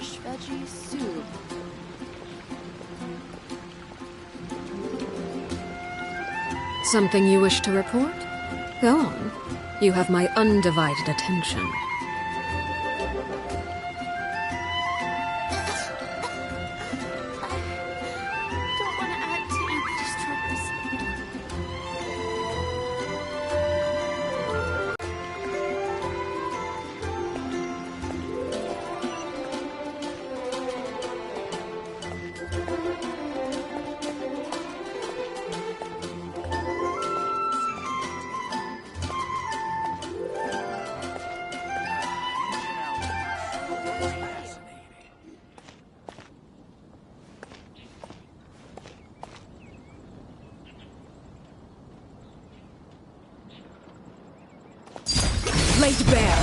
fish veggie soup. Something you wish to report? Go on. You have my undivided attention. Laid bare.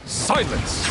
Silence!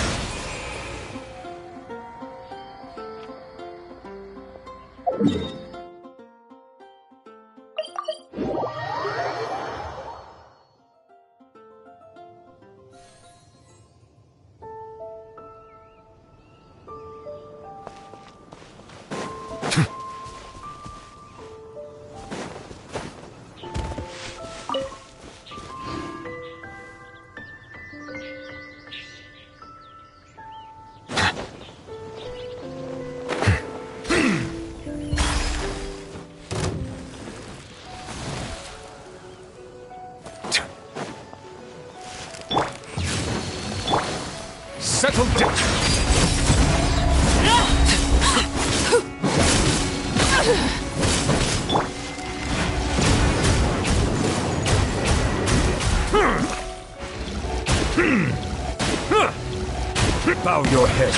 Settle down! Bow your head.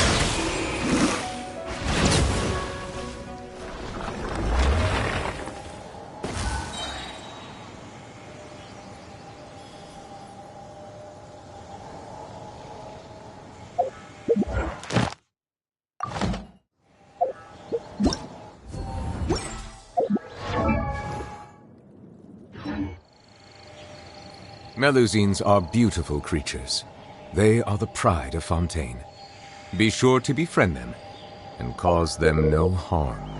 Melusines are beautiful creatures. They are the pride of Fontaine. Be sure to befriend them and cause them no harm.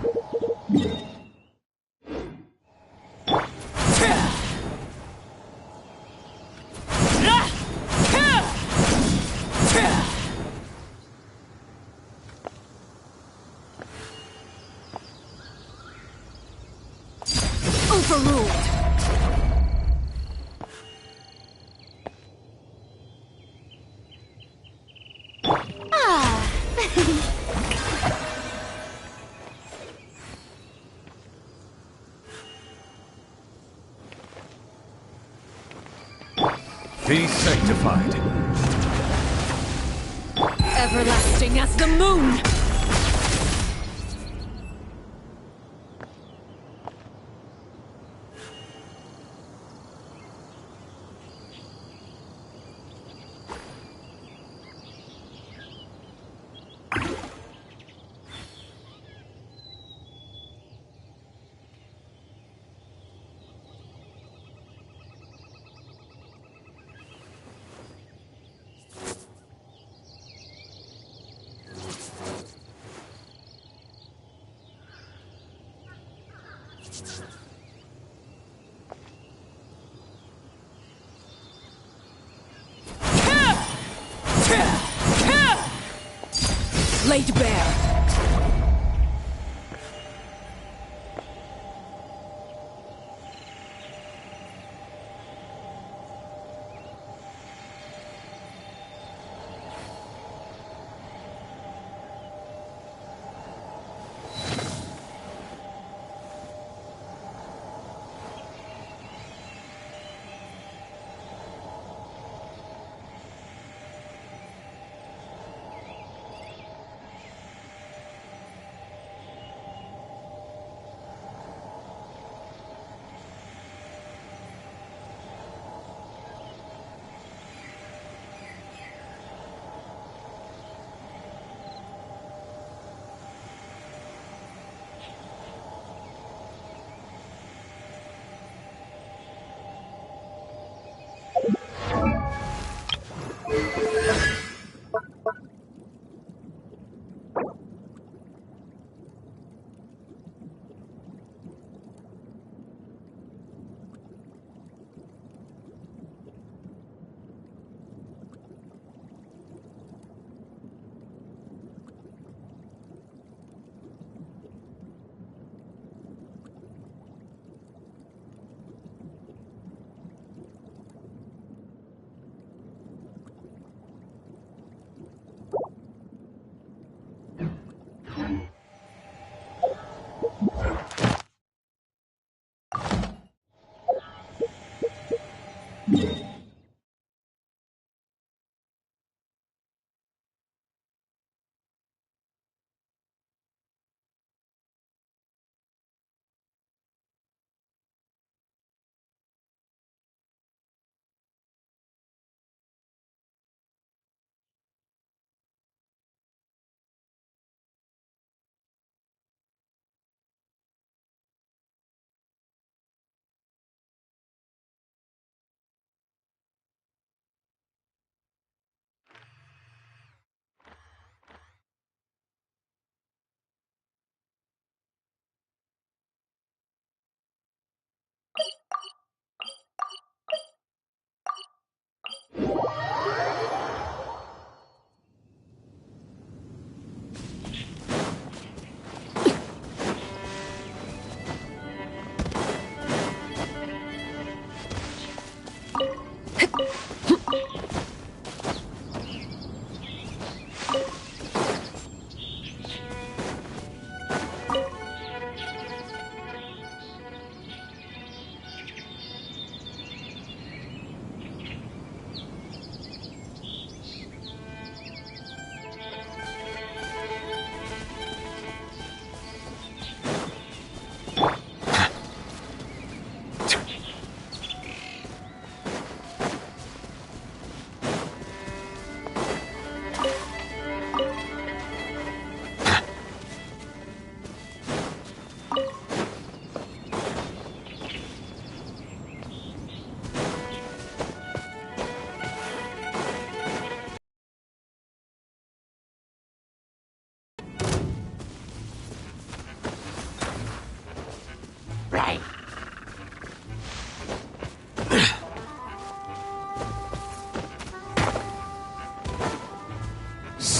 Overruled. Be sanctified. Everlasting as the moon. Laid bare.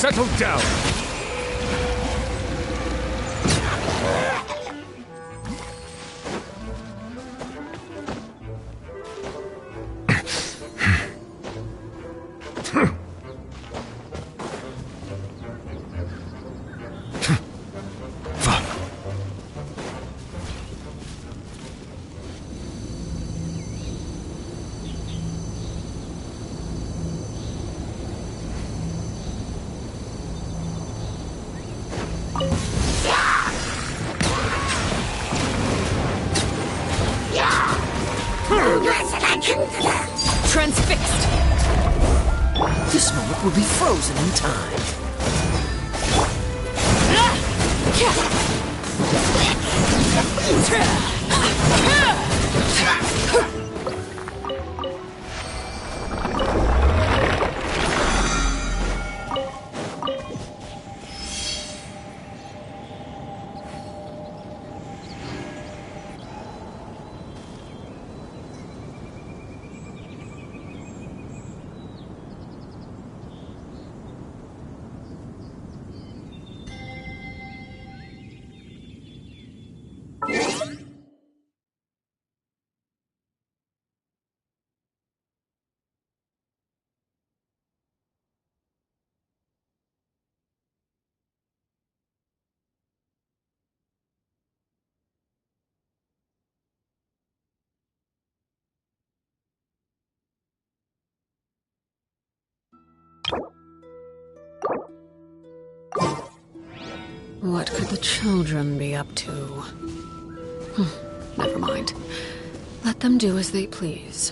Settle down! Transfixed! This moment will be frozen in time. What could the children be up to? Never mind. Let them do as they please.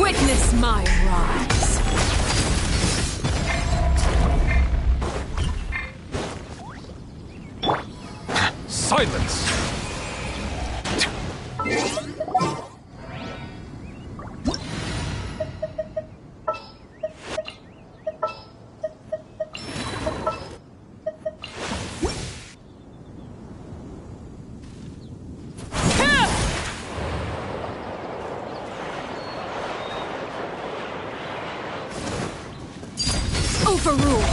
Witness my rise! Silence! overruled.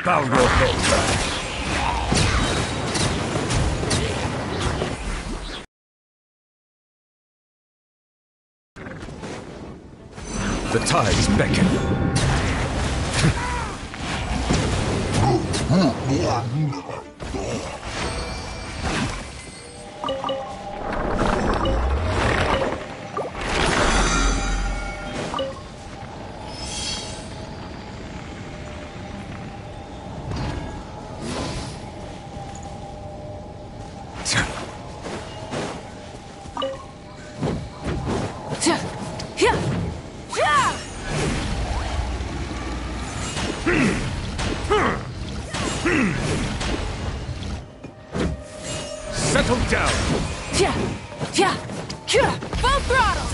Bow your head. The tides beckon. Settle down! Full throttle!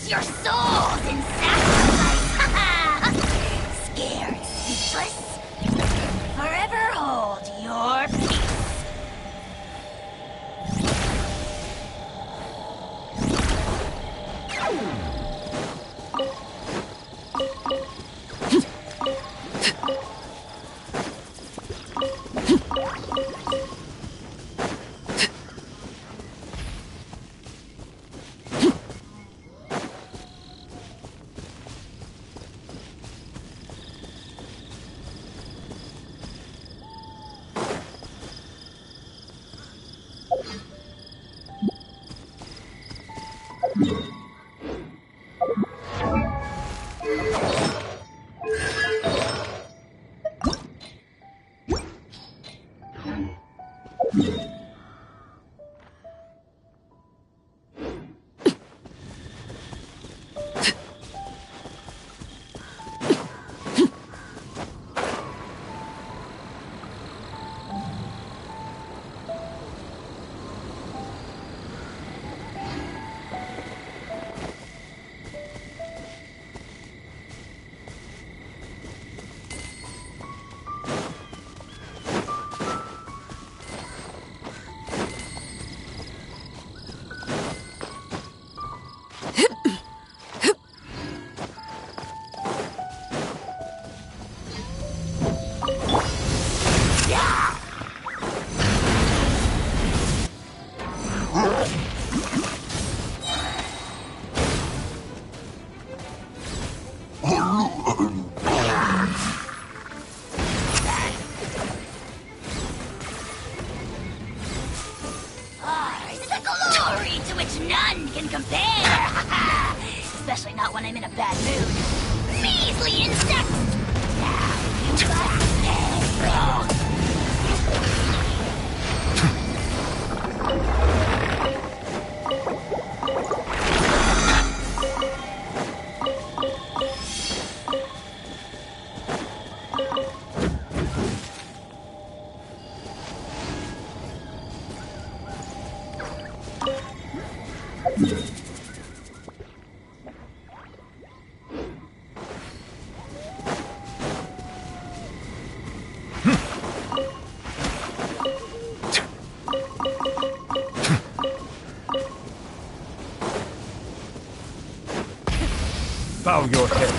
Your souls in sacrifice! Scared, speechless? Forever hold your peace! Glory to which none can compare! Especially not when I'm in a bad mood. Measly insects! Now you must pay! Bow your head.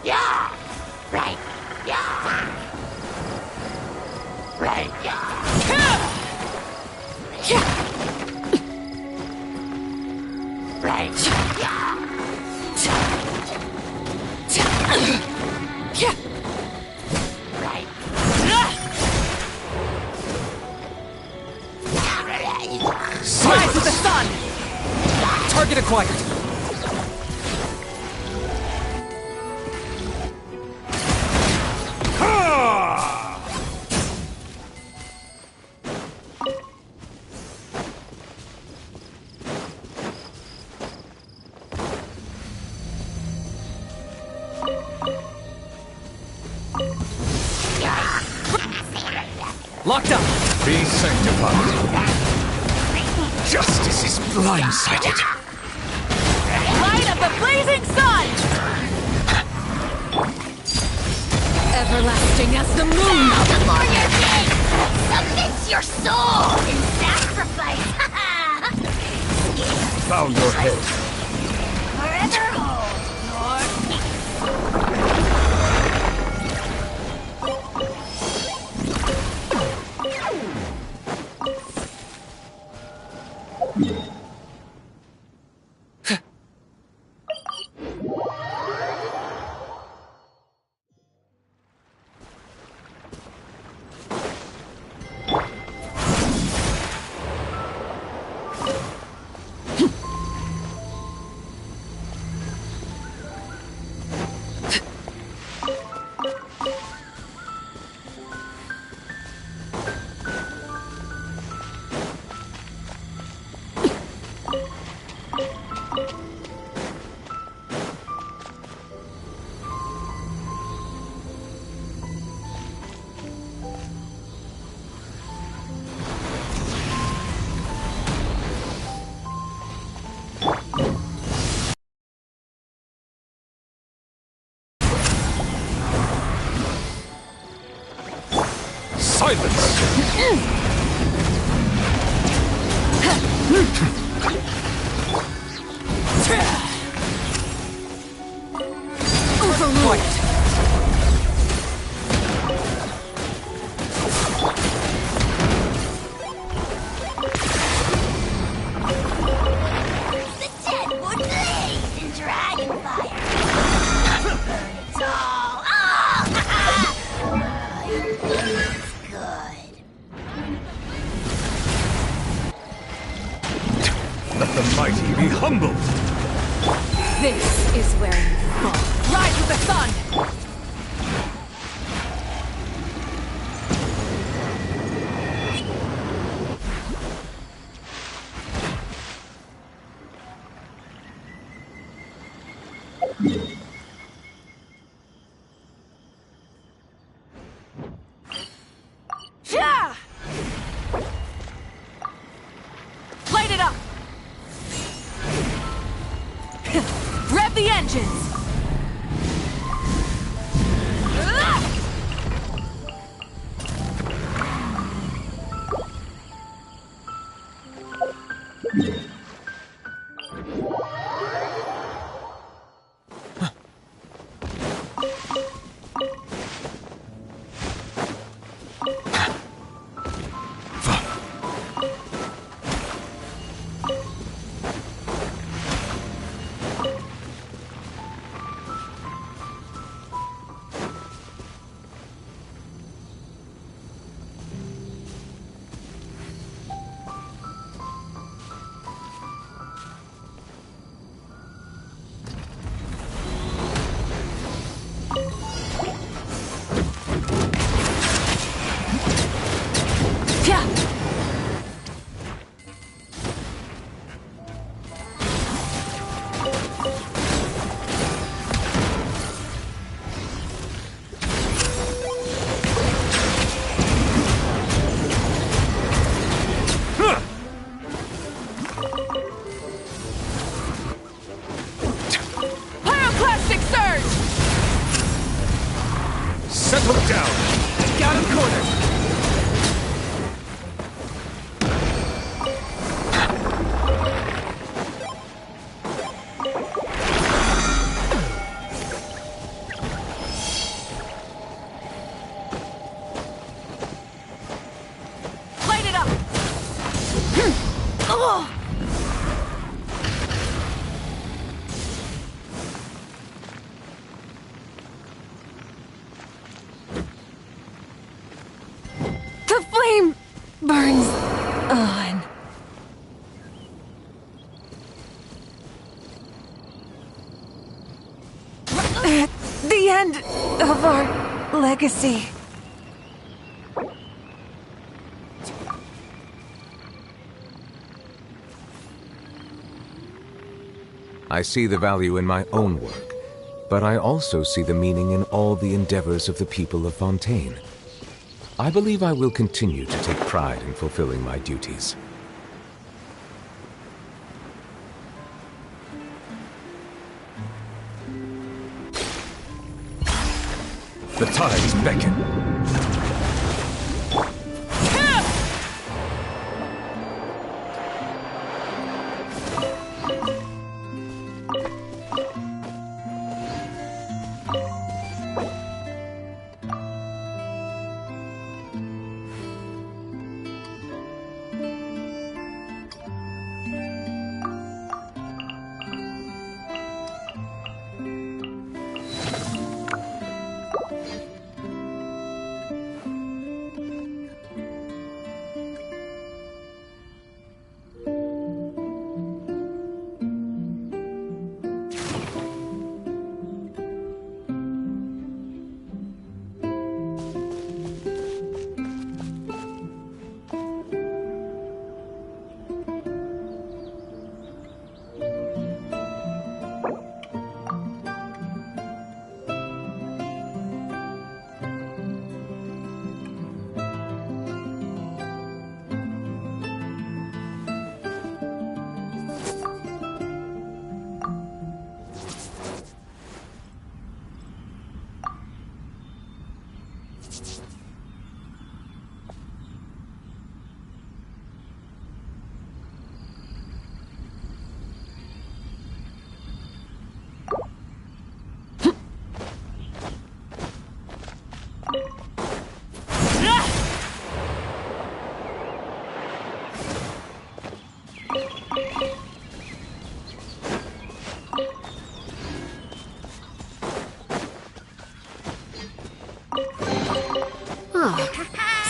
Yeah! Right! Yeah! Right! Yeah! Right! Yeah! Right! Rise with the sun! Target acquired. Locked up. Be sanctified. Justice is blindsided. Light of the blazing sun! Everlasting as the moon! Before your king! Submit your soul in sacrifice! Bow your head. Forever hold your peace! Overruled. The dead would blaze in dragon fire! Burn it all! It's good. Let the mighty be humbled. This is where you fall. Rise with the sun. Yeah! Light it up! up the engines! Settle down! Got him cornered! Light it up! Oh! The flame burns on. The end of our legacy. I see the value in my own work, but I also see the meaning in all the endeavors of the people of Fontaine. I believe I will continue to take pride in fulfilling my duties. The tides beckon.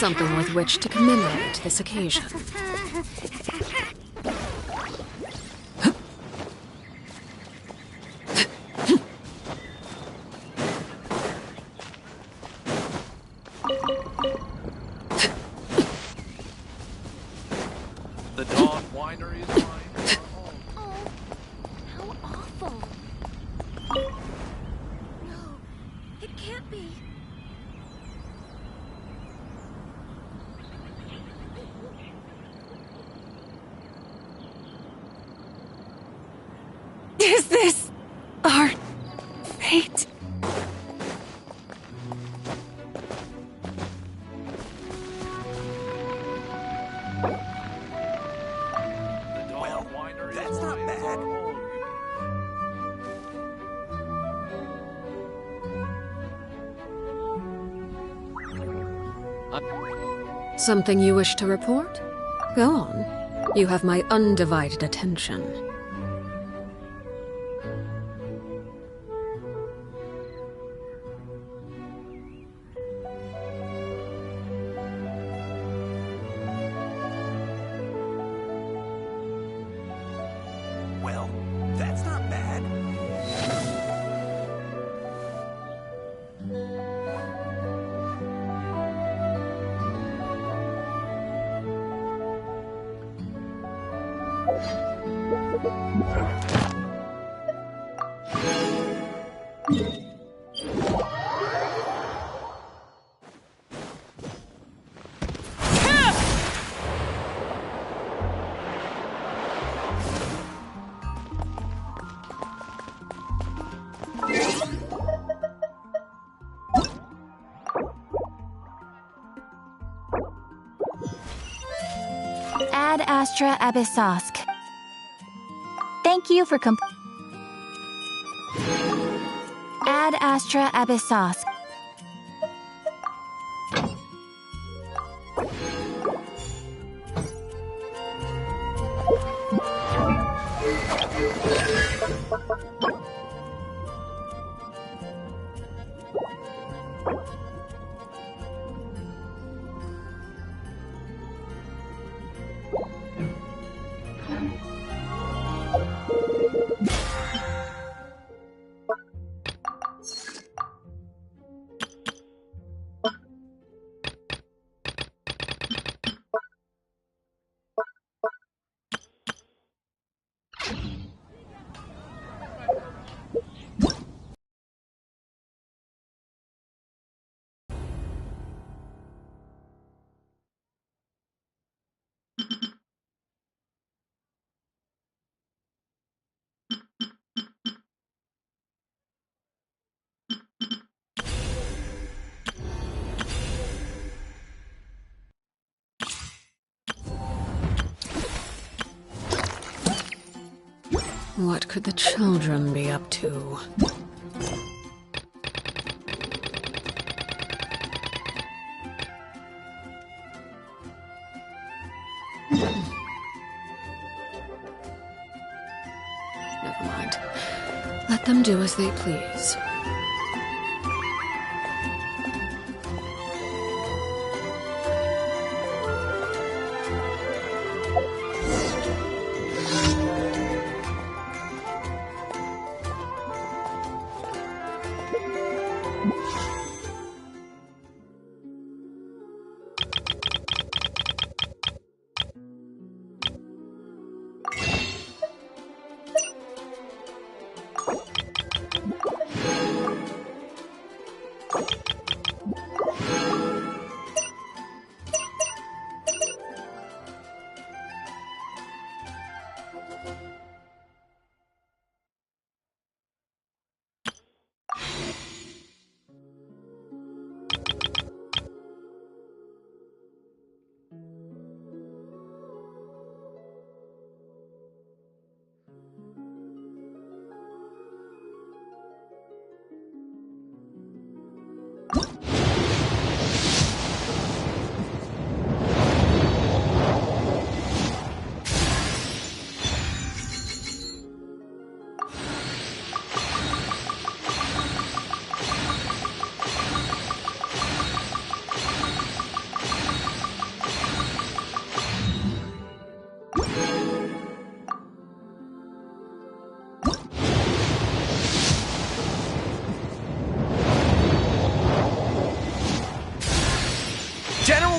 Something with which to commemorate this occasion. The Dawn Winery is mine. Oh, how awful. No, it can't be. Is this our Something you wish to report? Go on. You have my undivided attention. Well, that's not bad. Ad Astra Abyssosk. Thank you for Ad Astra Abyssosk. What could the children be up to? Never mind. Let them do as they please.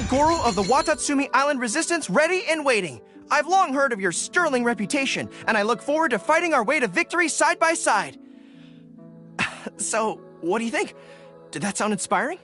Guru of the Watatsumi Island Resistance ready and waiting. I've long heard of your sterling reputation, and I look forward to fighting our way to victory side by side. So, what do you think? Did that sound inspiring?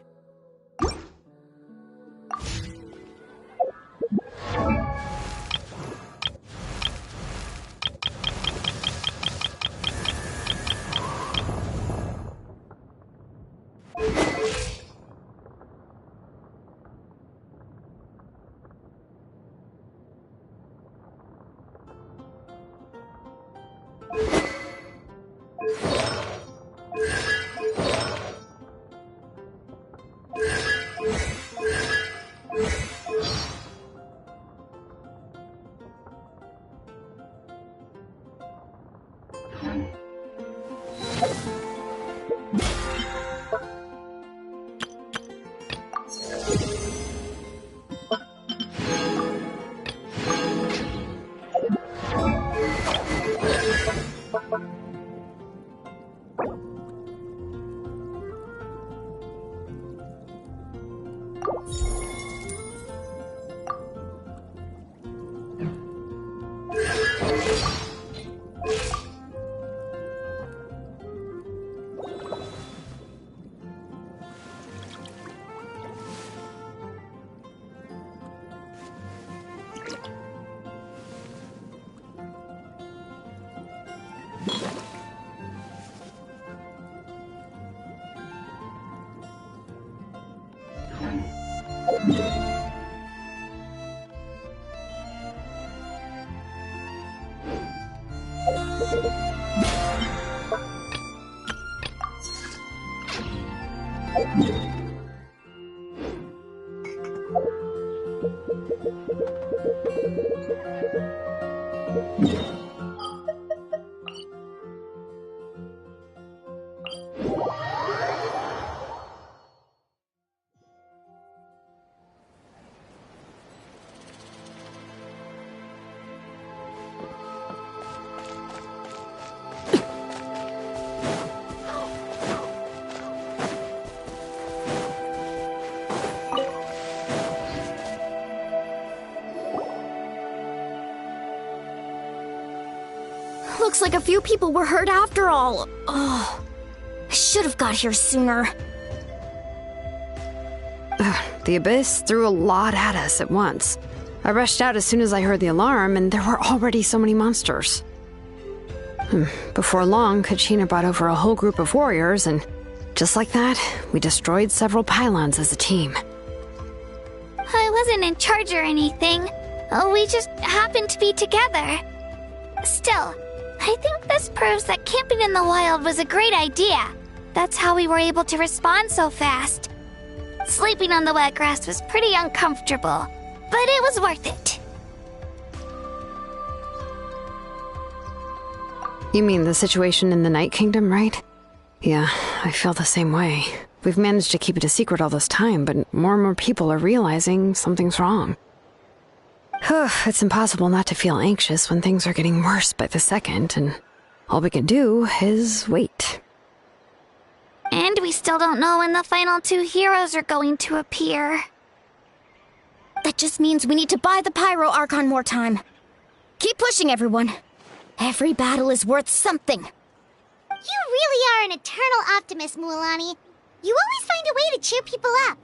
Looks like a few people were hurt after all. Oh, I should have got here sooner. The Abyss threw a lot at us at once. I rushed out as soon as I heard the alarm, and there were already so many monsters. Before long, Kachina brought over a whole group of warriors, and just like that, we destroyed several pylons as a team. I wasn't in charge or anything. We just happened to be together. Still, I think this proves that camping in the wild was a great idea. That's how we were able to respond so fast. Sleeping on the wet grass was pretty uncomfortable, but it was worth it. You mean the situation in the Night Kingdom, right? Yeah, I feel the same way. We've managed to keep it a secret all this time, but more and more people are realizing something's wrong. It's impossible not to feel anxious when things are getting worse by the second, and all we can do is wait. And we still don't know when the final two heroes are going to appear. That just means we need to buy the Pyro Archon more time. Keep pushing, everyone. Every battle is worth something. You really are an eternal optimist, Mualani. You always find a way to cheer people up.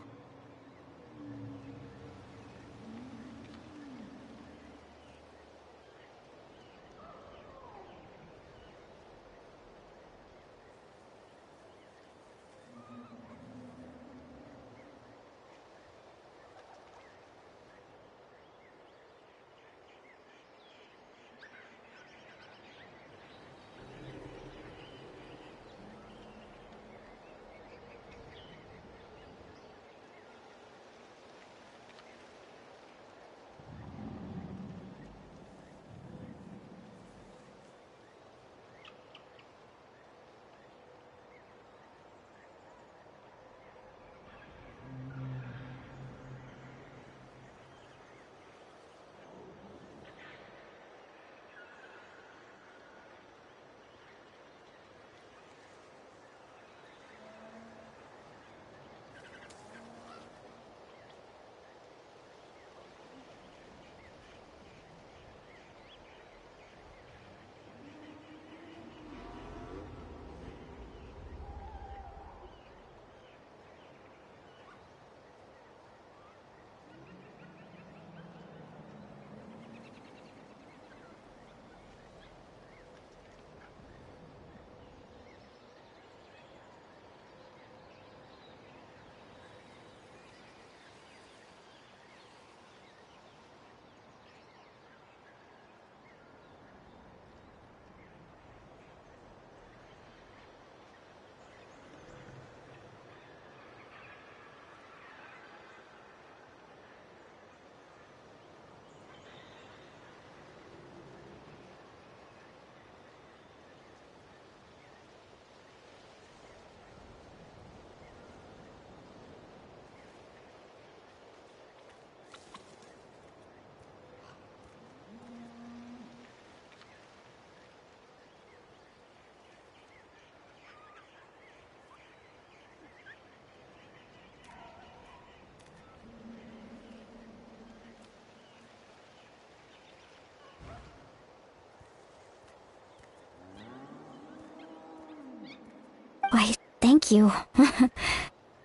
thank you.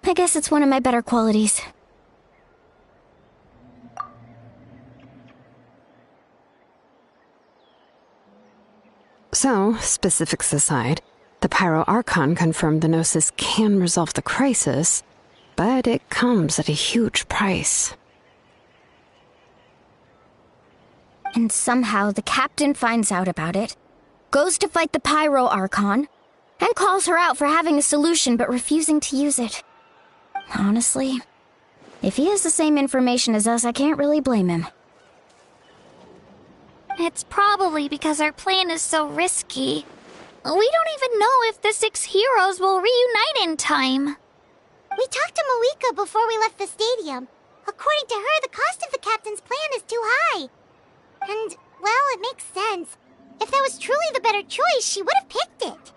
I guess it's one of my better qualities. So, specifics aside, the Pyro Archon confirmed the Gnosis can resolve the crisis, but it comes at a huge price. And somehow the captain finds out about it, goes to fight the Pyro Archon, and calls her out for having a solution but refusing to use it. Honestly, if he has the same information as us, I can't really blame him. It's probably because our plan is so risky. We don't even know if the 6 heroes will reunite in time. We talked to Malika before we left the stadium. According to her, the cost of the captain's plan is too high. And, well, it makes sense. If that was truly the better choice, she would have picked it.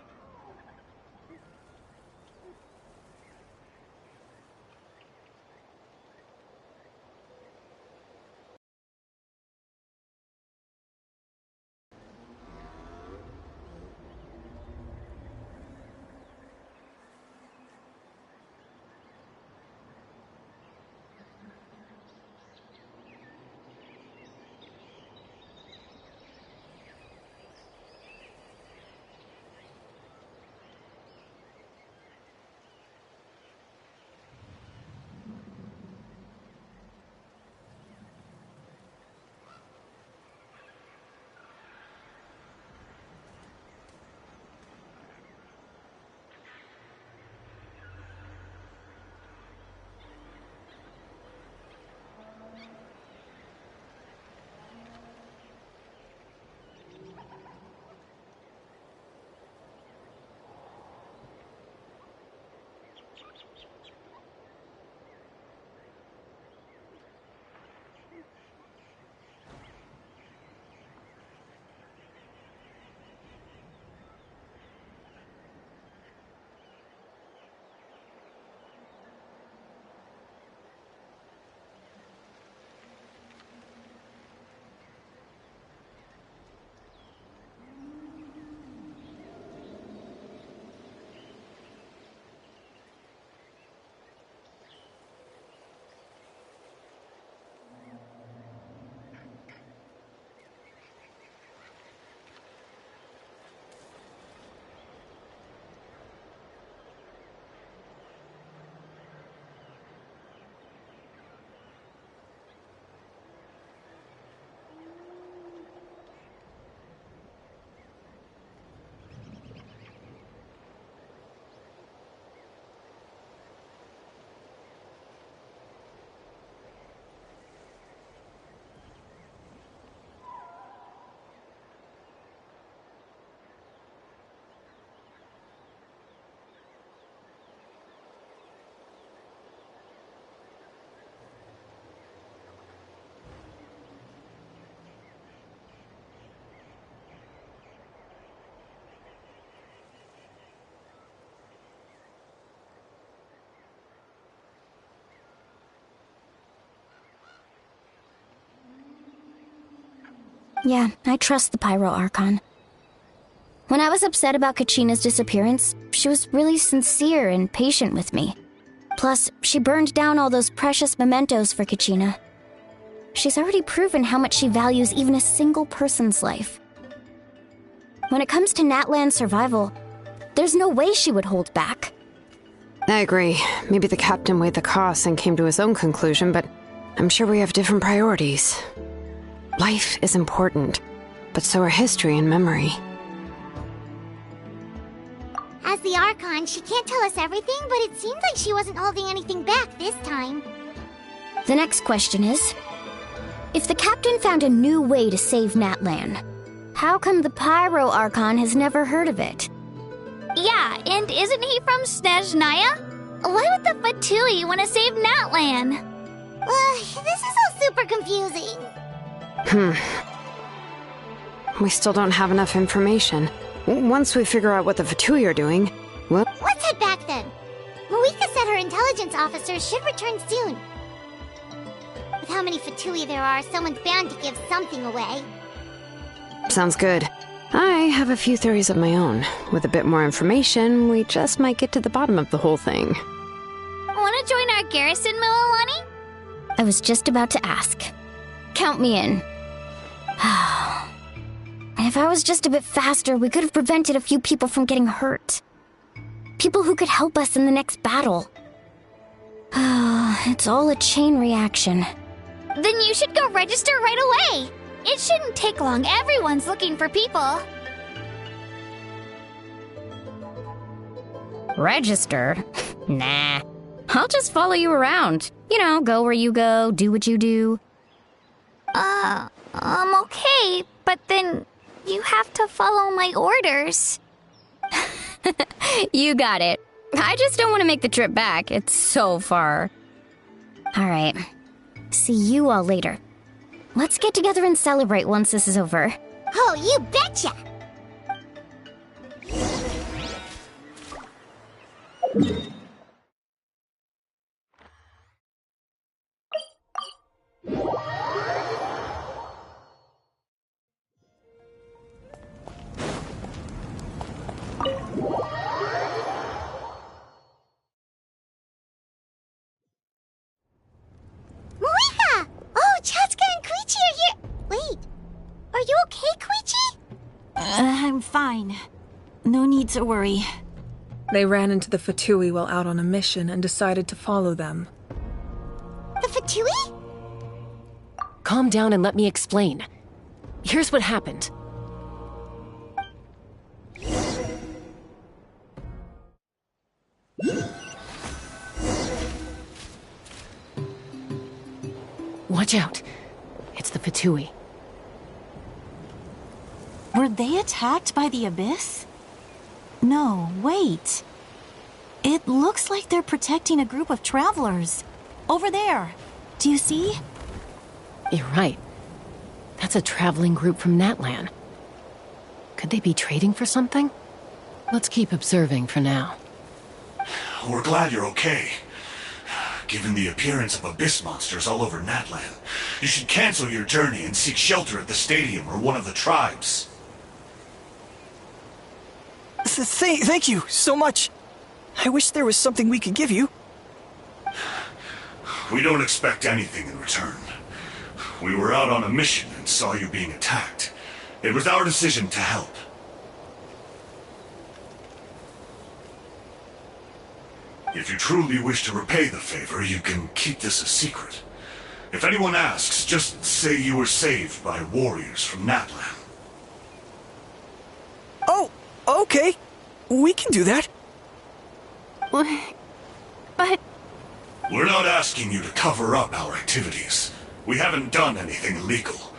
Yeah, I trust the Pyro Archon. When I was upset about Kachina's disappearance, she was really sincere and patient with me. Plus, she burned down all those precious mementos for Kachina. She's already proven how much she values even a single person's life. When it comes to Natlan's survival, there's no way she would hold back. I agree. Maybe the captain weighed the costs and came to his own conclusion, but I'm sure we have different priorities. Life is important, but so are history and memory. As the Archon, she can't tell us everything, but it seems like she wasn't holding anything back this time. The next question is, if the captain found a new way to save Natlan, how come the Pyro Archon has never heard of it? Yeah, and isn't he from Snezhnaya? Why would the Fatui want to save Natlan? This is all super confusing. We still don't have enough information. Once we figure out what the Fatui are doing, well... Let's head back then. Malika said her intelligence officers should return soon. With how many Fatui there are, someone's bound to give something away. Sounds good. I have a few theories of my own. With a bit more information, we just might get to the bottom of the whole thing. Want to join our garrison, Mililani? I was just about to ask. Count me in. If I was just a bit faster, we could have prevented a few people from getting hurt. People who could help us in the next battle. It's all a chain reaction. Then you should go register right away. It shouldn't take long. Everyone's looking for people. Register? Nah. I'll just follow you around. You know, go where you go, do what you do. Okay, but then you have to follow my orders. You got it. I just don't want to make the trip back. It's so far. All right. See you all later. Let's get together and celebrate once this is over. Oh, you betcha! Moika! Oh, Chatska and Koichi are here! Wait, are you okay, Koichi? I'm fine. No need to worry. They ran into the Fatui while out on a mission and decided to follow them. The Fatui? Calm down and let me explain. Here's what happened. Watch out. It's the Fatui. Were they attacked by the Abyss? No, wait. It looks like they're protecting a group of travelers. Over there. Do you see? You're right. That's a traveling group from Natlan. Could they be trading for something? Let's keep observing for now. We're glad you're okay. Given the appearance of abyss monsters all over Natlan, you should cancel your journey and seek shelter at the stadium or one of the tribes. Thank you so much. I wish there was something we could give you. We don't expect anything in return. We were out on a mission and saw you being attacked. It was our decision to help. If you truly wish to repay the favor, you can keep this a secret. If anyone asks, just say you were saved by warriors from Natlan. Oh, okay. We can do that. But... We're not asking you to cover up our activities. We haven't done anything illegal.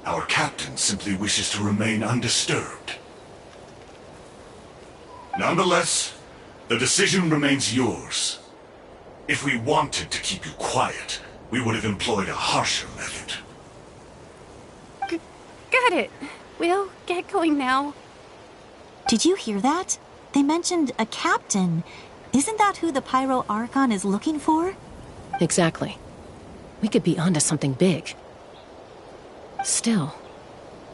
Our captain simply wishes to remain undisturbed. Nonetheless, the decision remains yours. If we wanted to keep you quiet, we would have employed a harsher method. Got it. We'll get going now. Did you hear that? They mentioned a captain. Isn't that who the Pyro Archon is looking for? Exactly. We could be onto something big. Still,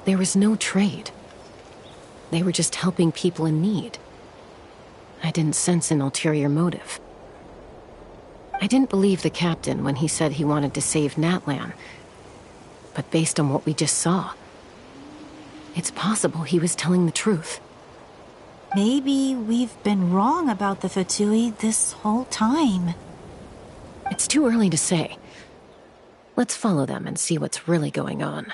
there was no trade. They were just helping people in need. I didn't sense an ulterior motive. I didn't believe the captain when he said he wanted to save Natlan. But based on what we just saw, it's possible he was telling the truth. Maybe we've been wrong about the Fatui this whole time. It's too early to say. Let's follow them and see what's really going on.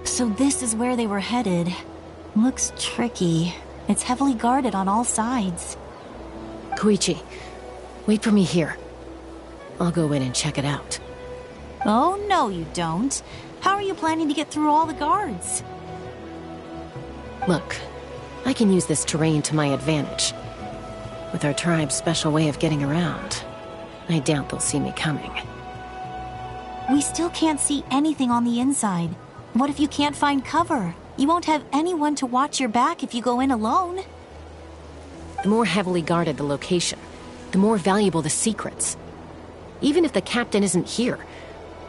So this is where they were headed. Looks tricky. It's heavily guarded on all sides. Koichi, wait for me here. I'll go in and check it out. Oh, no you don't. How are you planning to get through all the guards? Look, I can use this terrain to my advantage. With our tribe's special way of getting around, I doubt they'll see me coming. We still can't see anything on the inside. What if you can't find cover? You won't have anyone to watch your back if you go in alone. The more heavily guarded the location, the more valuable the secrets. Even if the captain isn't here,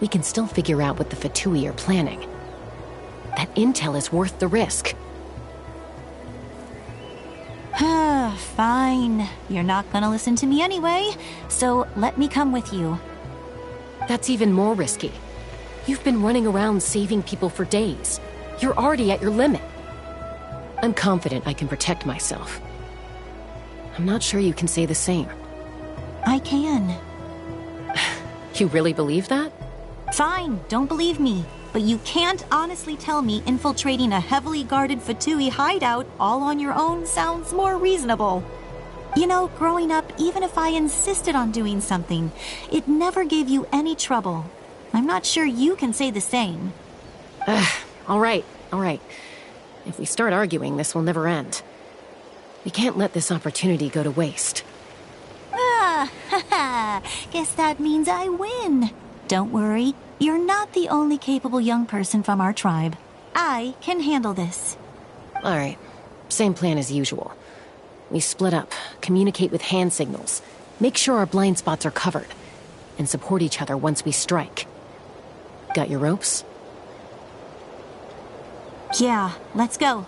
we can still figure out what the Fatui are planning. That intel is worth the risk. Fine. You're not gonna listen to me anyway, so let me come with you. That's even more risky. You've been running around saving people for days. You're already at your limit. I'm confident I can protect myself. I'm not sure you can say the same. I can. You really believe that? Fine, don't believe me. But you can't honestly tell me infiltrating a heavily guarded Fatui hideout all on your own sounds more reasonable. You know, growing up, even if I insisted on doing something, it never gave you any trouble. I'm not sure you can say the same. All right. If we start arguing, this will never end. We can't let this opportunity go to waste. Guess that means I win. Don't worry, you're not the only capable young person from our tribe. I can handle this. All right, same plan as usual. We split up, communicate with hand signals, make sure our blind spots are covered, and support each other once we strike. Got your ropes? Yeah, let's go.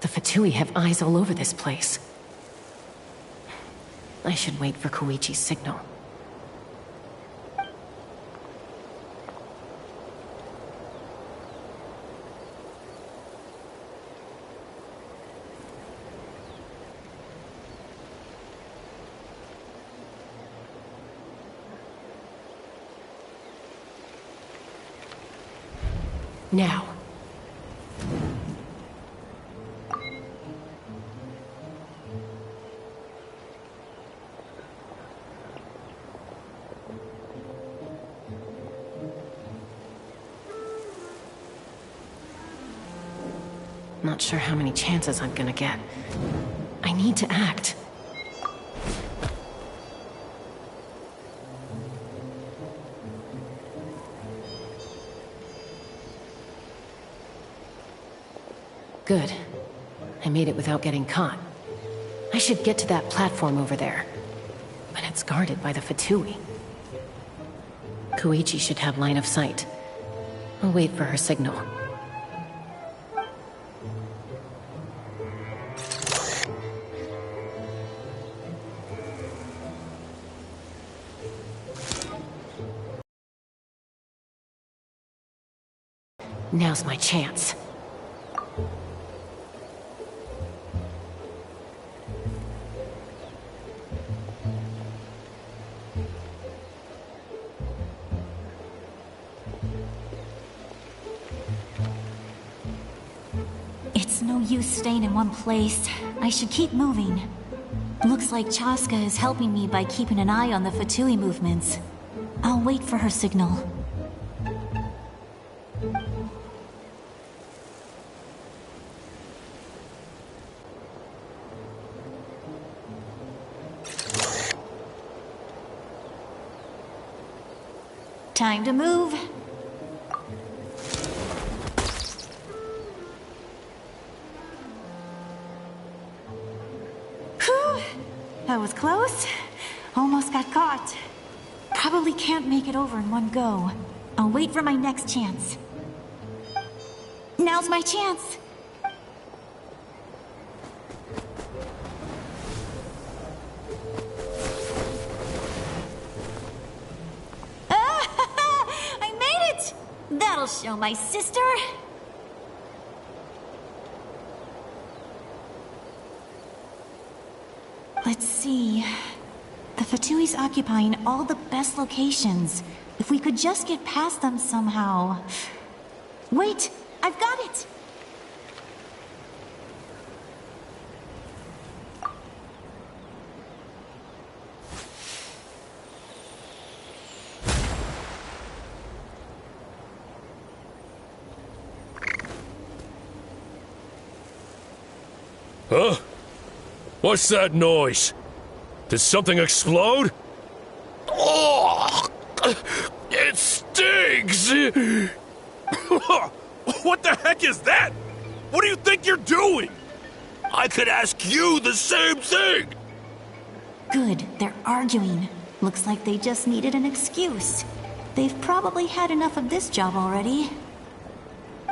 The Fatui have eyes all over this place. I should wait for Koichi's signal. Now. Not sure how many chances I'm gonna get. I need to act. Good. I made it without getting caught. I should get to that platform over there. But it's guarded by the Fatui. Koichi should have line of sight. I'll wait for her signal. Now's my chance. It's no use staying in one place. I should keep moving. Looks like Chaska is helping me by keeping an eye on the Fatui movements. I'll wait for her signal. Time to move. Whew. That was close. Almost got caught. Probably can't make it over in one go. I'll wait for my next chance. Now's my chance. That'll show my sister. Let's see. The Fatui's occupying all the best locations. If we could just get past them somehow. Wait, I've got it! Huh? What's that noise? Did something explode? Oh! It stings! What the heck is that? What do you think you're doing? I could ask you the same thing! Good, they're arguing. Looks like they just needed an excuse. They've probably had enough of this job already.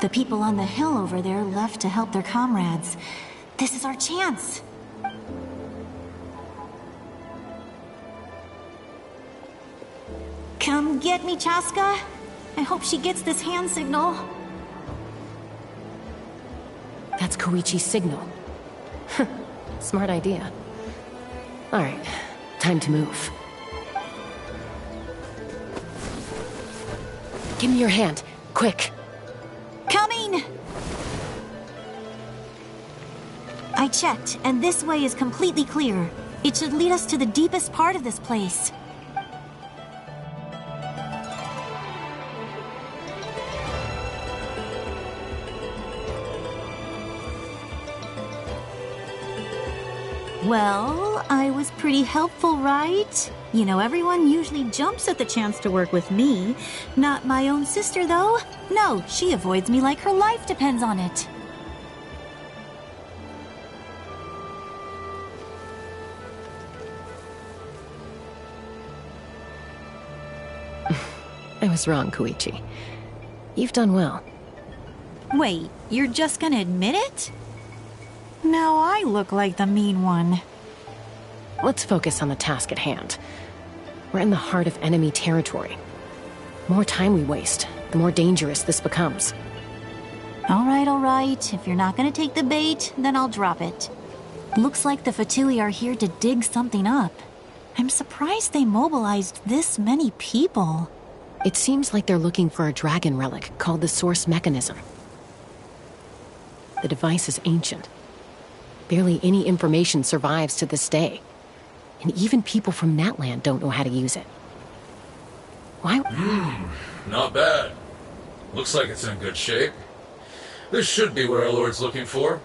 The people on the hill over there left to help their comrades. This is our chance. Come get me, Chaska. I hope she gets this hand signal. That's Koichi's signal. Smart idea. Alright, time to move. Give me your hand, quick. Coming! I checked, and this way is completely clear. It should lead us to the deepest part of this place. Well, I was pretty helpful, right? You know, everyone usually jumps at the chance to work with me. Not my own sister, though. No, she avoids me like her life depends on it. I was wrong, Koichi. You've done well. Wait, you're just gonna admit it? Now I look like the mean one. Let's focus on the task at hand. We're in the heart of enemy territory. The more time we waste, the more dangerous this becomes. All right. If you're not gonna take the bait, then I'll drop it. Looks like the Fatui are here to dig something up. I'm surprised they mobilized this many people. It seems like they're looking for a dragon relic called the Source Mechanism. The device is ancient. Barely any information survives to this day. And even people from Natlan don't know how to use it. Why? Not bad. Looks like it's in good shape. This should be what our Lord's looking for.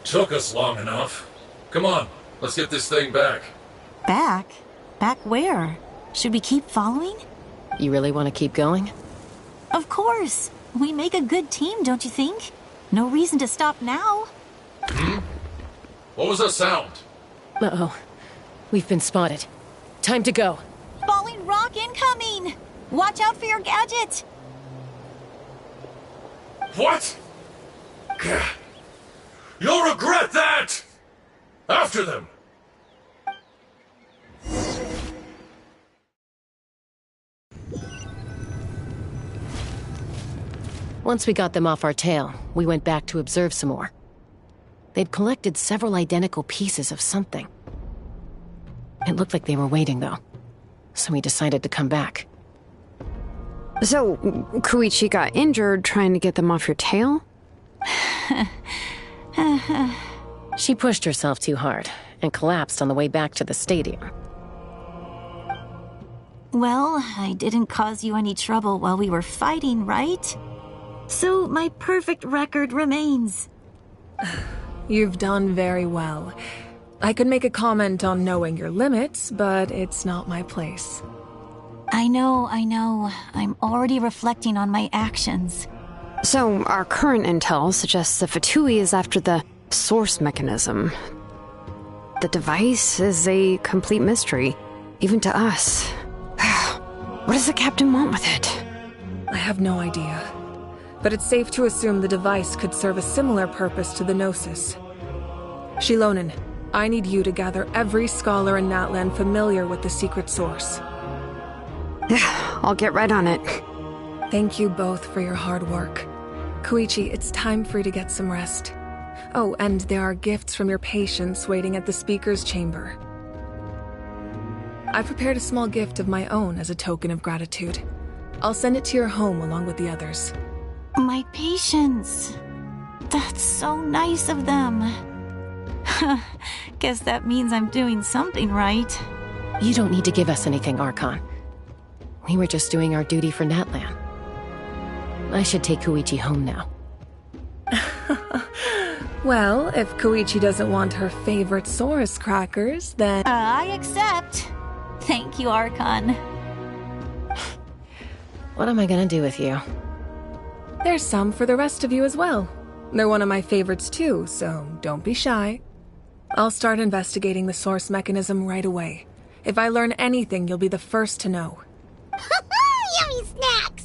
Took us long enough. Come on, let's get this thing back. Back? Back where? Should we keep following? You really want to keep going? Of course. We make a good team, don't you think? No reason to stop now. What was that sound? Uh-oh. We've been spotted. Time to go. Falling rock incoming! Watch out for your gadget! What? You'll regret that! After them! Once we got them off our tail, we went back to observe some more. They'd collected several identical pieces of something. It looked like they were waiting, though. So we decided to come back. So, Koichi got injured trying to get them off your tail? She pushed herself too hard and collapsed on the way back to the stadium. Well, I didn't cause you any trouble while we were fighting, right? So my perfect record remains. You've done very well. I could make a comment on knowing your limits, but it's not my place. I know. I'm already reflecting on my actions. So, our current intel suggests the Fatui is after the Source Mechanism. The device is a complete mystery, even to us. What does the captain want with it? I have no idea. But it's safe to assume the device could serve a similar purpose to the Gnosis. Shilonen, I need you to gather every scholar in Natlan familiar with the secret source. I'll get right on it. Thank you both for your hard work. Koichi, it's time for you to get some rest. Oh, and there are gifts from your patients waiting at the speaker's chamber. I prepared a small gift of my own as a token of gratitude. I'll send it to your home along with the others. My patients. That's so nice of them. Guess that means I'm doing something right. You don't need to give us anything, Archon. We were just doing our duty for Natlan. I should take Koichi home now. Well, if Koichi doesn't want her favorite Saurus crackers, then... I accept. Thank you, Archon. What am I gonna do with you? There's some for the rest of you as well. They're one of my favorites too, so don't be shy. I'll start investigating the source mechanism right away. If I learn anything, you'll be the first to know. Yummy snacks!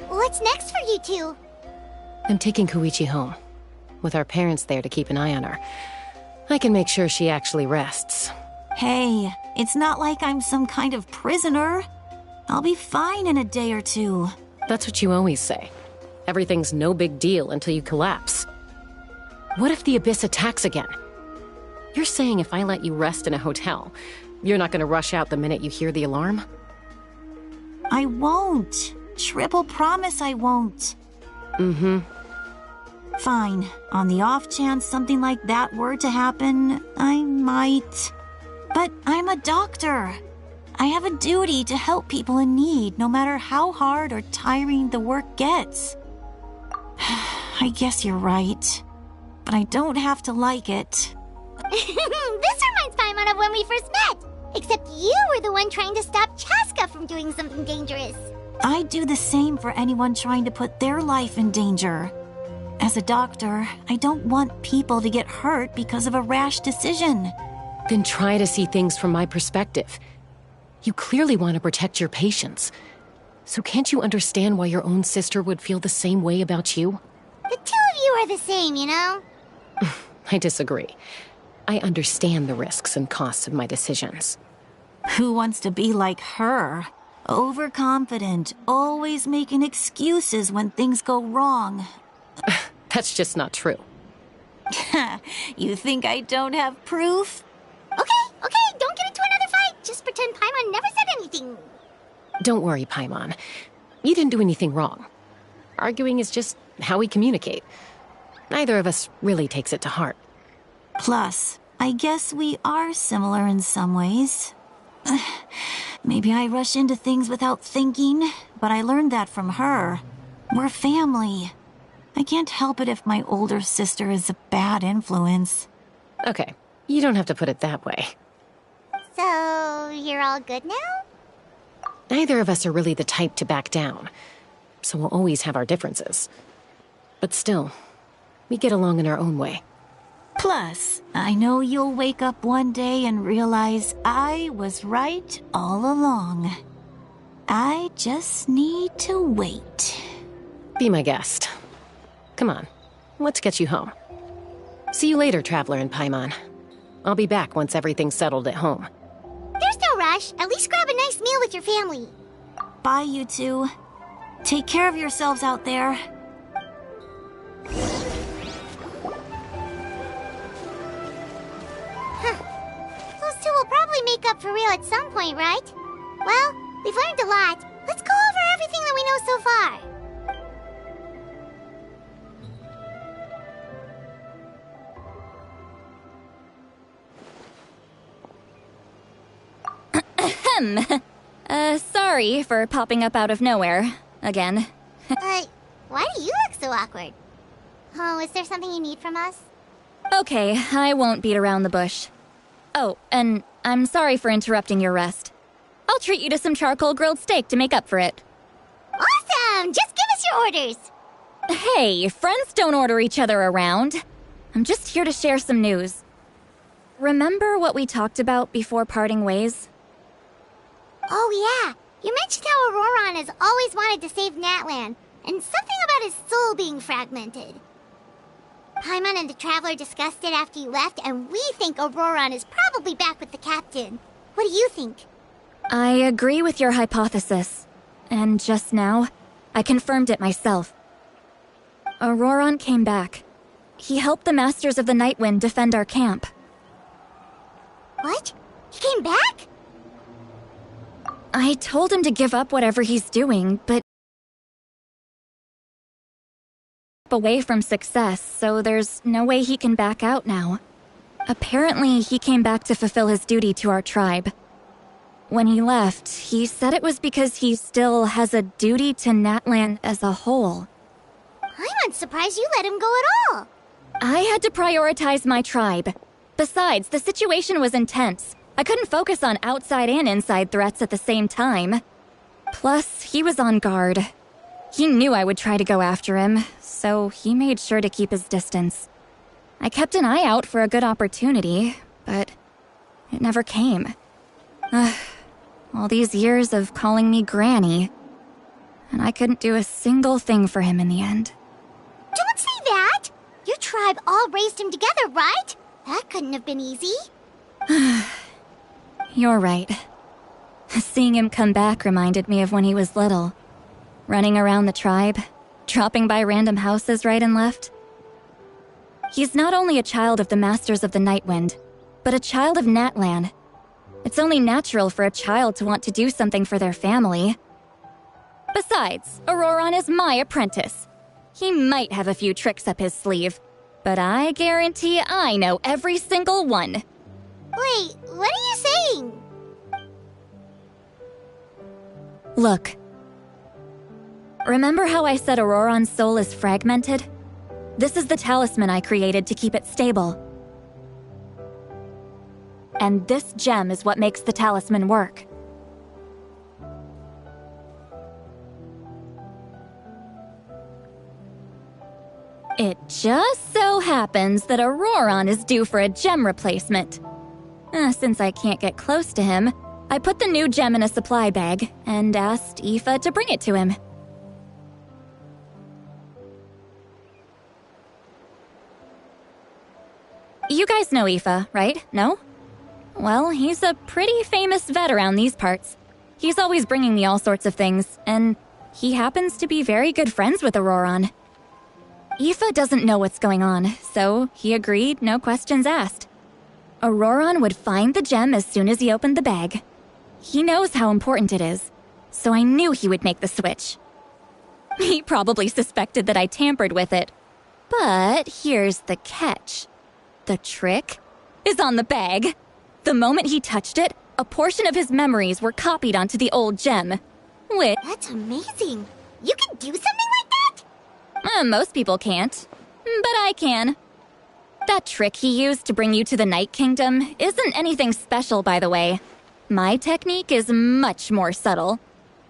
What's next for you two? I'm taking Koichi home. With our parents there to keep an eye on her. I can make sure she actually rests. Hey, it's not like I'm some kind of prisoner. I'll be fine in a day or two. That's what you always say. Everything's no big deal until you collapse. What if the Abyss attacks again? You're saying if I let you rest in a hotel, you're not gonna rush out the minute you hear the alarm? I won't. Triple promise I won't. Mm-hmm. Fine. On the off chance something like that were to happen, I might. But I'm a doctor. I have a duty to help people in need, no matter how hard or tiring the work gets. I guess you're right. But I don't have to like it. This reminds Paimon of when we first met. Except you were the one trying to stop Chaska from doing something dangerous. I'd do the same for anyone trying to put their life in danger. As a doctor, I don't want people to get hurt because of a rash decision. Then try to see things from my perspective. You clearly want to protect your patients. So can't you understand why your own sister would feel the same way about you? The two of you are the same, you know? I disagree. I understand the risks and costs of my decisions. Who wants to be like her? Overconfident, always making excuses when things go wrong. That's just not true. You think I don't have proof? Okay, don't get into another fight. Just pretend Paimon never said anything. Don't worry, Paimon. You didn't do anything wrong. Arguing is just how we communicate. Neither of us really takes it to heart. Plus, I guess we are similar in some ways. Maybe I rush into things without thinking, but I learned that from her. We're family. I can't help it if my older sister is a bad influence. Okay, you don't have to put it that way. So, you're all good now? Neither of us are really the type to back down, so we'll always have our differences. But still, we get along in our own way. Plus, I know you'll wake up one day and realize I was right all along. I just need to wait. Be my guest. Come on, let's get you home. See you later, Traveler and Paimon. I'll be back once everything's settled at home. There's no rush. At least grab a nice meal with your family. Bye, you two. Take care of yourselves out there. Those two will probably make up for real at some point, right? Well, we've learned a lot. Let's go over everything that we know so far. Sorry for popping up out of nowhere. Again. Why do you look so awkward? Oh, is there something you need from us? Okay, I won't beat around the bush. Oh, and I'm sorry for interrupting your rest. I'll treat you to some charcoal grilled steak to make up for it. Awesome! Just give us your orders! Hey, friends don't order each other around. I'm just here to share some news. Remember what we talked about before parting ways? Oh yeah, you mentioned how Auroron has always wanted to save Natlan, and something about his soul being fragmented. Paimon and the Traveler discussed it after you left, and we think Auroron is probably back with the captain. What do you think? I agree with your hypothesis. And just now, I confirmed it myself. Auroron came back. He helped the Masters of the Nightwind defend our camp. What? He came back? I told him to give up whatever he's doing, but away from success, so there's no way he can back out now. Apparently, he came back to fulfill his duty to our tribe. When he left, he said it was because he still has a duty to Natlan as a whole. I'm surprised you let him go at all. I had to prioritize my tribe. Besides, the situation was intense. I couldn't focus on outside and inside threats at the same time. Plus, he was on guard. He knew I would try to go after him, so he made sure to keep his distance. I kept an eye out for a good opportunity, but it never came. All these years of calling me Granny, and I couldn't do a single thing for him in the end. Don't say that! Your tribe all raised him together, right? That couldn't have been easy. You're right. Seeing him come back reminded me of when he was little. Running around the tribe, dropping by random houses right and left. He's not only a child of the Masters of the Nightwind, but a child of Natlan. It's only natural for a child to want to do something for their family. Besides, Auroron is my apprentice. He might have a few tricks up his sleeve, but I guarantee I know every single one. Wait, what are you saying? Look. Remember how I said Auroron's soul is fragmented? This is the talisman I created to keep it stable. And this gem is what makes the talisman work. It just so happens that Auroron is due for a gem replacement. Since I can't get close to him, I put the new gem in a supply bag and asked Aoife to bring it to him. You guys know Aoife, right? No? Well, he's a pretty famous vet around these parts. He's always bringing me all sorts of things, and he happens to be very good friends with Auroron. Aoife doesn't know what's going on, so he agreed, no questions asked. Auroron would find the gem as soon as he opened the bag. He knows how important it is, so I knew he would make the switch. He probably suspected that I tampered with it. But here's the catch. The trick is on the bag. The moment he touched it, a portion of his memories were copied onto the old gem. That's amazing. You can do something like that? Most people can't, but I can. That trick he used to bring you to the Night Kingdom isn't anything special, by the way. My technique is much more subtle.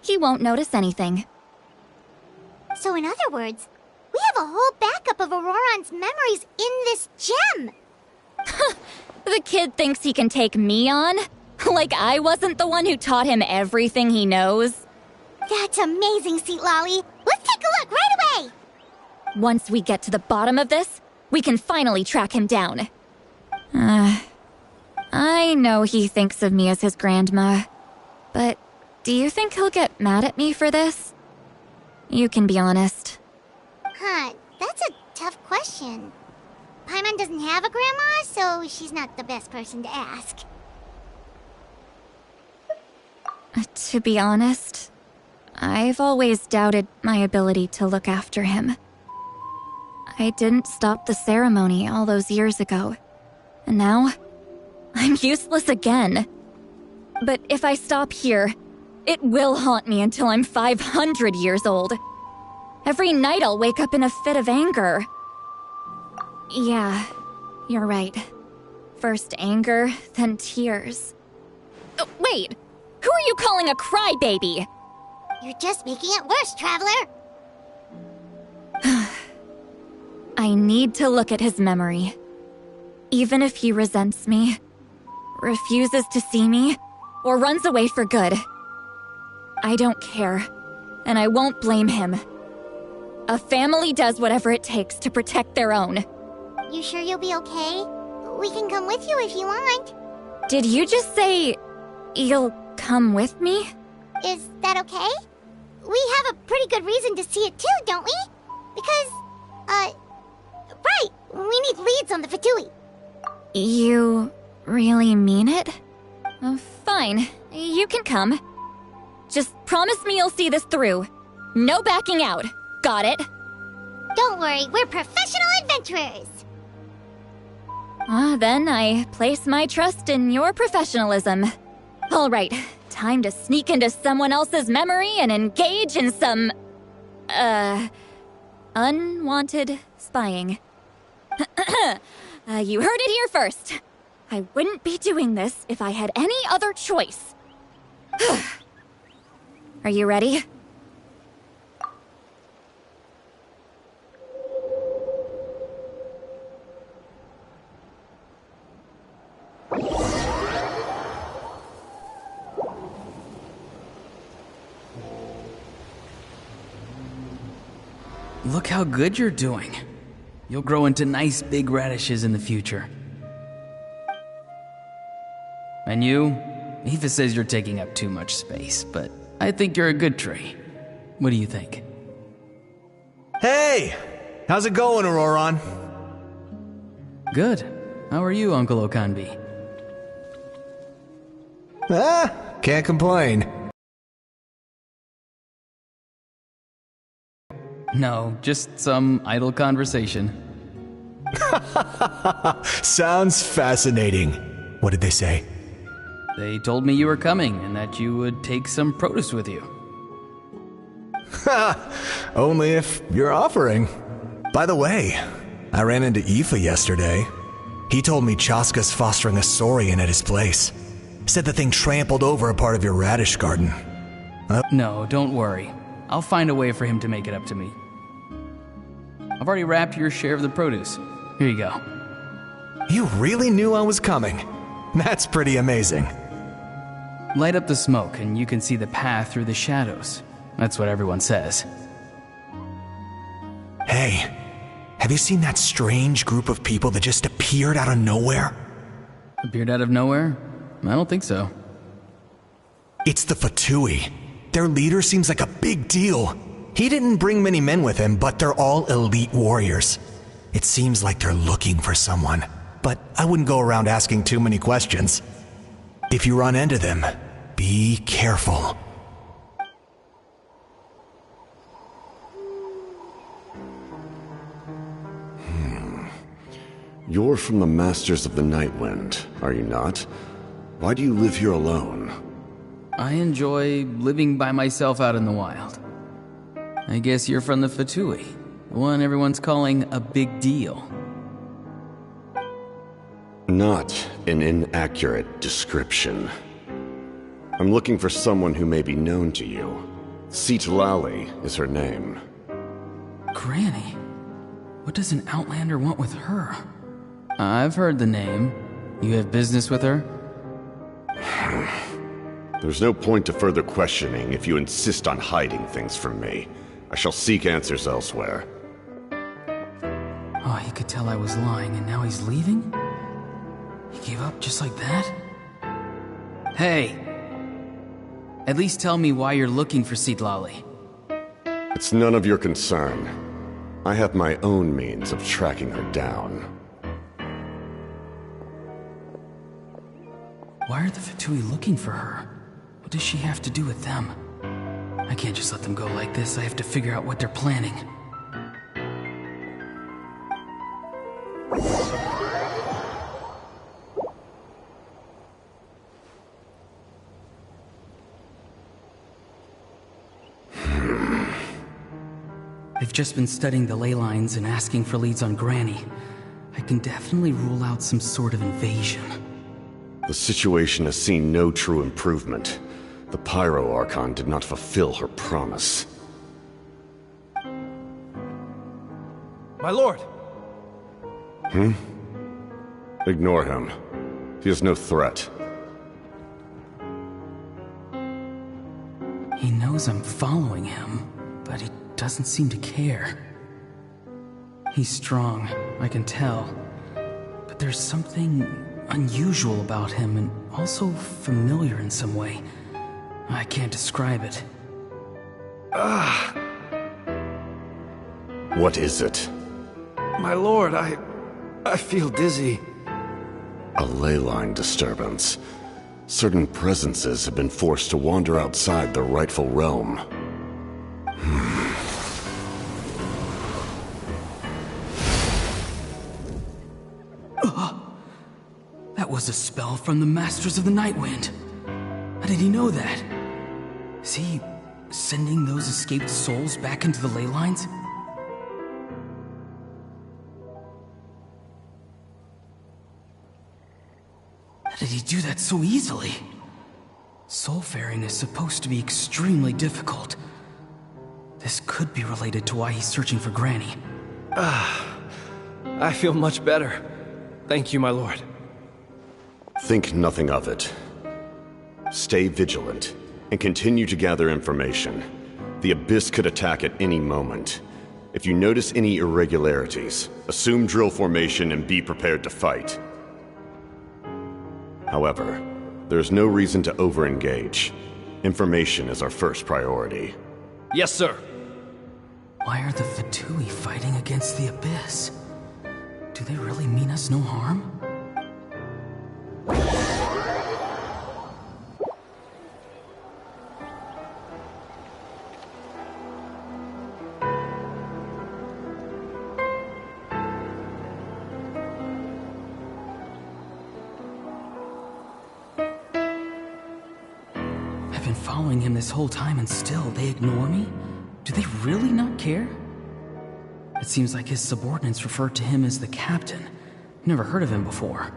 He won't notice anything. So in other words, we have a whole backup of Auroron's memories in this gem. The kid thinks he can take me on? Like I wasn't the one who taught him everything he knows? That's amazing, Seat Lolly. Let's take a look right away. Once we get to the bottom of this, we can finally track him down. I know he thinks of me as his grandma, but do you think he'll get mad at me for this? You can be honest. That's a tough question. Paimon doesn't have a grandma, so she's not the best person to ask. To be honest, I've always doubted my ability to look after him. I didn't stop the ceremony all those years ago, and now I'm useless again. But if I stop here, it will haunt me until I'm 500 years old. Every night I'll wake up in a fit of anger. Yeah, you're right. First anger, then tears. Wait! Who are you calling a crybaby? You're just making it worse, Traveler! I need to look at his memory. Even if he resents me, refuses to see me, or runs away for good. I don't care, and I won't blame him. A family does whatever it takes to protect their own. You sure you'll be okay? We can come with you if you want. Did you just say you'll come with me? Is that okay? We have a pretty good reason to see it too, don't we? Because, right, we need leads on the Fatui. You really mean it? Fine, you can come. Just promise me you'll see this through. No backing out. Got it? Don't worry, we're professional adventurers. Then I place my trust in your professionalism. All right, time to sneak into someone else's memory and engage in some, unwanted spying. You heard it here first. I wouldn't be doing this if I had any other choice. Are you ready? Look how good you're doing. You'll grow into nice big radishes in the future. And you? Aoife says you're taking up too much space, but I think you're a good tree. What do you think? Hey! How's it going, Auroron? Good. How are you, Uncle Okanbi? Can't complain. No, just some idle conversation. Sounds fascinating. What did they say? They told me you were coming and that you would take some produce with you. Only if you're offering. By the way, I ran into Aoife yesterday. He told me Chaska's fostering a saurian at his place. Said the thing trampled over a part of your radish garden. No, don't worry. I'll find a way for him to make it up to me. I've already wrapped your share of the produce. Here you go. You really knew I was coming. That's pretty amazing. Light up the smoke and you can see the path through the shadows. That's what everyone says. Hey, have you seen that strange group of people that just appeared out of nowhere? Appeared out of nowhere? I don't think so. It's the Fatui. Their leader seems like a big deal. He didn't bring many men with him, but they're all elite warriors. It seems like they're looking for someone, but I wouldn't go around asking too many questions. If you run into them, be careful. You're from the Masters of the Nightwind, are you not? Why do you live here alone? I enjoy living by myself out in the wild. I guess you're from the Fatui, the one everyone's calling a big deal. Not an inaccurate description. I'm looking for someone who may be known to you. Citlali is her name. Granny? What does an Outlander want with her? I've heard the name. You have business with her? There's no point to further questioning if you insist on hiding things from me. I shall seek answers elsewhere. Oh, he could tell I was lying and now he's leaving? He gave up just like that? Hey! At least tell me why you're looking for Citlali. It's none of your concern. I have my own means of tracking her down. Why are the Fatui looking for her? What does she have to do with them? I can't just let them go like this. I have to figure out what they're planning. I've just been studying the ley lines and asking for leads on Granny. I can definitely rule out some sort of invasion. The situation has seen no true improvement. The Pyro Archon did not fulfill her promise. My lord! Ignore him. He is no threat. He knows I'm following him, but he doesn't seem to care. He's strong, I can tell. But there's something unusual about him and also familiar in some way. I can't describe it. What is it? My lord, I feel dizzy. A ley line disturbance. Certain presences have been forced to wander outside their rightful realm. That was a spell from the Masters of the Nightwind. How did he know that? Is he sending those escaped souls back into the ley lines? How did he do that so easily? Soulfaring is supposed to be extremely difficult. This could be related to why he's searching for Granny. I feel much better. Thank you, my lord. Think nothing of it. Stay vigilant, and continue to gather information. The Abyss could attack at any moment. If you notice any irregularities, assume drill formation and be prepared to fight. However, there's no reason to over-engage. Information is our first priority. Yes, sir. Why are the Fatui fighting against the Abyss? Do they really mean us no harm? Following him this whole time and still they ignore me? Do they really not care? It seems like his subordinates refer to him as the captain. Never heard of him before.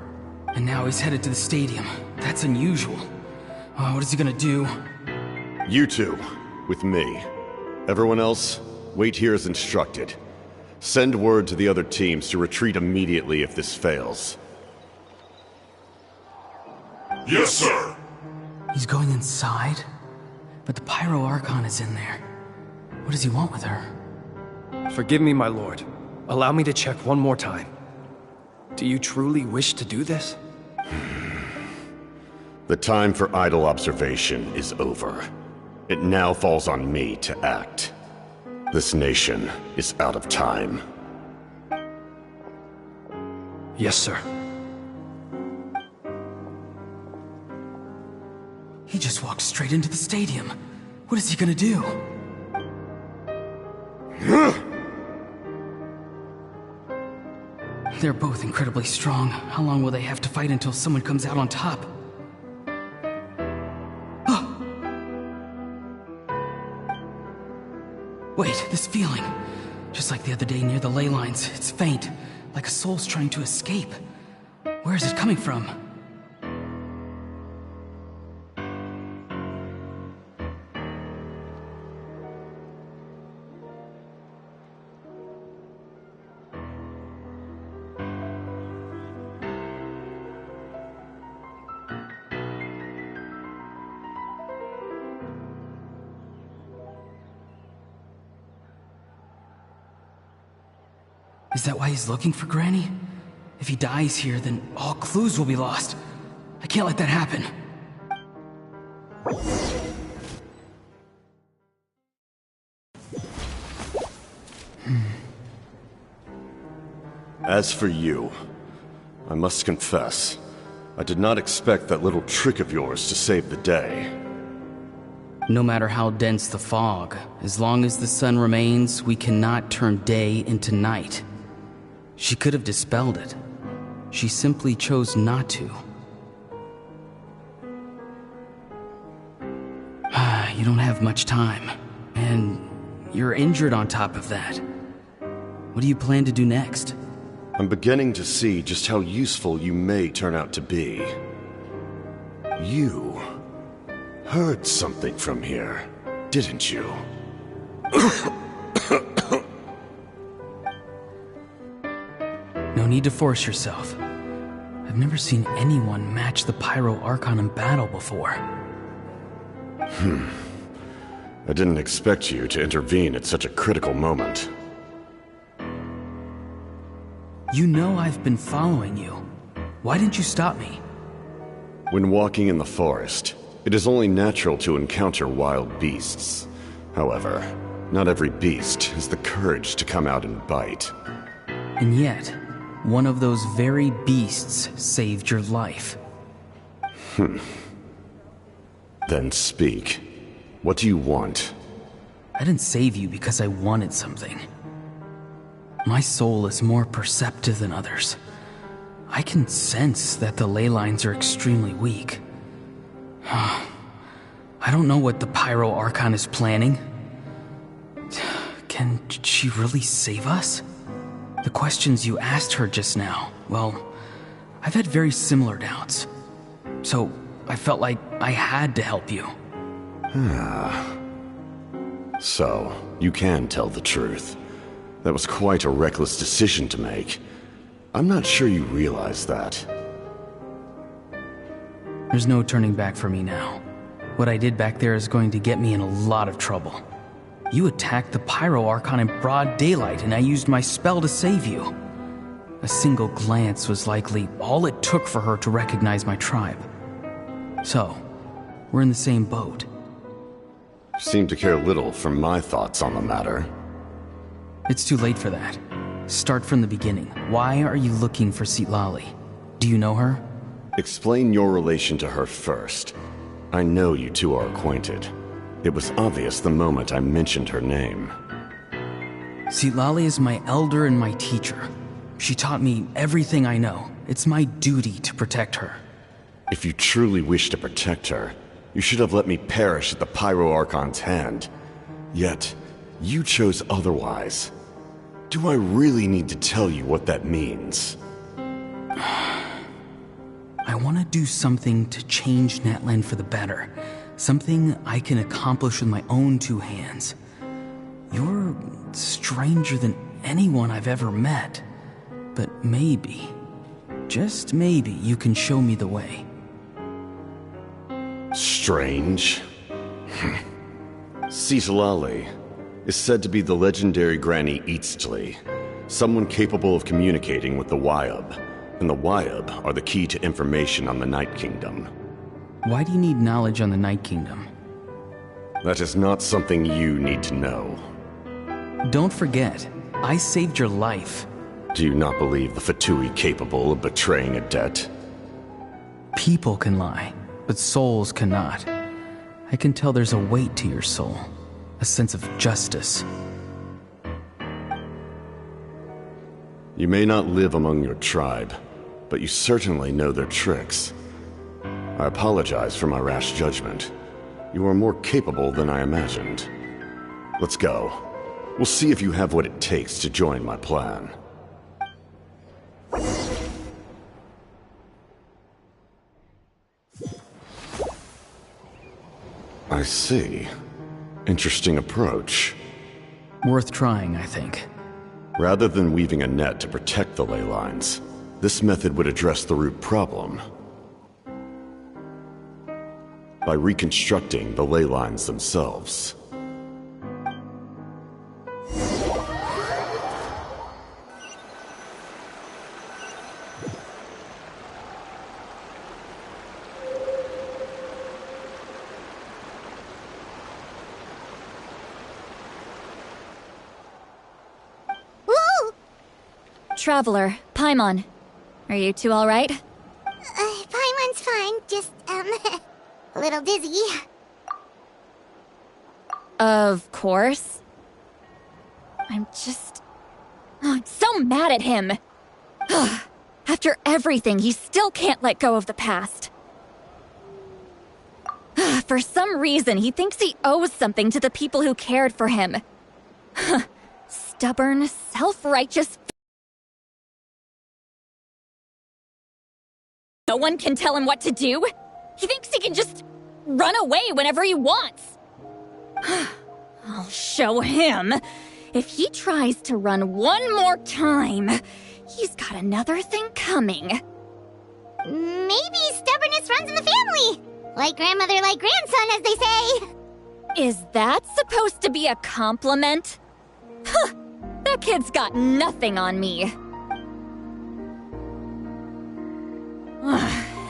And now he's headed to the stadium. That's unusual. Oh, what is he gonna do? You two, with me. Everyone else, wait here as instructed. Send word to the other teams to retreat immediately if this fails. Yes, sir. He's going inside? But the Pyro Archon is in there. What does he want with her? Forgive me, my lord. Allow me to check one more time. Do you truly wish to do this? The time for idle observation is over. It now falls on me to act. This nation is out of time. Yes, sir. He just walked straight into the stadium. What is he gonna do? They're both incredibly strong. How long will they have to fight until someone comes out on top? Wait, this feeling. Just like the other day near the ley lines. It's faint, like a soul's trying to escape. Where is it coming from? Is that why he's looking for Granny? If he dies here, then all clues will be lost. I can't let that happen. As for you, I must confess, I did not expect that little trick of yours to save the day. No matter how dense the fog, as long as the sun remains, we cannot turn day into night. She could have dispelled it. She simply chose not to. You don't have much time, and you're injured on top of that. What do you plan to do next? I'm beginning to see just how useful you may turn out to be. You heard something from here, didn't you? No need to force yourself. I've never seen anyone match the Pyro Archon in battle before. I didn't expect you to intervene at such a critical moment. You know I've been following you. Why didn't you stop me? When walking in the forest, it is only natural to encounter wild beasts. However, not every beast has the courage to come out and bite. And yet, one of those very beasts saved your life. Then speak. What do you want? I didn't save you because I wanted something. My soul is more perceptive than others. I can sense that the ley lines are extremely weak. I don't know what the Pyro Archon is planning. Can she really save us? The questions you asked her just now, well, I've had very similar doubts. So I felt like I had to help you. So, you can tell the truth. That was quite a reckless decision to make. I'm not sure you realize that. There's no turning back for me now. What I did back there is going to get me in a lot of trouble. You attacked the Pyro Archon in broad daylight, and I used my spell to save you. A single glance was likely all it took for her to recognize my tribe. So, we're in the same boat. You seem to care little for my thoughts on the matter. It's too late for that. Start from the beginning. Why are you looking for Sitlali? Do you know her? Explain your relation to her first. I know you two are acquainted. It was obvious the moment I mentioned her name. Sitlali is my elder and my teacher. She taught me everything I know. It's my duty to protect her. If you truly wish to protect her, you should have let me perish at the Pyro Archon's hand. Yet, you chose otherwise. Do I really need to tell you what that means? I want to do something to change Natlan for the better. Something I can accomplish with my own two hands. You're stranger than anyone I've ever met. But maybe, just maybe, you can show me the way. Strange? Sitlali is said to be the legendary Granny Eastly, someone capable of communicating with the Wyub, and the Wyub are the key to information on the Night Kingdom. Why do you need knowledge on the Night Kingdom? That is not something you need to know. Don't forget, I saved your life. Do you not believe the Fatui capable of betraying a debt? People can lie, but souls cannot. I can tell there's a weight to your soul, a sense of justice. You may not live among your tribe, but you certainly know their tricks. I apologize for my rash judgment. You are more capable than I imagined. Let's go. We'll see if you have what it takes to join my plan. I see. Interesting approach. Worth trying, I think. Rather than weaving a net to protect the ley lines, this method would address the root problem by reconstructing the ley lines themselves. Traveler, Paimon. Are you two alright? Paimon's fine, just, a little dizzy. Of course. I'm so mad at him. After everything, he still can't let go of the past. For some reason, he thinks he owes something to the people who cared for him. Stubborn, self-righteous. No one can tell him what to do? He thinks he can just run away whenever he wants. I'll show him. If he tries to run one more time, he's got another thing coming. Maybe stubbornness runs in the family. Like grandmother, like grandson, as they say. Is that supposed to be a compliment? Huh! That kid's got nothing on me.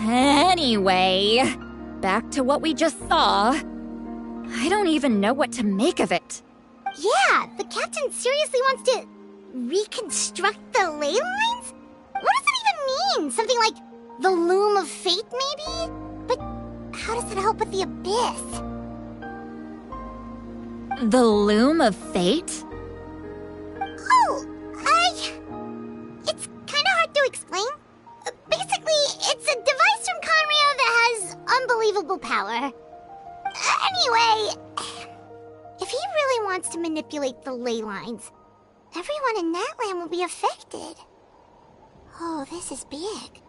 Anyway, back to what we just saw. I don't even know what to make of it. Yeah, the captain seriously wants to reconstruct the ley lines? What does that even mean? Something like the loom of fate, maybe? But how does that help with the abyss? The loom of fate? Oh, it's kind of hard to explain. Basically, it's a device from Conrio that has unbelievable power. Anyway, if he really wants to manipulate the ley lines, everyone in Natlan will be affected. Oh, this is big.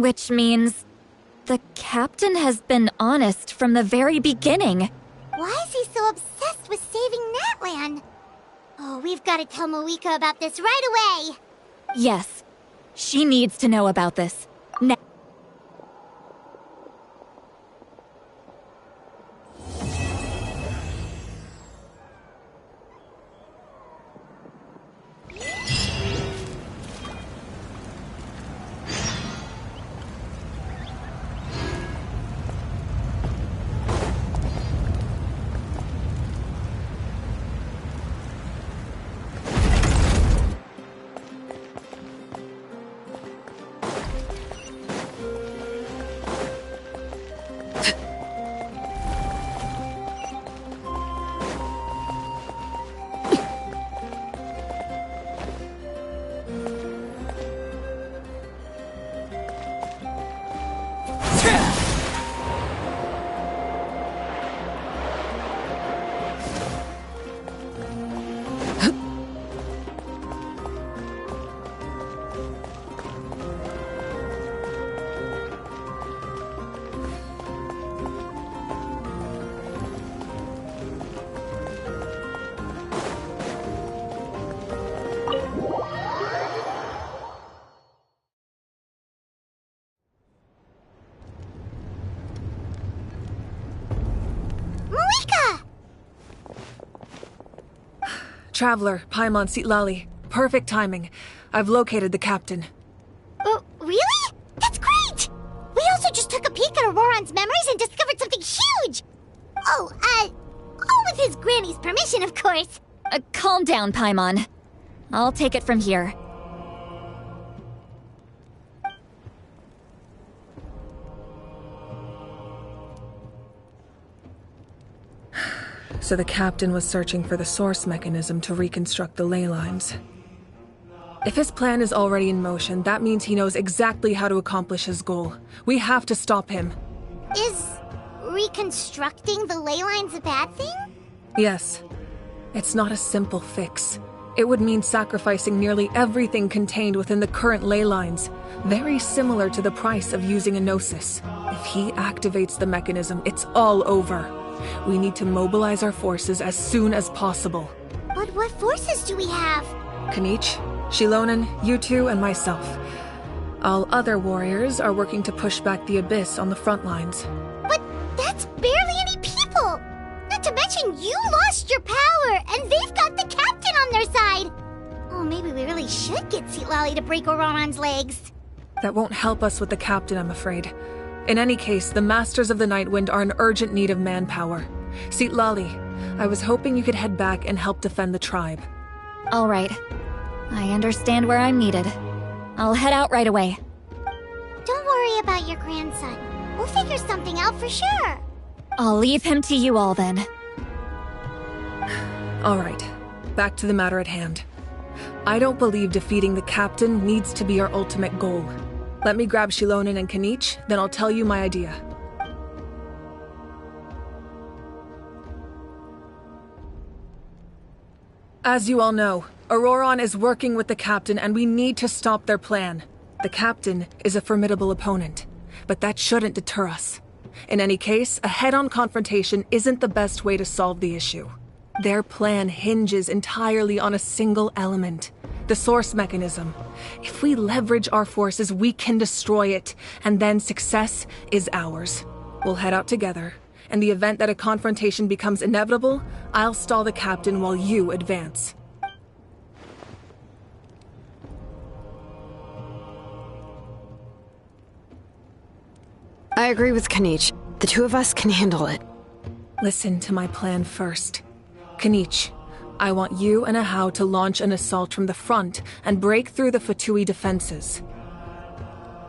Which means the captain has been honest from the very beginning. Why is he so obsessed with saving Natlan? Oh, we've got to tell Moeka about this right away. Yes, she needs to know about this. Now. Traveler, Paimon Sitlali. Perfect timing. I've located the captain. Really? That's great! We also just took a peek at Auroran's memories and discovered something huge! All with his granny's permission, of course. Calm down, Paimon. I'll take it from here. So the captain was searching for the source mechanism to reconstruct the ley lines. If his plan is already in motion, that means he knows exactly how to accomplish his goal. We have to stop him. Is reconstructing the ley lines a bad thing? Yes. It's not a simple fix. It would mean sacrificing nearly everything contained within the current ley lines, very similar to the price of using a gnosis. If he activates the mechanism, it's all over. We need to mobilize our forces as soon as possible. But what forces do we have? Kanich, Shilonen, you two, and myself. All other warriors are working to push back the abyss on the front lines. But that's barely any people! Not to mention you lost your power, and they've got the captain on their side! Oh, maybe we really should get Sitlali to break Auroran's legs. That won't help us with the captain, I'm afraid. In any case, the Masters of the Nightwind are in urgent need of manpower. Sitlali, I was hoping you could head back and help defend the tribe. All right. I understand where I'm needed. I'll head out right away. Don't worry about your grandson. We'll figure something out for sure. I'll leave him to you all then. All right. Back to the matter at hand. I don't believe defeating the captain needs to be our ultimate goal. Let me grab Shilonen and Kanich, then I'll tell you my idea. As you all know, Auroran is working with the captain and we need to stop their plan. The captain is a formidable opponent, but that shouldn't deter us. In any case, a head-on confrontation isn't the best way to solve the issue. Their plan hinges entirely on a single element: The source mechanism. If we leverage our forces, we can destroy it, and then success is ours. We'll head out together. In the event that a confrontation becomes inevitable, I'll stall the captain while you advance. I agree with Kanich. The two of us can handle it. Listen to my plan first. Kanich, I want you and Ahau to launch an assault from the front and break through the Fatui defenses.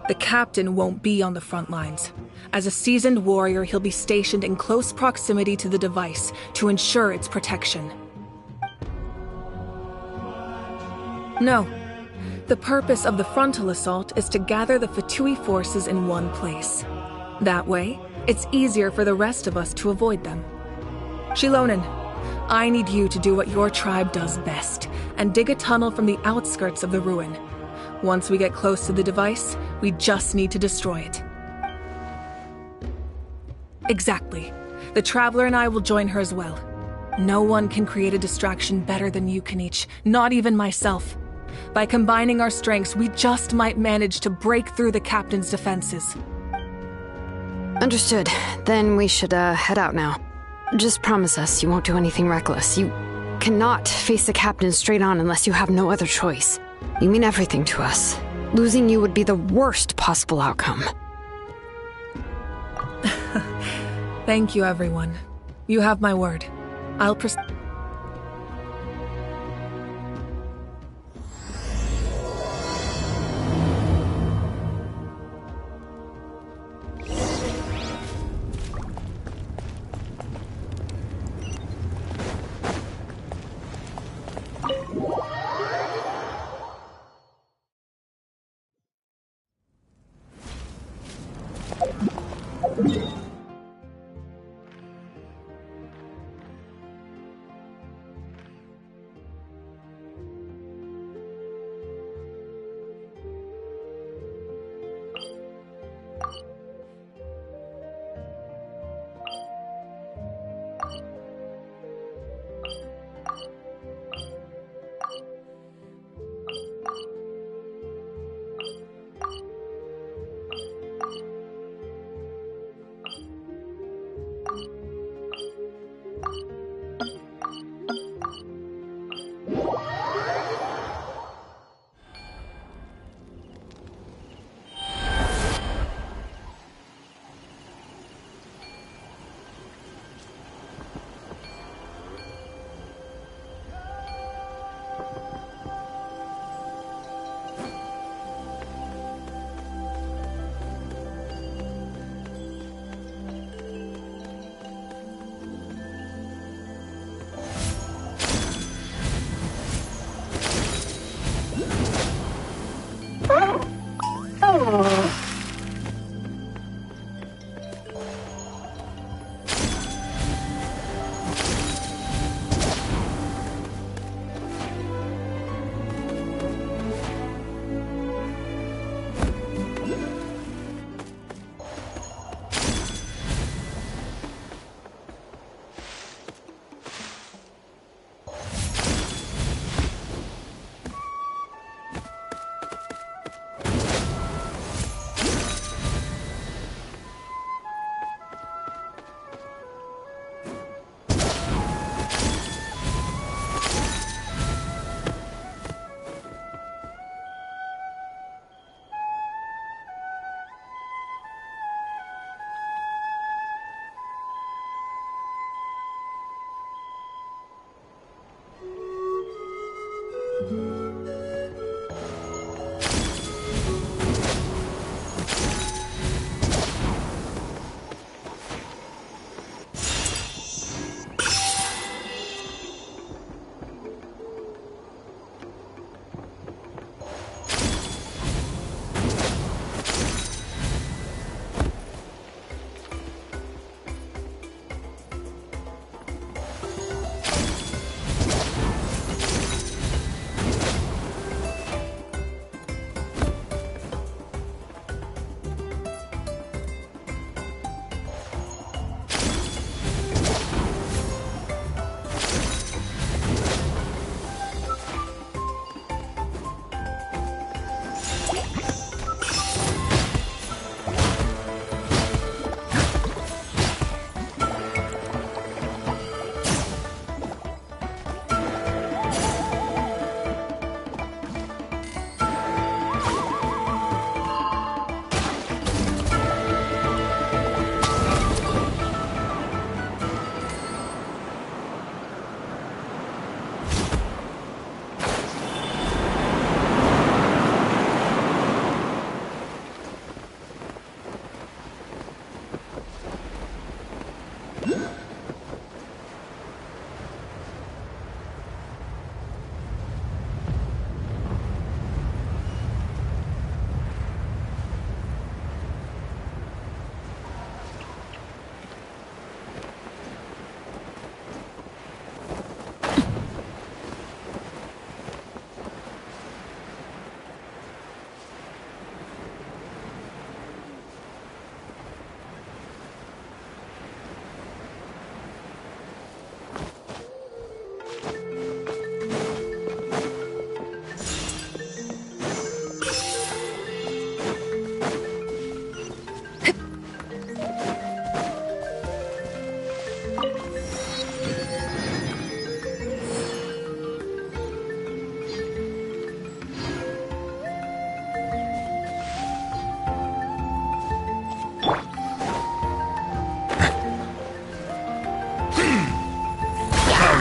The captain won't be on the front lines. As a seasoned warrior, he'll be stationed in close proximity to the device to ensure its protection. No. The purpose of the frontal assault is to gather the Fatui forces in one place. That way, it's easier for the rest of us to avoid them. Shilonen, I need you to do what your tribe does best, and dig a tunnel from the outskirts of the ruin. Once we get close to the device, we just need to destroy it. Exactly. The Traveler and I will join her as well. No one can create a distraction better than you, Kanich, not even myself. By combining our strengths, we just might manage to break through the captain's defenses. Understood. Then we should, head out now. Just promise us you won't do anything reckless. You cannot face the captain straight on unless you have no other choice. You mean everything to us. Losing you would be the worst possible outcome. Thank you, everyone. You have my word. I'll proceed.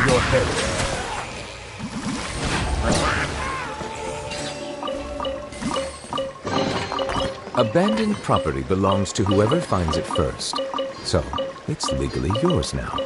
your head. Abandoned property belongs to whoever finds it first. So, it's legally yours now.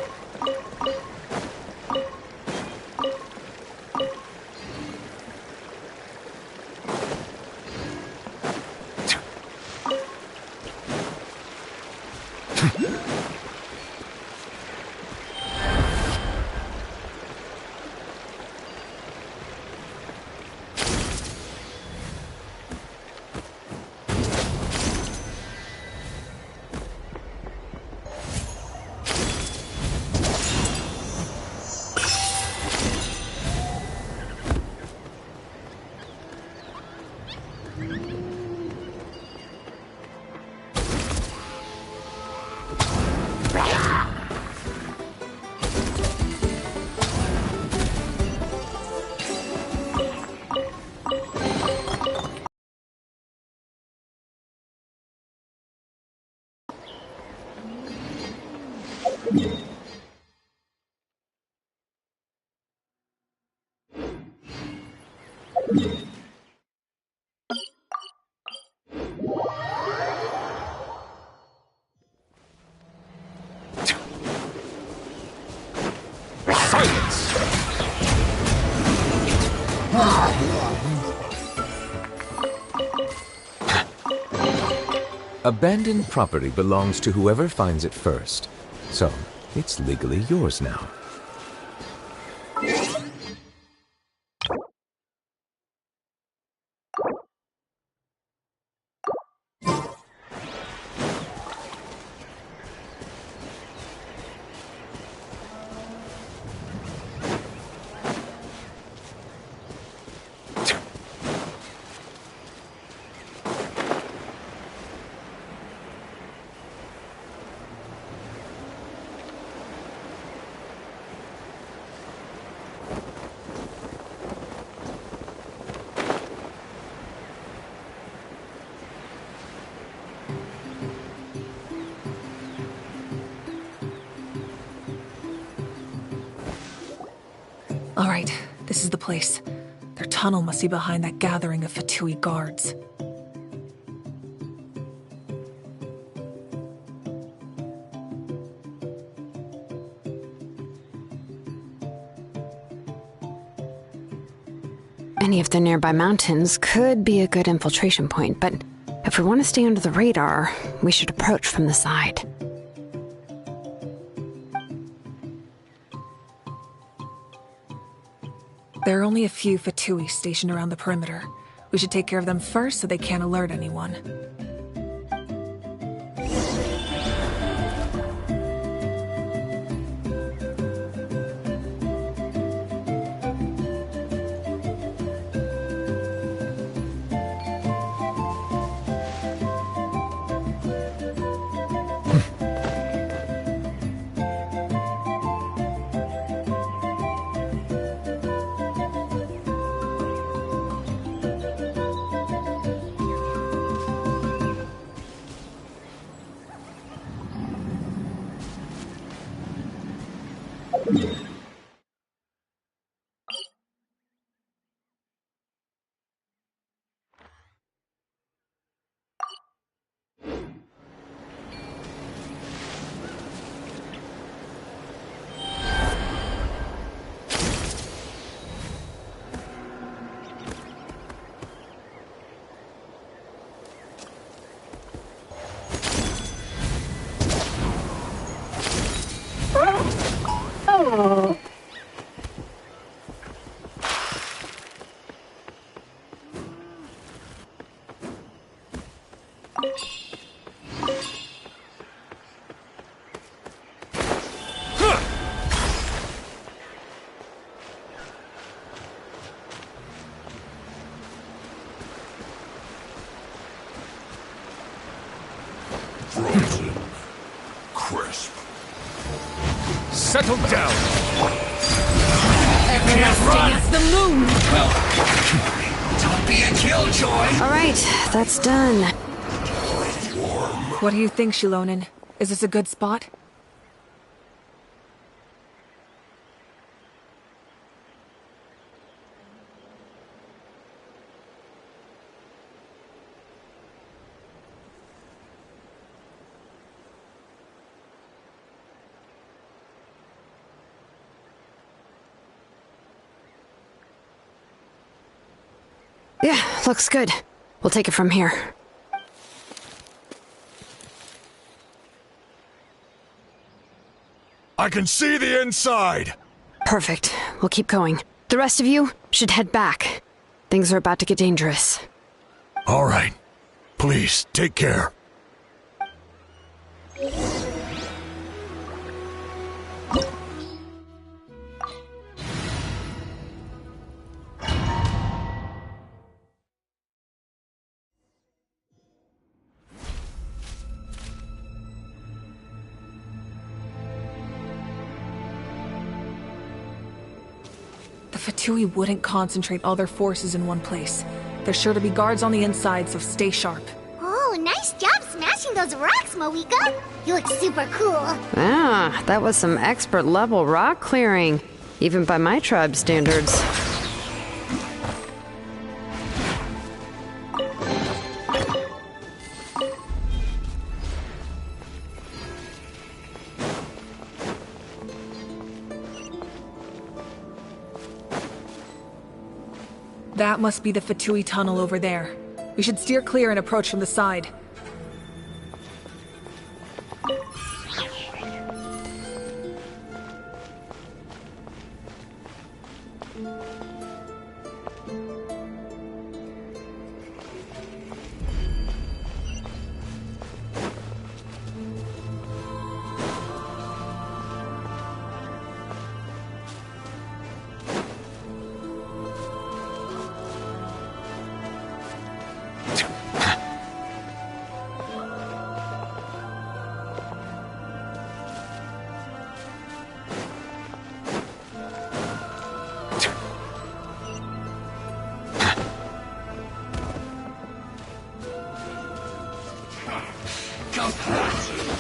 Abandoned property belongs to whoever finds it first. So, it's legally yours now. All right, this is the place. Their tunnel must be behind that gathering of Fatui guards. Any of the nearby mountains could be a good infiltration point, but if we want to stay under the radar, we should approach from the side. There are only a few Fatui stationed around the perimeter. We should take care of them first so they can't alert anyone. Frozen. Crisp. Settle down! Can't run! It's the moon! Don't be a killjoy! Alright, that's done. What do you think, Shilonen? Is this a good spot? Yeah, looks good. We'll take it from here. I can see the inside! Perfect. We'll keep going. The rest of you should head back. Things are about to get dangerous. All right. Please, take care. The Fatui wouldn't concentrate all their forces in one place. There's sure to be guards on the inside, so stay sharp. Oh, nice job smashing those rocks, Moika. You look super cool. Ah, that was some expert-level rock clearing, even by my tribe standards. That must be the Fatui tunnel over there. We should steer clear and approach from the side.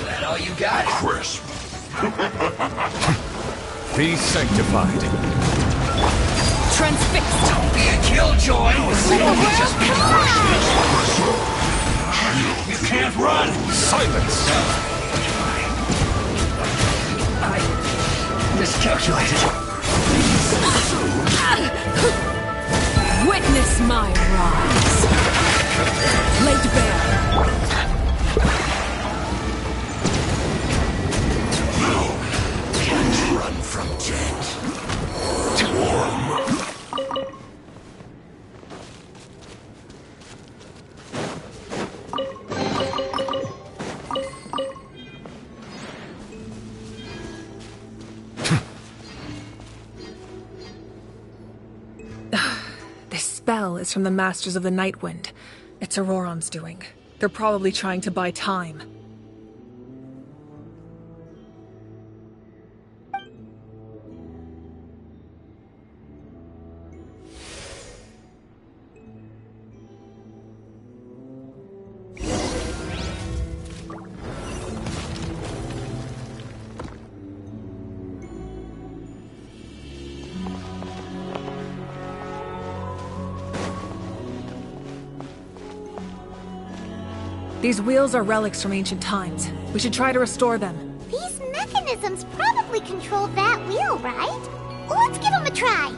That all you got? Crisp. Be sanctified. Transfixed! Don't be a killjoy! Just be cautious! You can't run! Silence! I miscalculated. Witness my rise! Laid bare! Run from death. Warm. This spell is from the Masters of the Night Wind. It's Auroron's doing. They're probably trying to buy time. These wheels are relics from ancient times. We should try to restore them. These mechanisms probably control that wheel, right? Let's give them a try.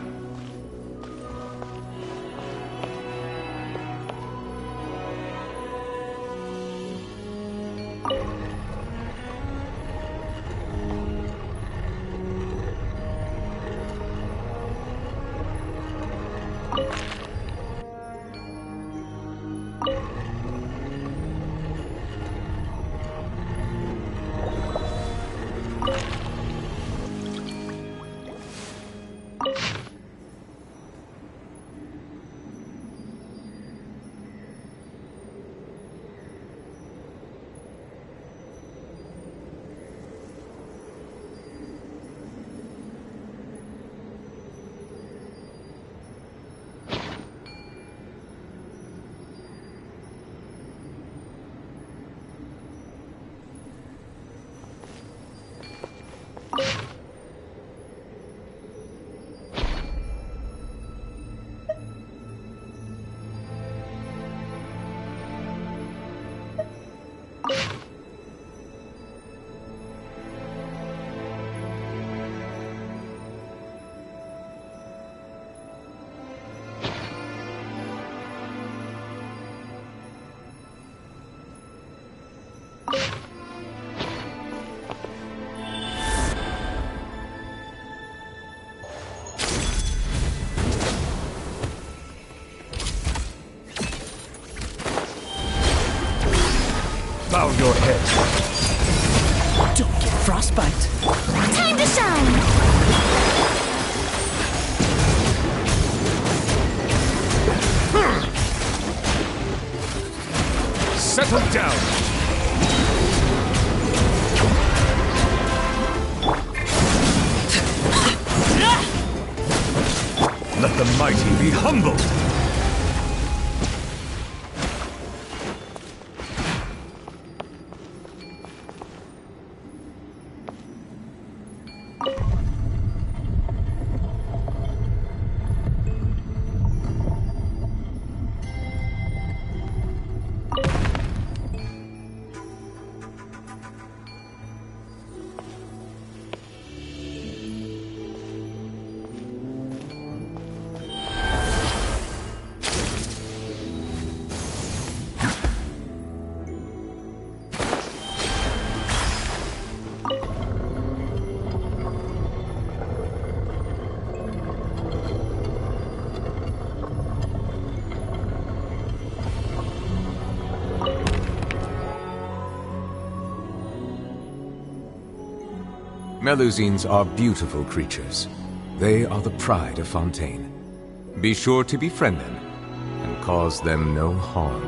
Bow your head. Don't get frostbite. Time to shine! Settle down. Let the mighty be humbled. Melusines are beautiful creatures. They are the pride of Fontaine. Be sure to befriend them and cause them no harm.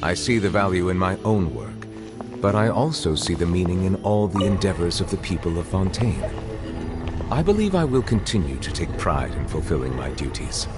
I see the value in my own work, but I also see the meaning in all the endeavors of the people of Fontaine. I believe I will continue to take pride in fulfilling my duties.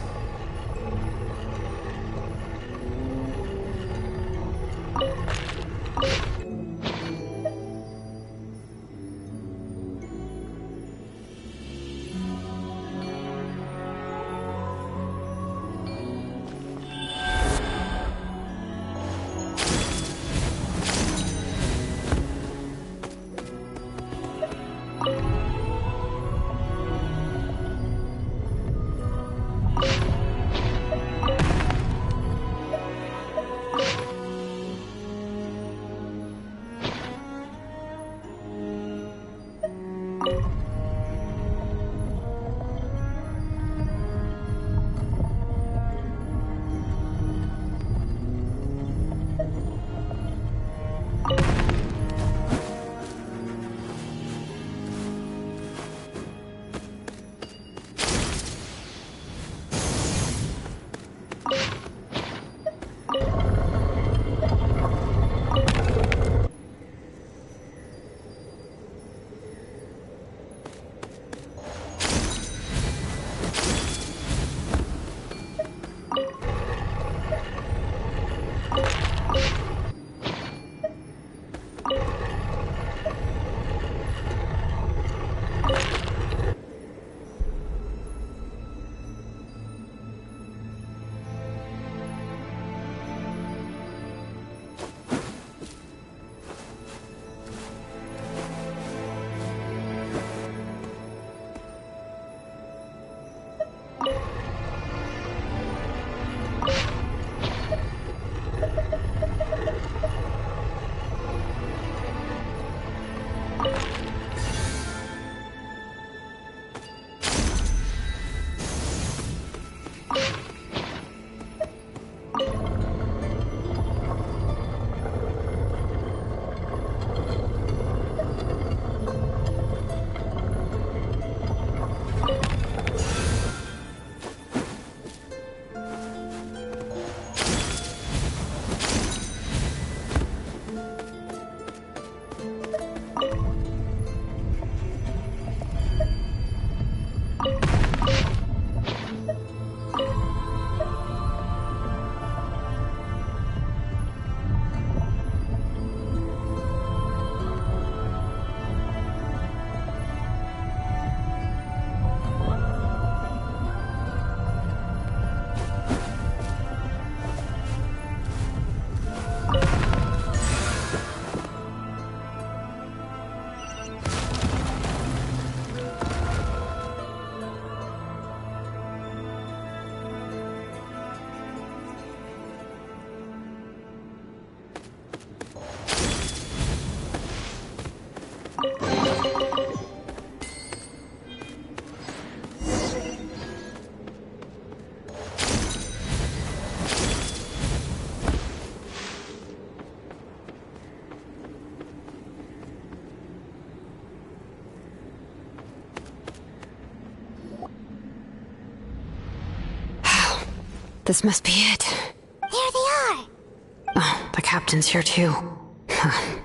This must be it. There they are! Oh, the captain's here too.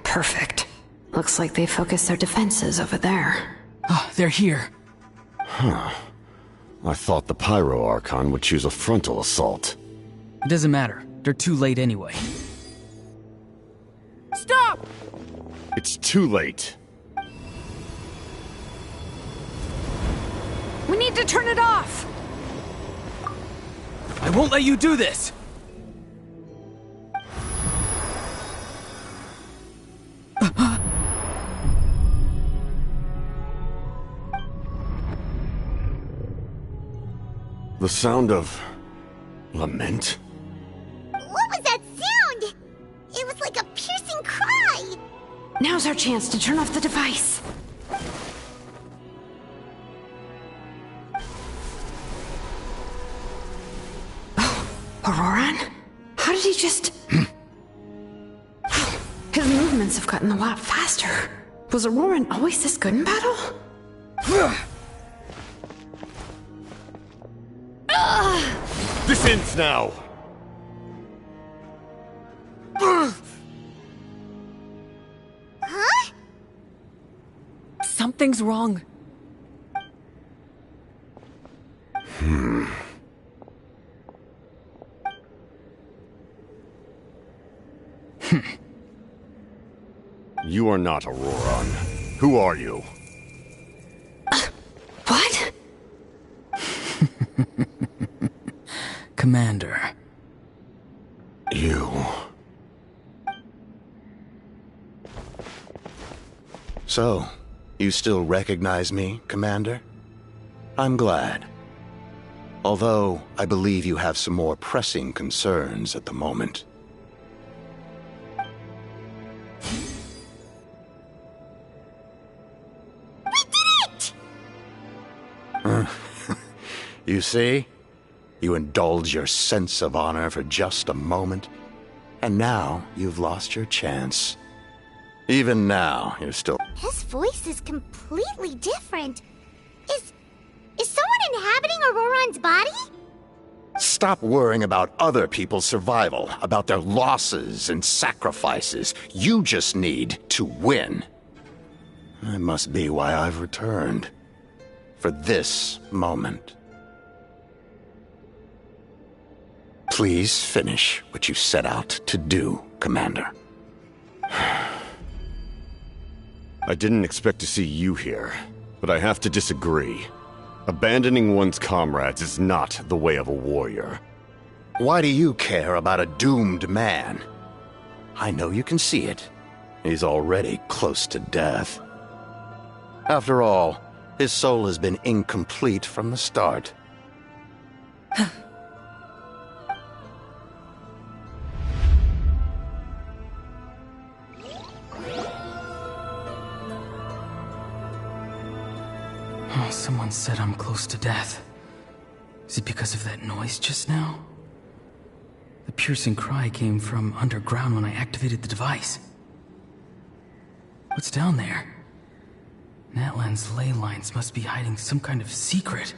Perfect. Looks like they focused their defenses over there. Oh, they're here. Huh. I thought the Pyro Archon would choose a frontal assault. It doesn't matter. They're too late anyway. Stop! It's too late. We need to turn it off! I won't let you do this! The sound of... lament? What was that sound? It was like a piercing cry! Now's our chance to turn off the device. Oh, Auroran? How did he just... His movements have gotten a lot faster. Was Auroran always this good in battle? This ends now! Huh? Something's wrong. You are not Auroran. Who are you? What? Commander. You... So, you still recognize me, Commander? I'm glad. Although, I believe you have some more pressing concerns at the moment. You see? You indulge your sense of honor for just a moment, and now you've lost your chance. Even now, you're still... His voice is completely different. Is someone inhabiting Auroran's body? Stop worrying about other people's survival, about their losses and sacrifices. You just need to win. That must be why I've returned. For this moment. Please finish what you set out to do, Commander. I didn't expect to see you here, but I have to disagree. Abandoning one's comrades is not the way of a warrior. Why do you care about a doomed man? I know you can see it. He's already close to death. After all, his soul has been incomplete from the start. Oh, someone said I'm close to death. Is it because of that noise just now? The piercing cry came from underground when I activated the device. What's down there? Natlan's ley lines must be hiding some kind of secret.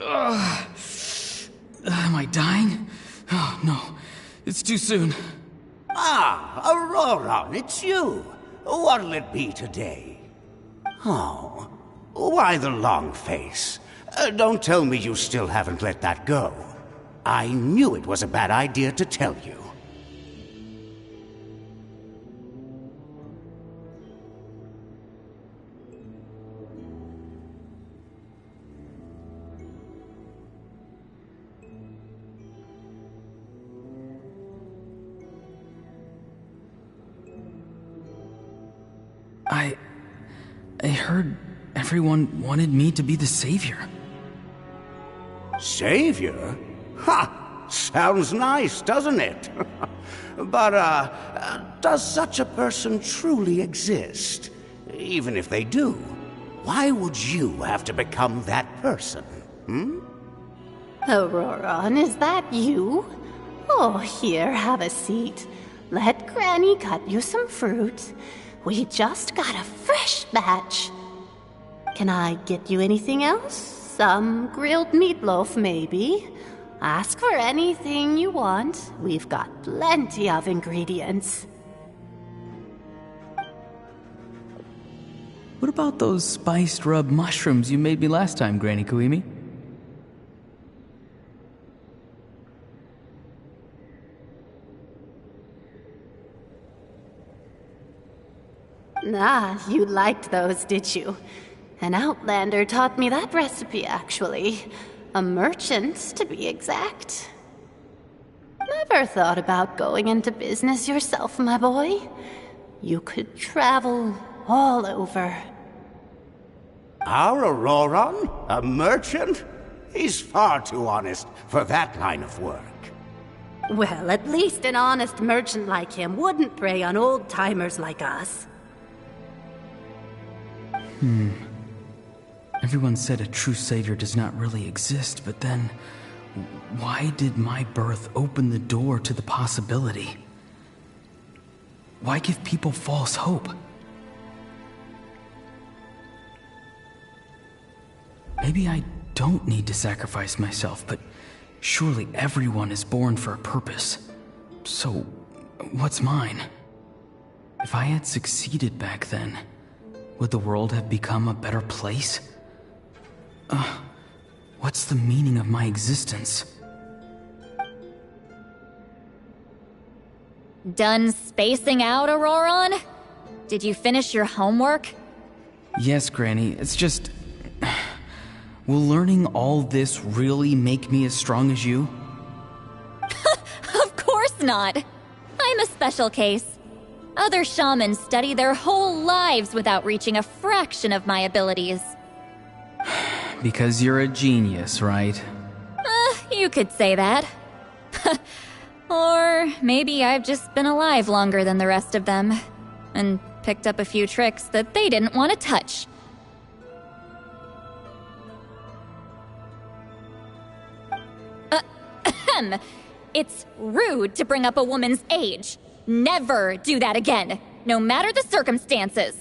Am I dying? Oh, no. It's too soon. Ah, Auroran, it's you. What'll it be today? Oh, why the long face? Don't tell me you still haven't let that go. I knew it was a bad idea to tell you. I heard everyone wanted me to be the savior. Savior? Ha! Sounds nice, doesn't it? But, does such a person truly exist? Even if they do, why would you have to become that person, hmm? Auroran, is that you? Oh, here, have a seat. Let Granny cut you some fruit. We just got a fresh batch. Can I get you anything else? Some grilled meatloaf, maybe? Ask for anything you want. We've got plenty of ingredients. What about those spiced rub mushrooms you made me last time, Granny Kuimi? Ah, you liked those, did you? An outlander taught me that recipe, actually. A merchant, to be exact. Never thought about going into business yourself, my boy? You could travel all over. Our Auroron? A merchant? He's far too honest for that line of work. Well, at least an honest merchant like him wouldn't prey on old-timers like us. Everyone said a true savior does not really exist, but then why did my birth open the door to the possibility? Why give people false hope? Maybe I don't need to sacrifice myself, but surely everyone is born for a purpose. So, what's mine? If I had succeeded back then, would the world have become a better place? What's the meaning of my existence? Done spacing out, Auroron? Did you finish your homework? Yes, Granny, it's just... Will learning all this really make me as strong as you? Of course not. I'm a special case. Other shamans study their whole lives without reaching a fraction of my abilities. Because you're a genius, right? You could say that. Or maybe I've just been alive longer than the rest of them, and picked up a few tricks that they didn't want to touch. It's rude to bring up a woman's age. Never do that again, no matter the circumstances.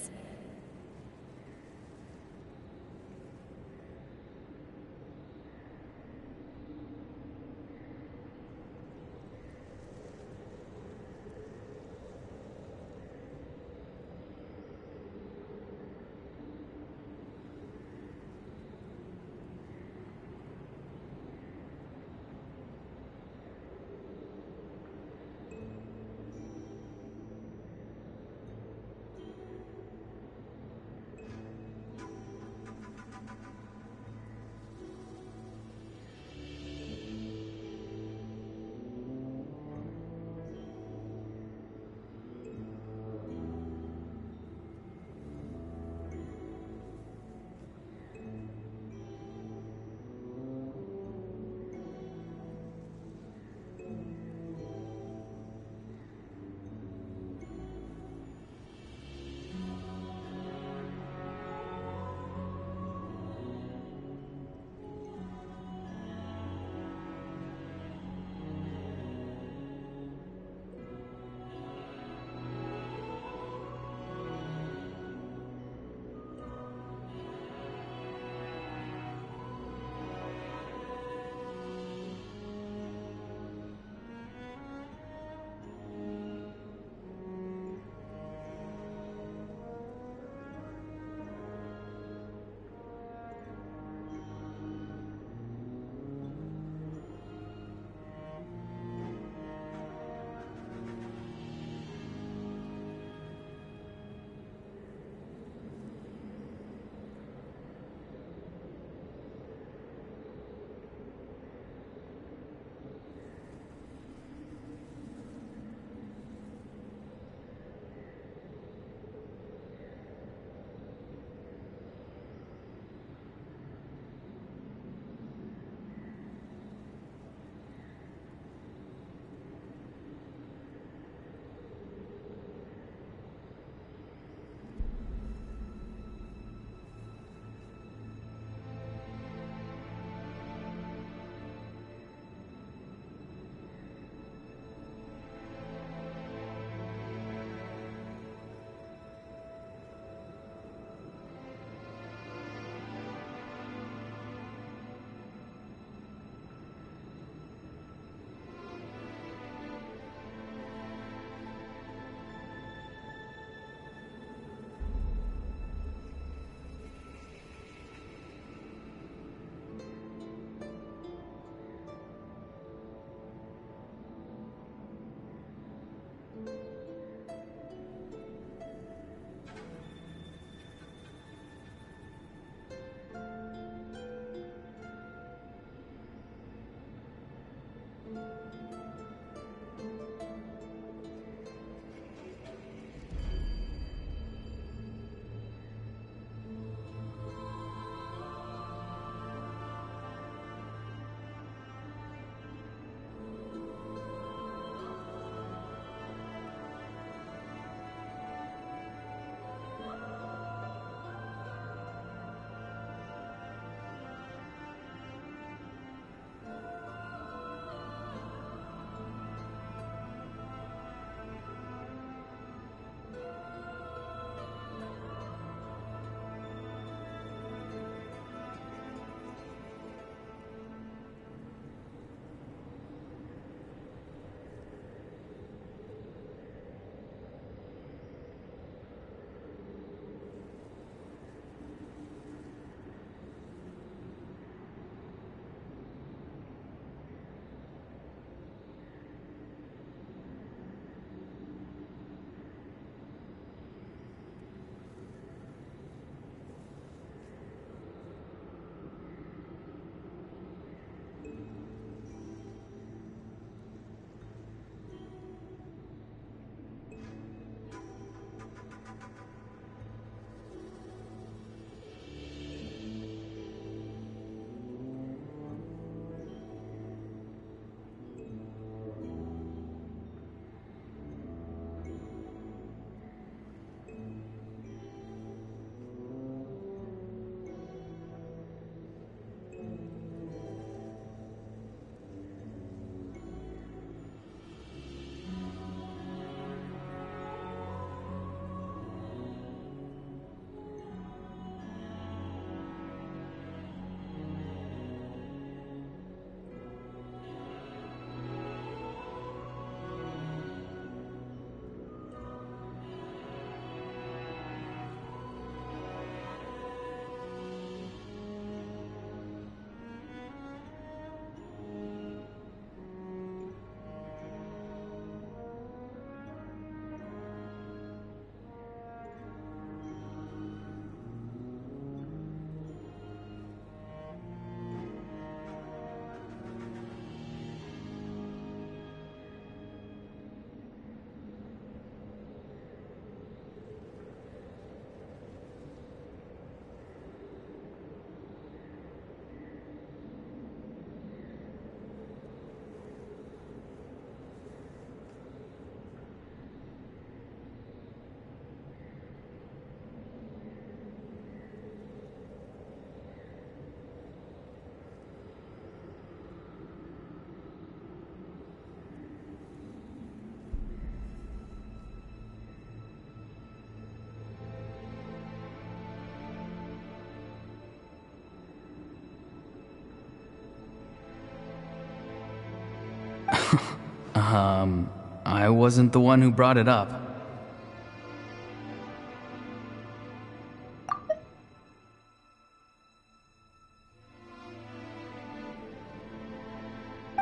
I wasn't the one who brought it up.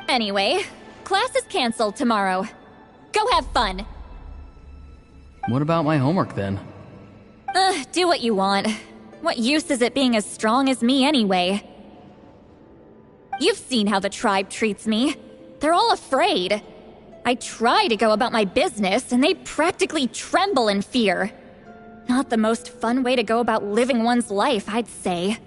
Anyway, class is canceled tomorrow. Go have fun. What about my homework then? Do what you want. What use is it being as strong as me anyway? You've seen how the tribe treats me. They're all afraid. I try to go about my business, and they practically tremble in fear. Not the most fun way to go about living one's life, I'd say.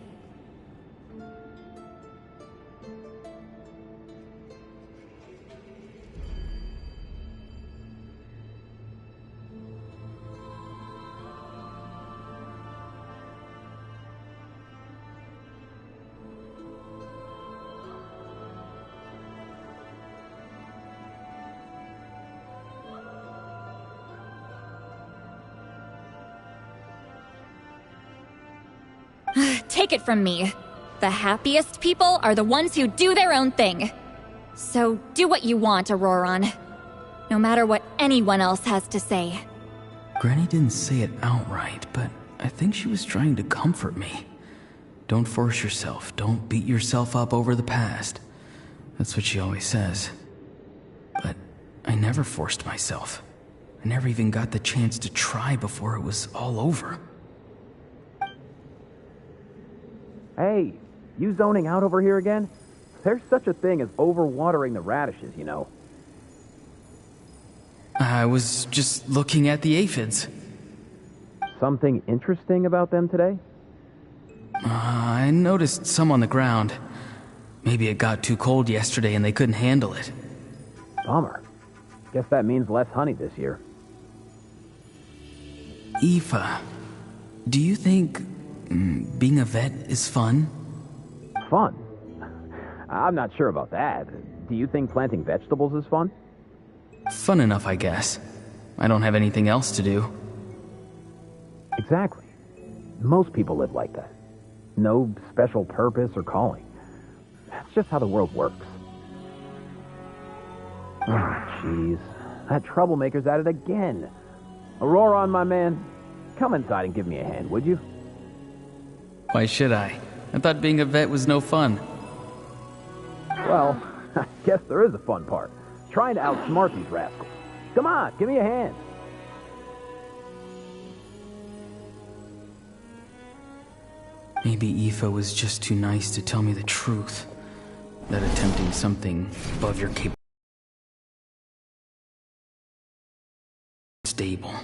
Take it from me. The happiest people are the ones who do their own thing. So do what you want, Auroron. No matter what anyone else has to say. Granny didn't say it outright, but I think she was trying to comfort me. Don't force yourself. Don't beat yourself up over the past. That's what she always says. But I never forced myself. I never even got the chance to try before it was all over. Hey, you zoning out over here again? There's such a thing as overwatering the radishes, you know. I was just looking at the aphids. Something interesting about them today? I noticed some on the ground. Maybe it got too cold yesterday and they couldn't handle it. Bummer. Guess that means less honey this year. Aoife, do you think being a vet is fun? Fun? I'm not sure about that. Do you think planting vegetables is fun? Fun enough, I guess. I don't have anything else to do. Exactly. Most people live like that. No special purpose or calling. That's just how the world works. Oh, jeez. That troublemaker's at it again. Auroron, my man, come inside and give me a hand, would you? Why should I? I thought being a vet was no fun. Well, I guess there is a fun part. Trying to outsmart these rascals. Come on, give me a hand. Maybe Aoife was just too nice to tell me the truth. That attempting something above your capability is stable.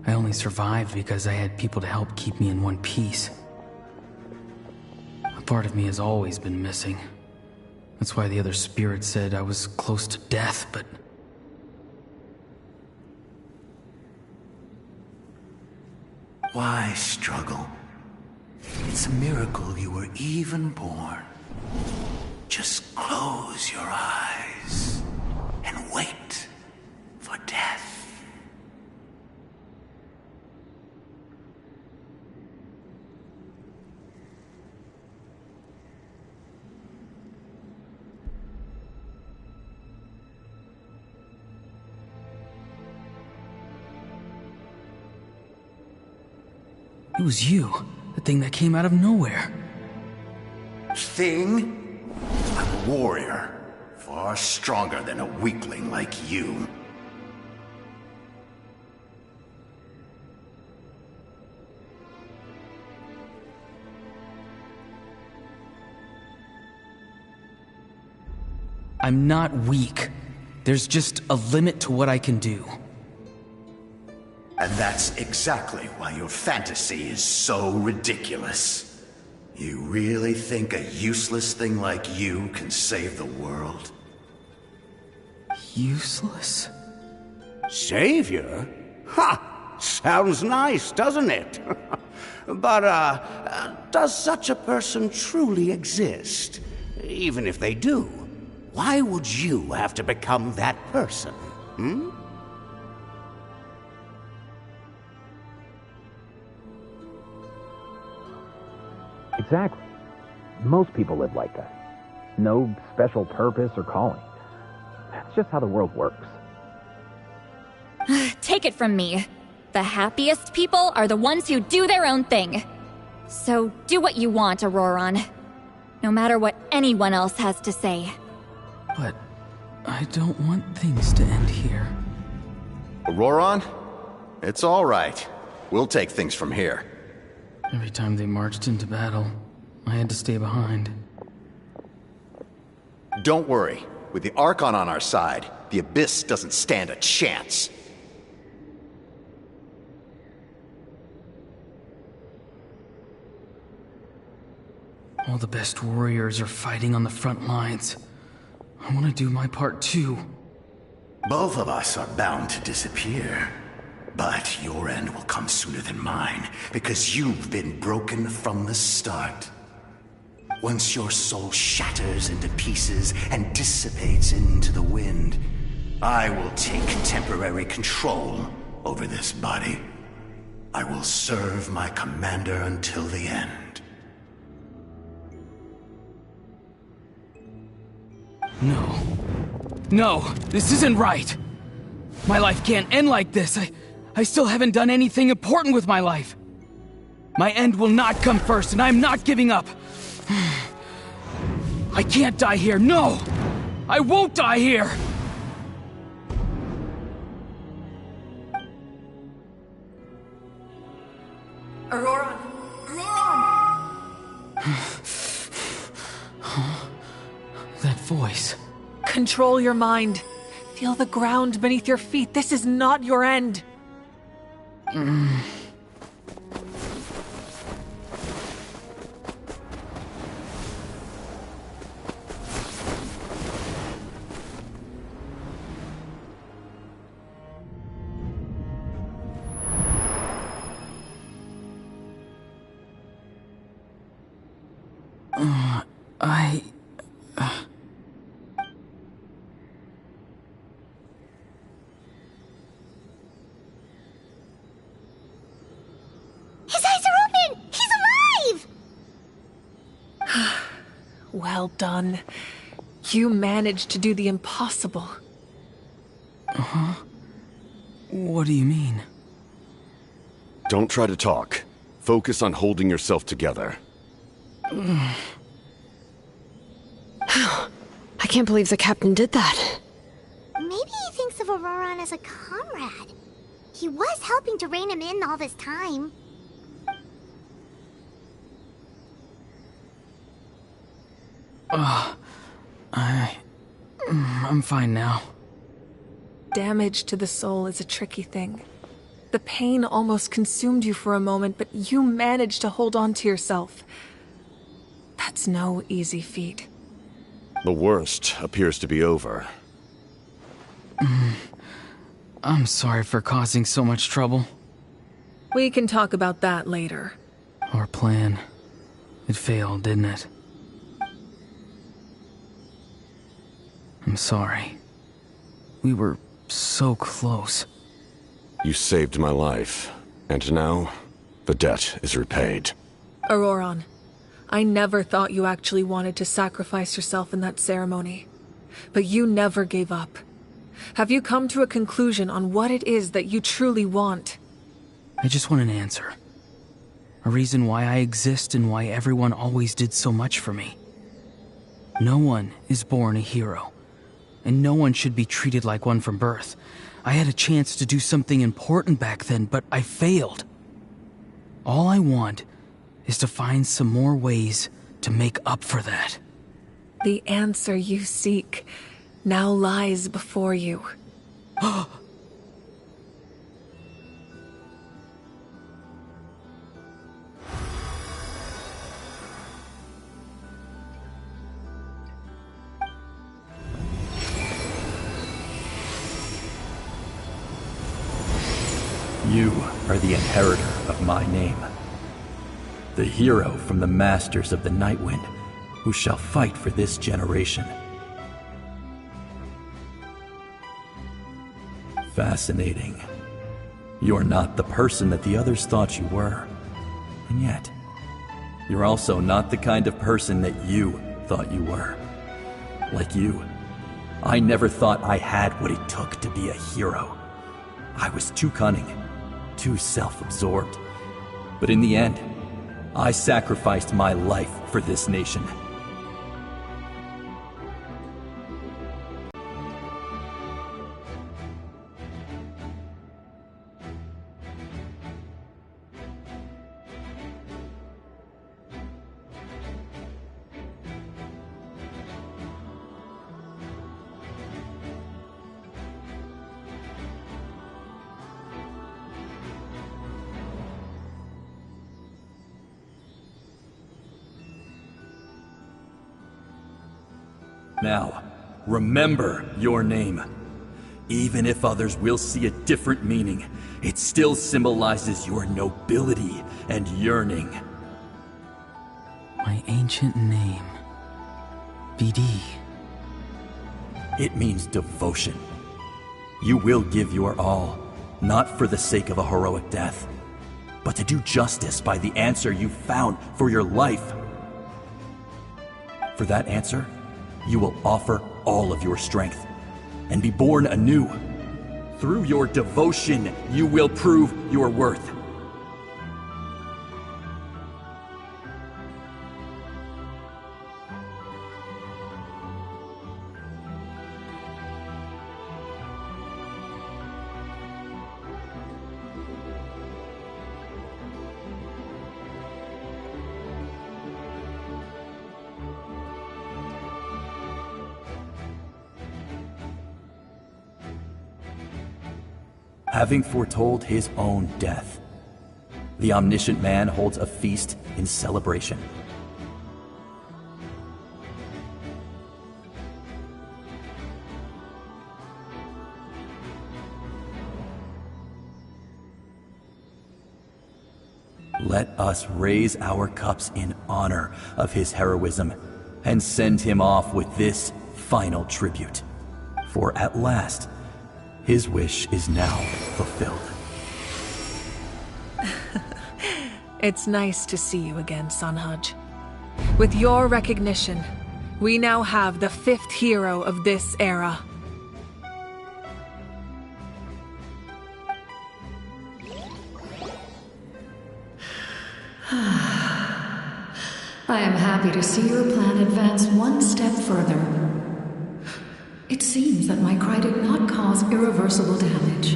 I only survived because I had people to help keep me in one piece. A part of me has always been missing. That's why the other spirits said I was close to death, but... Why struggle? It's a miracle you were even born. Just close your eyes and wait for death. It was you, the thing that came out of nowhere. Thing? I'm a warrior, far stronger than a weakling like you. I'm not weak. There's just a limit to what I can do. And that's exactly why your fantasy is so ridiculous. You really think a useless thing like you can save the world? Useless? Savior? Ha! Sounds nice, doesn't it? But, does such a person truly exist? Even if they do, why would you have to become that person? Hmm? Exactly. Most people live like that. No special purpose or calling. That's just how the world works. Take it from me. The happiest people are the ones who do their own thing. So do what you want, Auroron. No matter what anyone else has to say. But I don't want things to end here. Auroron? It's all right. We'll take things from here. Every time they marched into battle, I had to stay behind. Don't worry. With the Archon on our side, the Abyss doesn't stand a chance. All the best warriors are fighting on the front lines. I want to do my part too. Both of us are bound to disappear. But your end will come sooner than mine, because you've been broken from the start. Once your soul shatters into pieces and dissipates into the wind, I will take temporary control over this body. I will serve my commander until the end. No. No, this isn't right. My life can't end like this. I still haven't done anything important with my life. My end will not come first, and I'm not giving up. I can't die here, no! I won't die here! Auroron! That voice. Control your mind. Feel the ground beneath your feet. This is not your end. His eyes are open! He's alive! Well done. You managed to do the impossible. Uh-huh. What do you mean? Don't try to talk. Focus on holding yourself together. I can't believe the captain did that. Maybe he thinks of Auroron as a comrade. He was helping to rein him in all this time. I'm fine now. Damage to the soul is a tricky thing. The pain almost consumed you for a moment, but you managed to hold on to yourself. That's no easy feat. The worst appears to be over. I'm sorry for causing so much trouble. We can talk about that later. Our plan. It failed, didn't it? I'm sorry. We were so close. You saved my life, and now the debt is repaid. Auroron, I never thought you actually wanted to sacrifice yourself in that ceremony. But you never gave up. Have you come to a conclusion on what it is that you truly want? I just want an answer. A reason why I exist and why everyone always did so much for me. No one is born a hero, and no one should be treated like one from birth. I had a chance to do something important back then, but I failed. All I want is to find some more ways to make up for that. The answer you seek now lies before you. You are the inheritor of my name. The hero from the masters of the Nightwind, who shall fight for this generation. Fascinating. You're not the person that the others thought you were. And yet, you're also not the kind of person that you thought you were. Like you, I never thought I had what it took to be a hero. I was too cunning, too self-absorbed. But in the end, I sacrificed my life for this nation. Now, remember your name. Even if others will see a different meaning, it still symbolizes your nobility and yearning. My ancient name. BD. It means devotion. You will give your all, not for the sake of a heroic death, but to do justice by the answer you found for your life. For that answer, you will offer all of your strength and be born anew. Through your devotion, you will prove your worth. Having foretold his own death, the omniscient man holds a feast in celebration. Let us raise our cups in honor of his heroism and send him off with this final tribute. For at last, his wish is now fulfilled. It's nice to see you again, Sanhaj. With your recognition, we now have the 5th hero of this era. I am happy to see your plan advance one step further. It seems that my cry did not cause irreversible damage.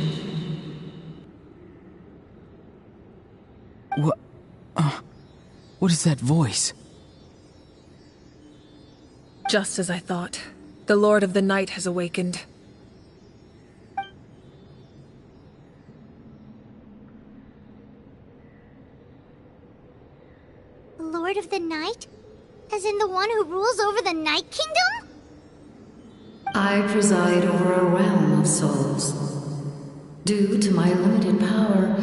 What is that voice? Just as I thought. The Lord of the Night has awakened. The Lord of the Night? As in the one who rules over the Night Kingdom? I preside over a realm of souls. Due to my limited power,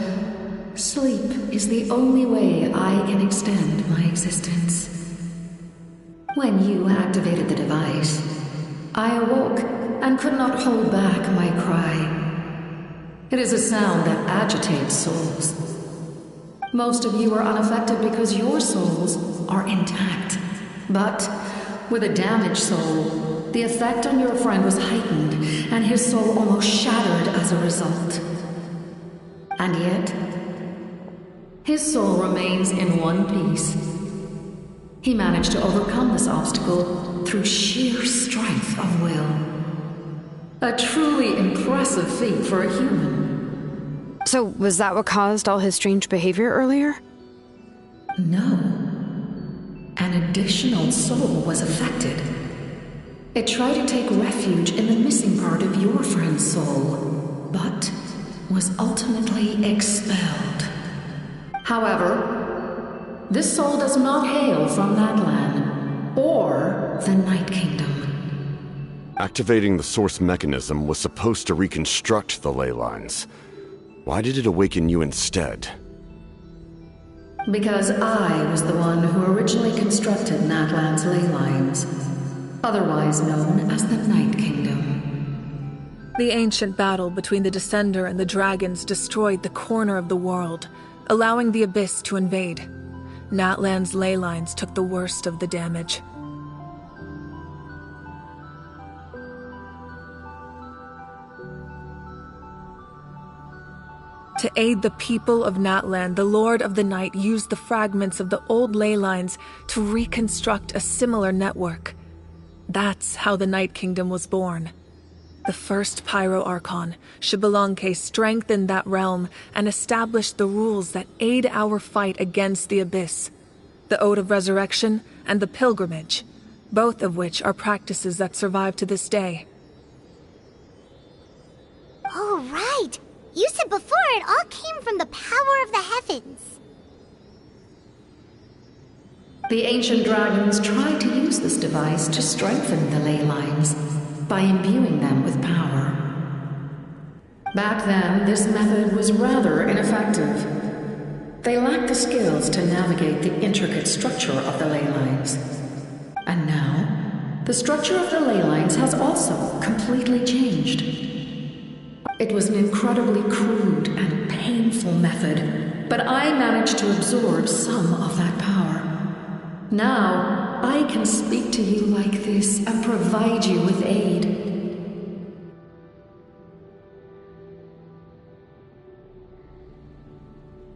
sleep is the only way I can extend my existence. When you activated the device, I awoke and could not hold back my cry. It is a sound that agitates souls. Most of you are unaffected because your souls are intact. But with a damaged soul, the effect on your friend was heightened, and his soul almost shattered as a result. And yet, his soul remains in one piece. He managed to overcome this obstacle through sheer strength of will. A truly impressive feat for a human. So, was that what caused all his strange behavior earlier? No. An additional soul was affected. It tried to take refuge in the missing part of your friend's soul, but was ultimately expelled. However, this soul does not hail from Natlan or the Night Kingdom. Activating the source mechanism was supposed to reconstruct the ley lines. Why did it awaken you instead? Because I was the one who originally constructed Natlan's ley lines, otherwise known as the Night Kingdom. The ancient battle between the Descender and the dragons destroyed the corner of the world, allowing the Abyss to invade. Natlan's ley lines took the worst of the damage. To aid the people of Natlan, the Lord of the Night used the fragments of the old ley lines to reconstruct a similar network. That's how the Night Kingdom was born. The first Pyro Archon, Xbalanque, strengthened that realm and established the rules that aid our fight against the Abyss. The Ode of Resurrection and the Pilgrimage, both of which are practices that survive to this day. Oh, right! You said before it all came from the power of the heavens. The ancient dragons tried to use this device to strengthen the ley lines by imbuing them with power. Back then, this method was rather ineffective. They lacked the skills to navigate the intricate structure of the ley lines. And now, the structure of the ley lines has also completely changed. It was an incredibly crude and painful method, but I managed to absorb some of that power. Now, I can speak to you like this and provide you with aid.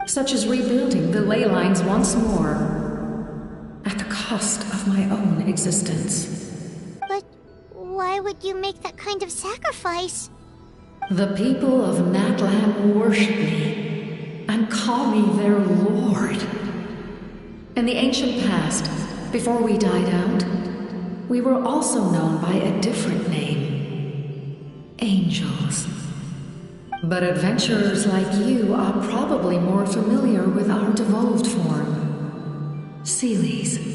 Such as rebuilding the ley lines once more, at the cost of my own existence. But why would you make that kind of sacrifice? The people of Natlan worship me and call me their lord. In the ancient past, before we died out, we were also known by a different name. Angels. But adventurers like you are probably more familiar with our devolved form. Seelies.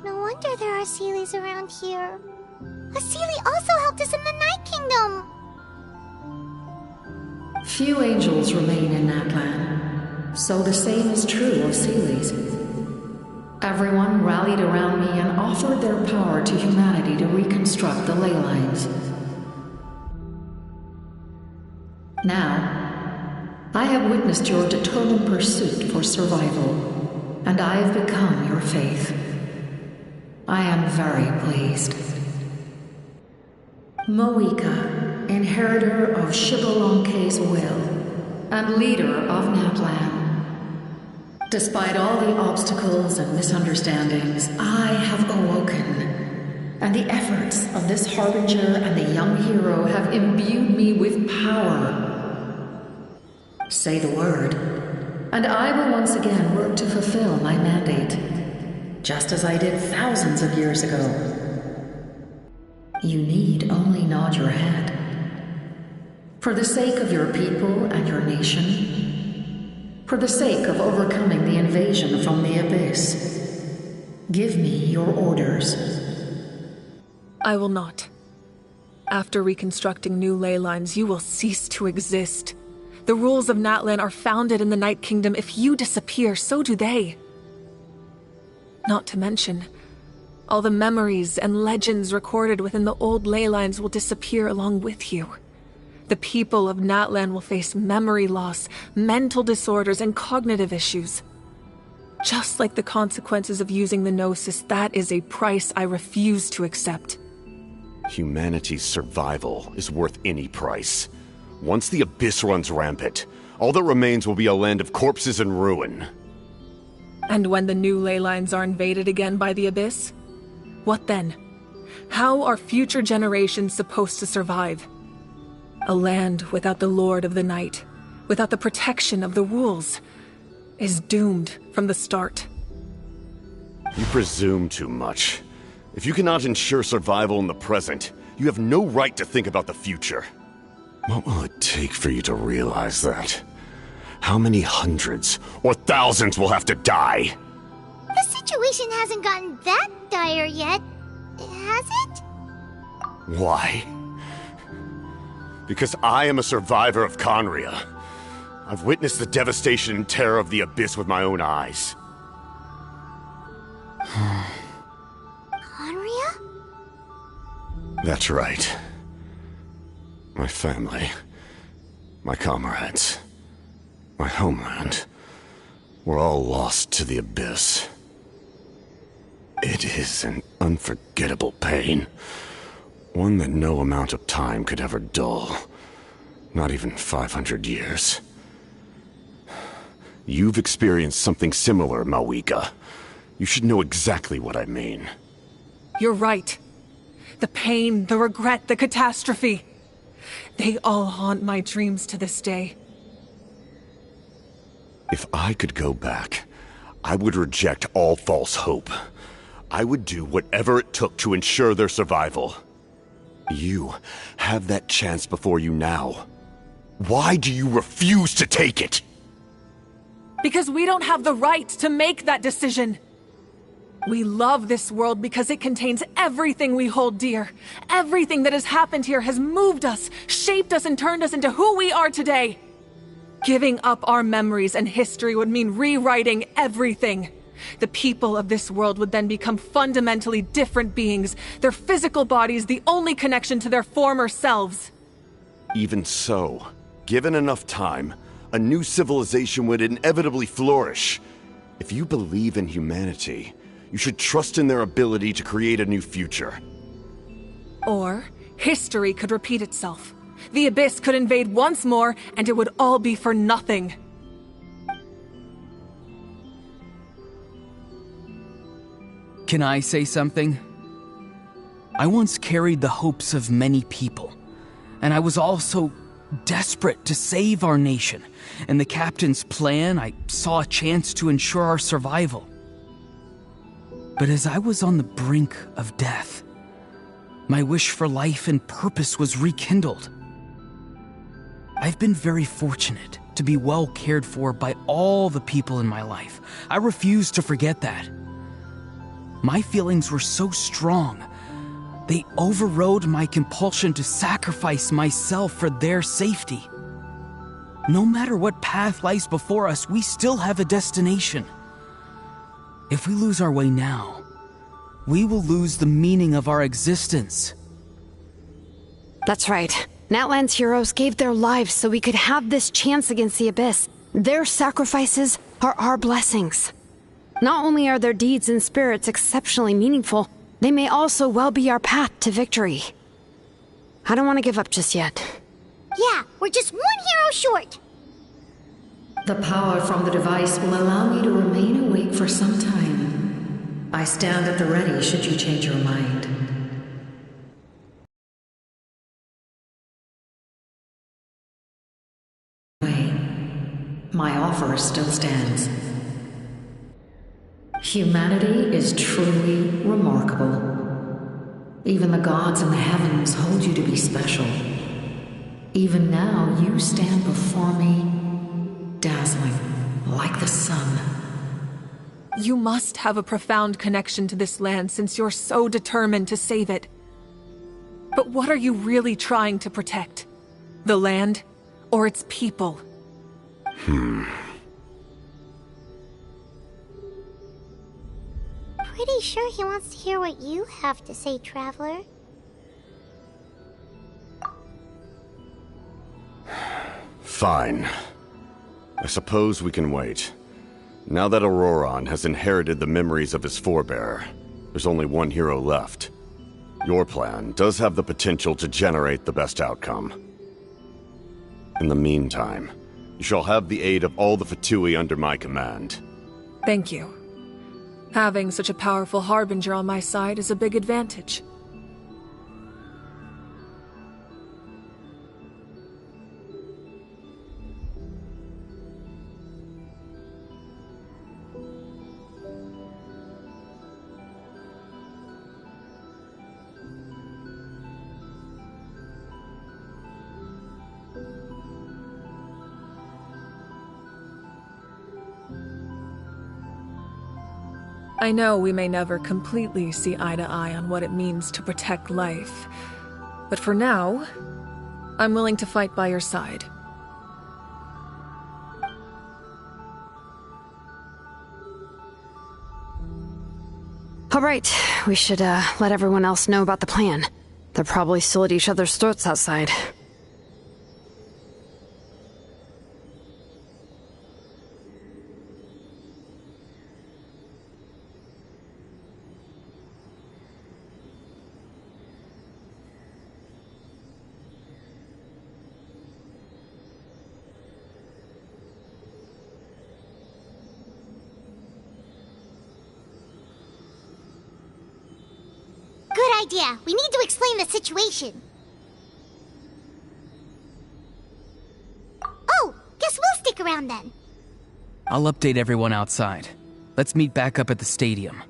No wonder there are Seelies around here. A Seelie also helped us in the Night Kingdom! Few angels remain in Natlan, so the same is true of Seelies. Everyone rallied around me and offered their power to humanity to reconstruct the ley lines. Now, I have witnessed your determined pursuit for survival, and I have become your faith. I am very pleased. Moika, inheritor of Xbalanque's will, and leader of Natlan. Despite all the obstacles and misunderstandings, I have awoken, and the efforts of this harbinger and the young hero have imbued me with power. Say the word, and I will once again work to fulfill my mandate, just as I did thousands of years ago. You need only nod your head. For the sake of your people and your nation, for the sake of overcoming the invasion from the Abyss, give me your orders. I will not. After reconstructing new ley lines, you will cease to exist. The rules of Natlan are founded in the Night Kingdom. If you disappear, so do they. Not to mention, all the memories and legends recorded within the old ley lines will disappear along with you. The people of Natlan will face memory loss, mental disorders, and cognitive issues. Just like the consequences of using the Gnosis, that is a price I refuse to accept. Humanity's survival is worth any price. Once the Abyss runs rampant, all that remains will be a land of corpses and ruin. And when the new ley lines are invaded again by the Abyss? What then? How are future generations supposed to survive? A land without the Lord of the Night, without the protection of the rules, is doomed from the start. You presume too much. If you cannot ensure survival in the present, you have no right to think about the future. What will it take for you to realize that? How many hundreds or thousands will have to die? The situation hasn't gotten that dire yet, has it? Why? Because I am a survivor of Conria. I've witnessed the devastation and terror of the Abyss with my own eyes. Conria? That's right. My family, my comrades, my homeland, were all lost to the abyss. It is an unforgettable pain. One that no amount of time could ever dull. Not even 500 years. You've experienced something similar, Mawika. You should know exactly what I mean. You're right. The pain, the regret, the catastrophe. They all haunt my dreams to this day. If I could go back, I would reject all false hope. I would do whatever it took to ensure their survival. You have that chance before you now. Why do you refuse to take it? Because we don't have the right to make that decision. We love this world because it contains everything we hold dear. Everything that has happened here has moved us, shaped us, and turned us into who we are today. Giving up our memories and history would mean rewriting everything. The people of this world would then become fundamentally different beings, their physical bodies the only connection to their former selves. Even so, given enough time, a new civilization would inevitably flourish. If you believe in humanity, you should trust in their ability to create a new future. Or, history could repeat itself. The Abyss could invade once more, and it would all be for nothing. Can I say something? I once carried the hopes of many people, and I was also desperate to save our nation. In the captain's plan, I saw a chance to ensure our survival. But as I was on the brink of death, my wish for life and purpose was rekindled. I've been very fortunate to be well cared for by all the people in my life. I refuse to forget that. My feelings were so strong, they overrode my compulsion to sacrifice myself for their safety. No matter what path lies before us, we still have a destination. If we lose our way now, we will lose the meaning of our existence. That's right. Natlan's heroes gave their lives so we could have this chance against the Abyss. Their sacrifices are our blessings. Not only are their deeds and spirits exceptionally meaningful, they may also well be our path to victory. I don't want to give up just yet. Yeah, we're just one hero short. The power from the device will allow me to remain awake for some time. I stand at the ready should you change your mind. My offer still stands. Humanity is truly remarkable. Even the gods in the heavens hold you to be special. Even now, you stand before me, dazzling like the sun. You must have a profound connection to this land since you're so determined to save it. But what are you really trying to protect? The land or its people? Pretty sure he wants to hear what you have to say, Traveler. Fine. I suppose we can wait. Now that Auroron has inherited the memories of his forebearer, there's only one hero left. Your plan does have the potential to generate the best outcome. In the meantime, you shall have the aid of all the Fatui under my command. Thank you. Having such a powerful harbinger on my side is a big advantage. I know we may never completely see eye to eye on what it means to protect life, but for now, I'm willing to fight by your side. All right, we should let everyone else know about the plan. They're probably still at each other's throats outside. Good idea. We need to explain the situation. Oh, guess we'll stick around then. I'll update everyone outside. Let's meet back up at the stadium.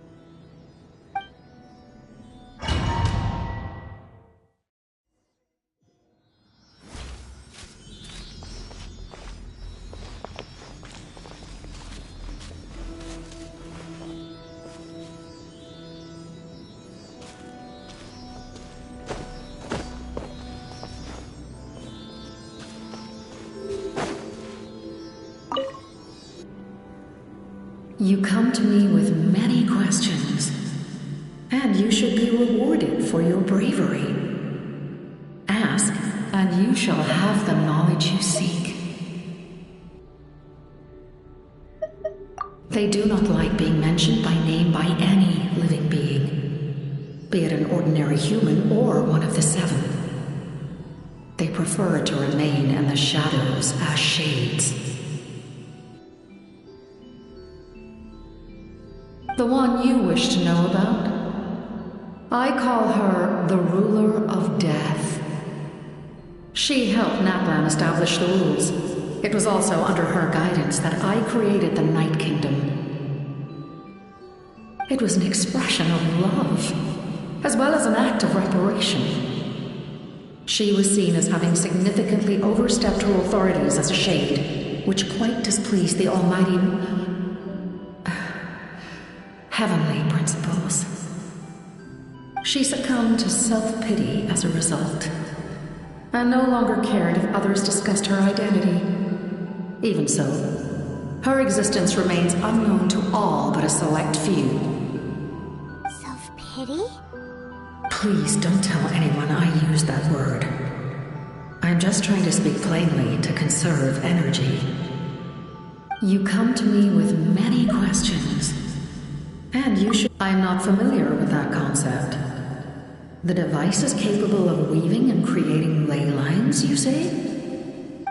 You come to me with many questions, and you should be rewarded for your bravery. Ask, and you shall have the knowledge you seek. They do not like being mentioned by name by any living being, be it an ordinary human or one of the seven. They prefer to remain in the shadows as shades. The one you wish to know about? I call her the Ruler of Death. She helped Natlan establish the rules. It was also under her guidance that I created the Night Kingdom. It was an expression of love, as well as an act of reparation. She was seen as having significantly overstepped her authorities as a shade, which quite displeased the almighty heavenly principles. She succumbed to self-pity as a result, and no longer cared if others discussed her identity. Even so, her existence remains unknown to all but a select few. Self-pity? Please don't tell anyone I used that word. I'm just trying to speak plainly to conserve energy. You come to me with many questions, and you should... I'm not familiar with that concept. The device is capable of weaving and creating ley lines, you say?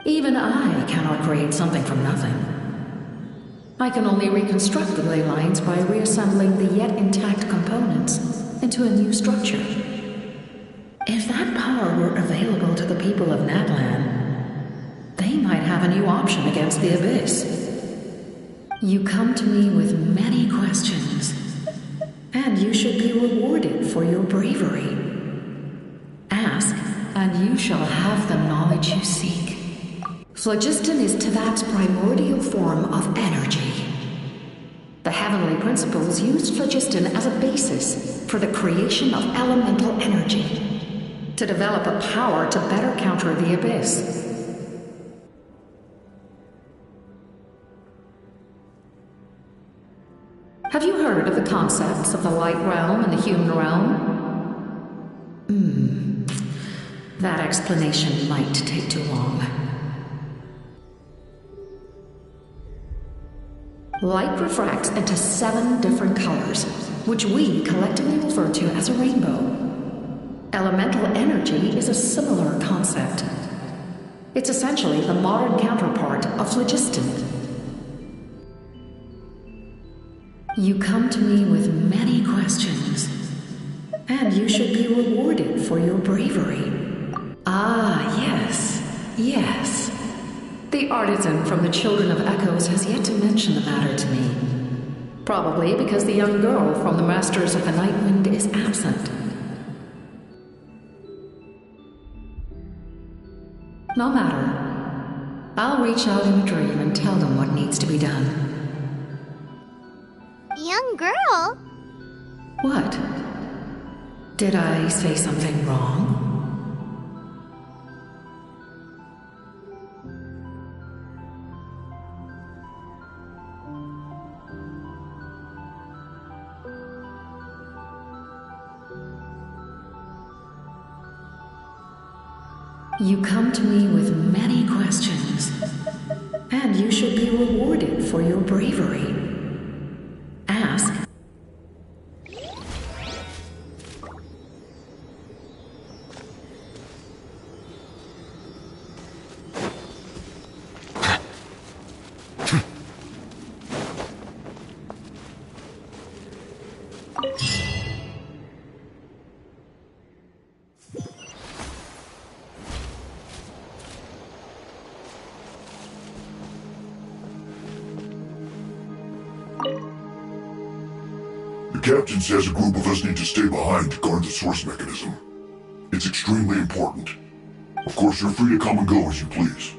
Even I cannot create something from nothing. I can only reconstruct the ley lines by reassembling the yet intact components into a new structure. If that power were available to the people of Natlan, they might have a new option against the Abyss. You come to me with many questions, and you should be rewarded for your bravery. Ask, and you shall have the knowledge you seek. Phlogiston is Teyvat's primordial form of energy. The heavenly principles used phlogiston as a basis for the creation of elemental energy, to develop a power to better counter the Abyss. Have you heard of the concepts of the light realm and the human realm? That explanation might take too long. Light refracts into 7 different colors, which we collectively refer to as a rainbow. Elemental energy is a similar concept. It's essentially the modern counterpart of phlogiston. You come to me with many questions, and you should be rewarded for your bravery. Ah, yes. The artisan from the Children of Echoes has yet to mention the matter to me. Probably because the young girl from the Masters of the Night Wind is absent. No matter. I'll reach out in a dream and tell them what needs to be done. Young girl? What? Did I say something wrong? You come to me with many questions, and you should be rewarded for your bravery. Ask. The captain says a group of us need to stay behind to guard the source mechanism. It's extremely important. Of course, you're free to come and go as you please.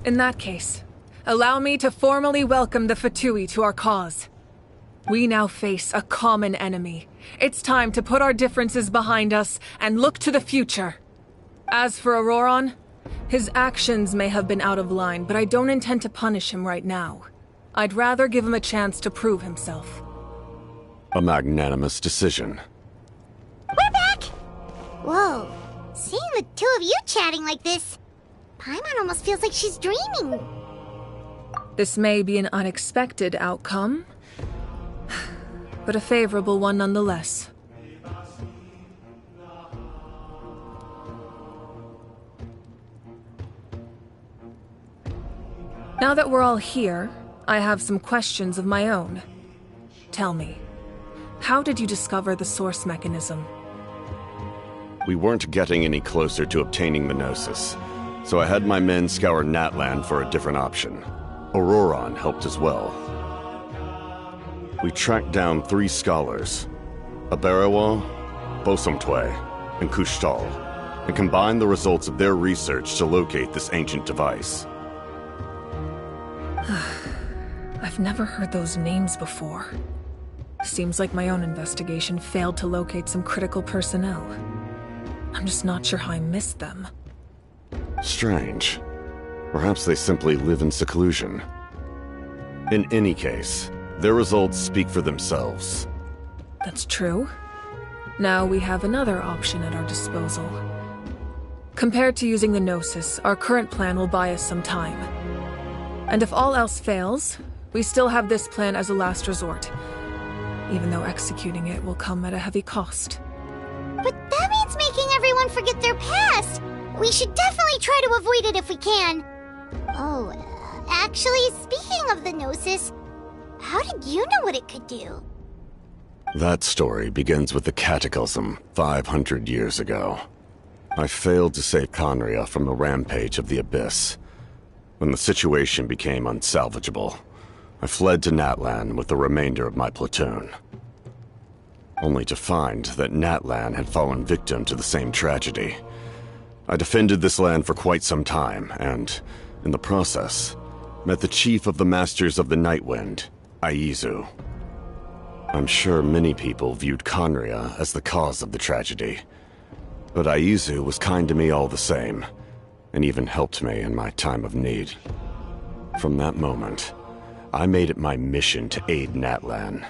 In that case, allow me to formally welcome the Fatui to our cause. We now face a common enemy. It's time to put our differences behind us and look to the future. As for Auroron, his actions may have been out of line, but I don't intend to punish him right now. I'd rather give him a chance to prove himself. A magnanimous decision. We're back! Whoa, seeing the two of you chatting like this, Paimon almost feels like she's dreaming. This may be an unexpected outcome, but a favorable one nonetheless. Now that we're all here, I have some questions of my own. Tell me, how did you discover the source mechanism? We weren't getting any closer to obtaining the Gnosis, so I had my men scour Natlan for a different option. Auroron helped as well. We tracked down 3 scholars, Abarawa, Bosomtwe, and Kushtal, and combined the results of their research to locate this ancient device. I've never heard those names before. Seems like my own investigation failed to locate some critical personnel. I'm just not sure how I missed them. Strange. Perhaps they simply live in seclusion. In any case, their results speak for themselves. That's true. Now we have another option at our disposal. Compared to using the Gnosis, our current plan will buy us some time. And if all else fails, we still have this plan as a last resort, even though executing it will come at a heavy cost. But that means making everyone forget their past! We should definitely try to avoid it if we can. Oh, actually, speaking of the Gnosis, how did you know what it could do? That story begins with the Cataclysm 500 years ago. I failed to save Conria from the rampage of the Abyss. When the situation became unsalvageable, I fled to Natlan with the remainder of my platoon. Only to find that Natlan had fallen victim to the same tragedy. I defended this land for quite some time, and, in the process, met the chief of the Masters of the Nightwind, Aizu. I'm sure many people viewed Conria as the cause of the tragedy, but Aizu was kind to me all the same, and even helped me in my time of need. From that moment, I made it my mission to aid Natlan.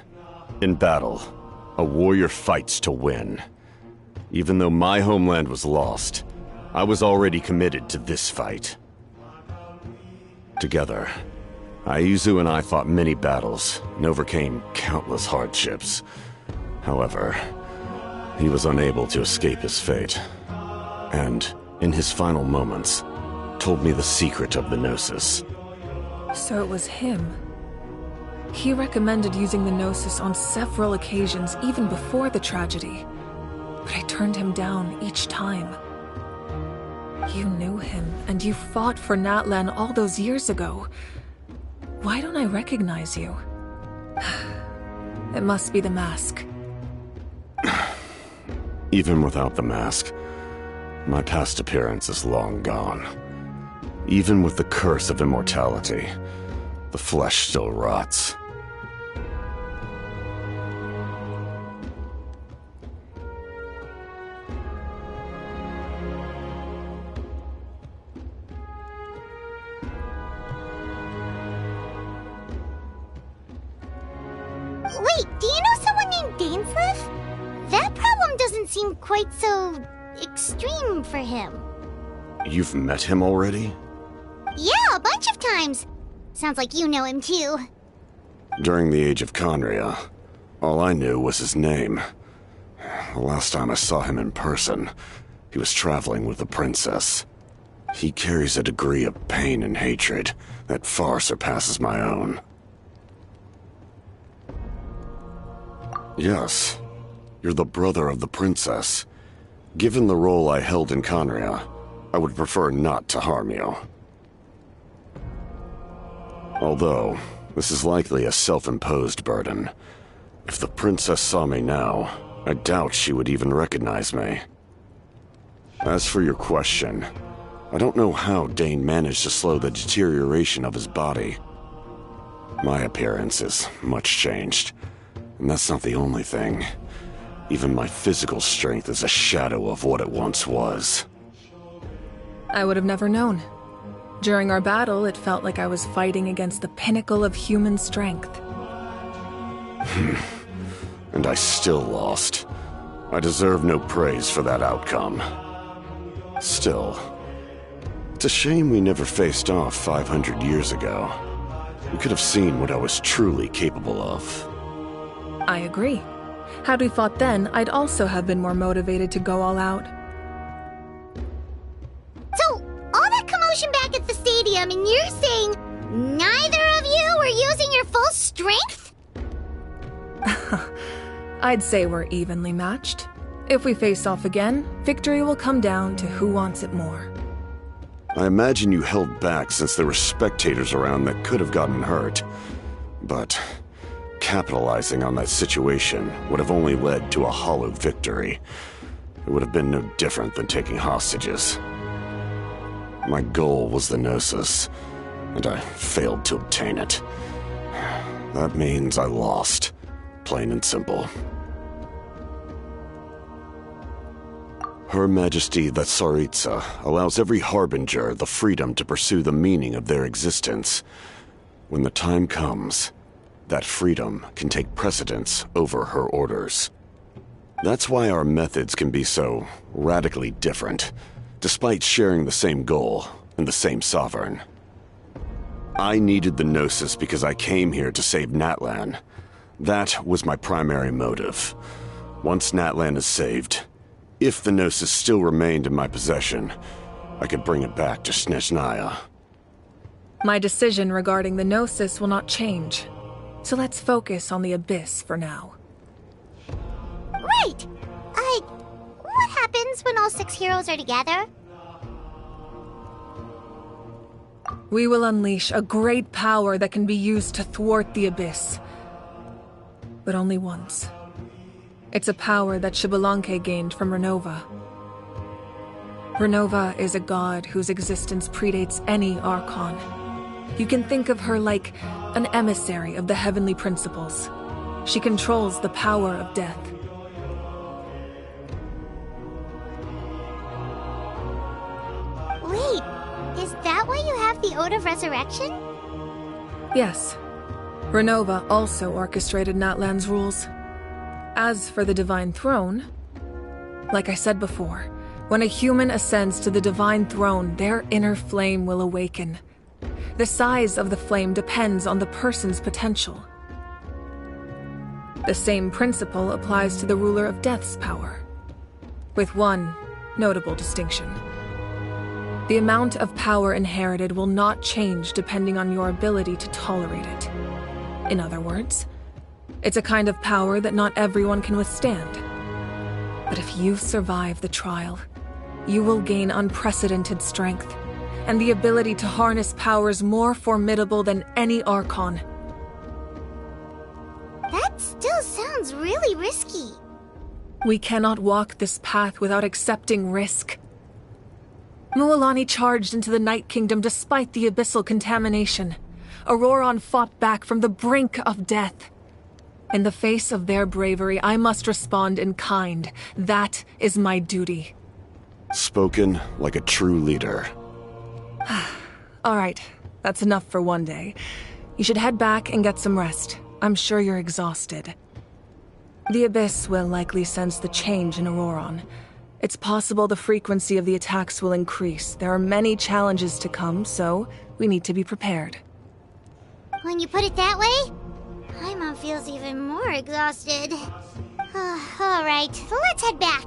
In battle, a warrior fights to win. Even though my homeland was lost, I was already committed to this fight. Together, Aizu and I fought many battles and overcame countless hardships. However, he was unable to escape his fate, and, in his final moments, told me the secret of the Gnosis. So it was him. He recommended using the Gnosis on several occasions, even before the tragedy. But I turned him down each time. You knew him, and you fought for Natlan all those years ago. Why don't I recognize you? It must be the mask. Even without the mask, My past appearance is long gone. Even with the curse of immortality, the flesh still rots. Wait, do you know someone named Dainsleif? That problem doesn't seem quite so extreme for him. You've met him already? Yeah, a bunch of times. Sounds like you know him too. During the age of Conria, all I knew was his name. The last time I saw him in person, he was traveling with the princess. He carries a degree of pain and hatred that far surpasses my own. Yes, you're the brother of the princess. Given the role I held in Conria, I would prefer not to harm you. Although, this is likely a self-imposed burden. If the princess saw me now, I doubt she would even recognize me. As for your question, I don't know how Dane managed to slow the deterioration of his body. My appearance is much changed, and that's not the only thing. Even my physical strength is a shadow of what it once was. I would have never known. During our battle, it felt like I was fighting against the pinnacle of human strength. And I still lost. I deserve no praise for that outcome. Still, it's a shame we never faced off 500 years ago. We could have seen what I was truly capable of. I agree. Had we fought then, I'd also have been more motivated to go all out. So, all that commotion back at the stadium, and you're saying neither of you were using your full strength? I'd say we're evenly matched. If we face off again, victory will come down to who wants it more. I imagine you held back since there were spectators around that could have gotten hurt. But capitalizing on that situation would have only led to a hollow victory. It would have been no different than taking hostages. My goal was the Gnosis, and I failed to obtain it. That means I lost, plain and simple. Her Majesty the Tsaritsa allows every Harbinger the freedom to pursue the meaning of their existence. When the time comes, that freedom can take precedence over her orders. That's why our methods can be so radically different, despite sharing the same goal and the same sovereign. I needed the Gnosis because I came here to save Natlan. That was my primary motive. Once Natlan is saved, if the Gnosis still remained in my possession, I could bring it back to Snezhnaya. My decision regarding the Gnosis will not change. So let's focus on the Abyss for now. Right! What happens when all 6 heroes are together? We will unleash a great power that can be used to thwart the Abyss. But only once. It's a power that Xbalanque gained from Renova. Renova is a god whose existence predates any Archon. You can think of her like an emissary of the heavenly principles. She controls the power of death. Wait, is that why you have the Ode of Resurrection? Yes. Renova also orchestrated Natlan's rules. As for the Divine Throne, like I said before, when a human ascends to the Divine Throne, their inner flame will awaken. The size of the flame depends on the person's potential. The same principle applies to the ruler of Death's power, with one notable distinction. The amount of power inherited will not change depending on your ability to tolerate it. In other words, it's a kind of power that not everyone can withstand. But if you survive the trial, you will gain unprecedented strength, and the ability to harness powers more formidable than any Archon. That still sounds really risky. We cannot walk this path without accepting risk. Mualani charged into the Night Kingdom despite the abyssal contamination. Auroron fought back from the brink of death. In the face of their bravery, I must respond in kind. That is my duty. Spoken like a true leader. All right, that's enough for one day. You should head back and get some rest. I'm sure you're exhausted. The Abyss will likely sense the change in Auroron. It's possible the frequency of the attacks will increase. There are many challenges to come, so we need to be prepared. When you put it that way, Paimon feels even more exhausted. All right, let's head back.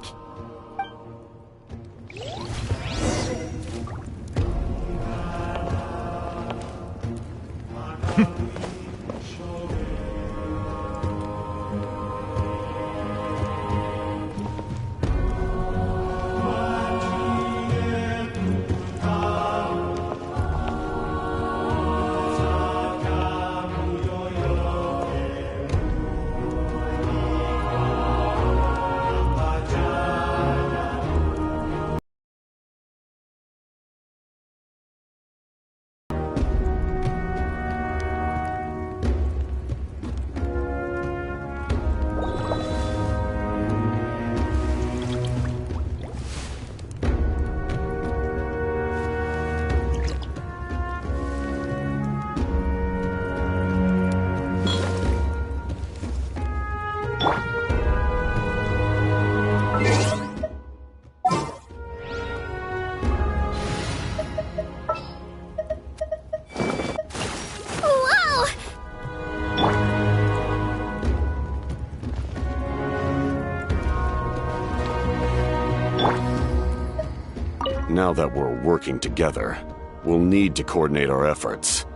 Now that we're working together, we'll need to coordinate our efforts.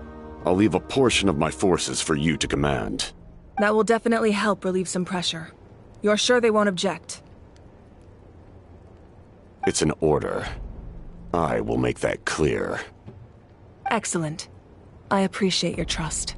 I'll leave a portion of my forces for you to command. That will definitely help relieve some pressure. You're sure they won't object? It's an order. I will make that clear. Excellent. I appreciate your trust.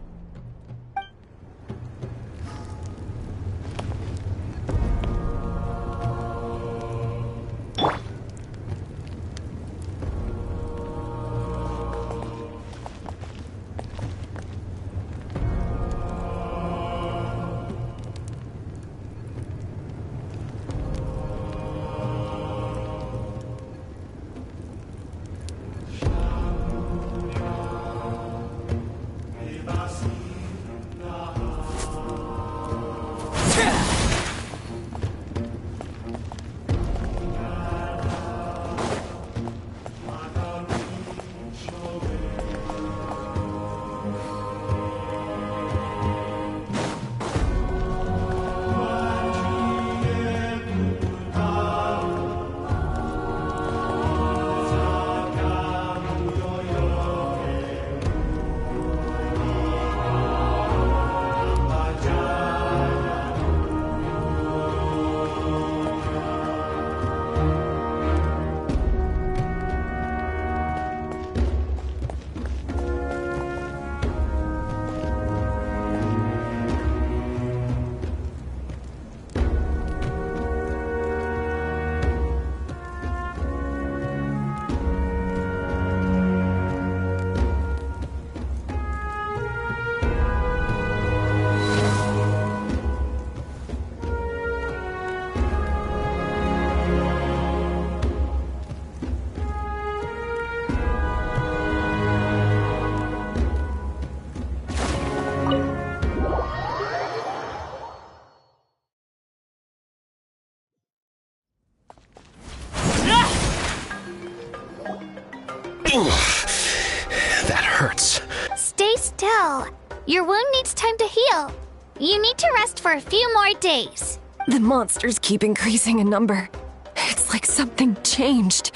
That hurts. Stay still. Your wound needs time to heal. You need to rest for a few more days. The monsters keep increasing in number. It's like something changed.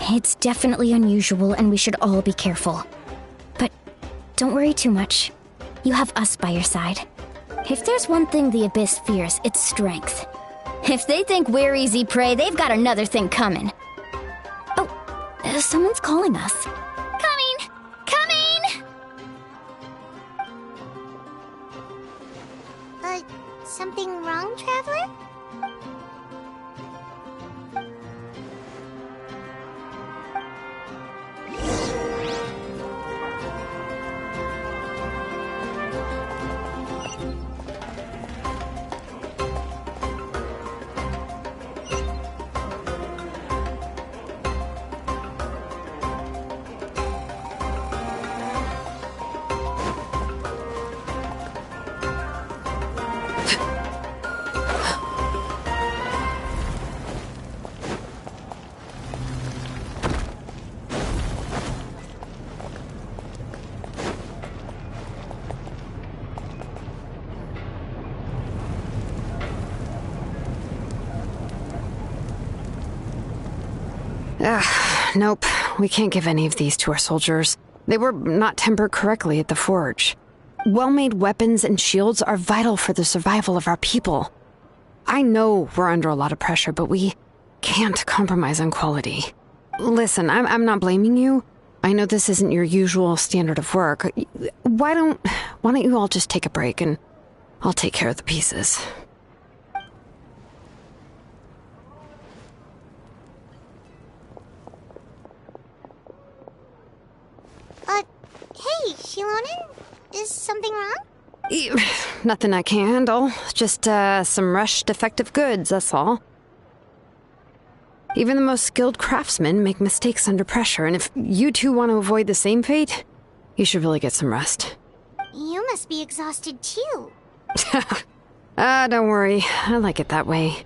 It's definitely unusual, and we should all be careful. But don't worry too much. You have us by your side. If there's one thing the Abyss fears, it's strength. If they think we're easy prey, they've got another thing coming. Oh, someone's calling us. Coming! Coming! Something wrong, Traveler? Nope. We can't give any of these to our soldiers. They were not tempered correctly at the forge. Well-made weapons and shields are vital for the survival of our people. I know we're under a lot of pressure, but we can't compromise on quality. Listen, I'm not blaming you. I know this isn't your usual standard of work. Why don't you all just take a break and I'll take care of the pieces. Hey, Shilonen? Is something wrong? Nothing I can handle. Just, some rushed defective goods, that's all. Even the most skilled craftsmen make mistakes under pressure, and if you two want to avoid the same fate, you should really get some rest. You must be exhausted too. Don't worry. I like it that way.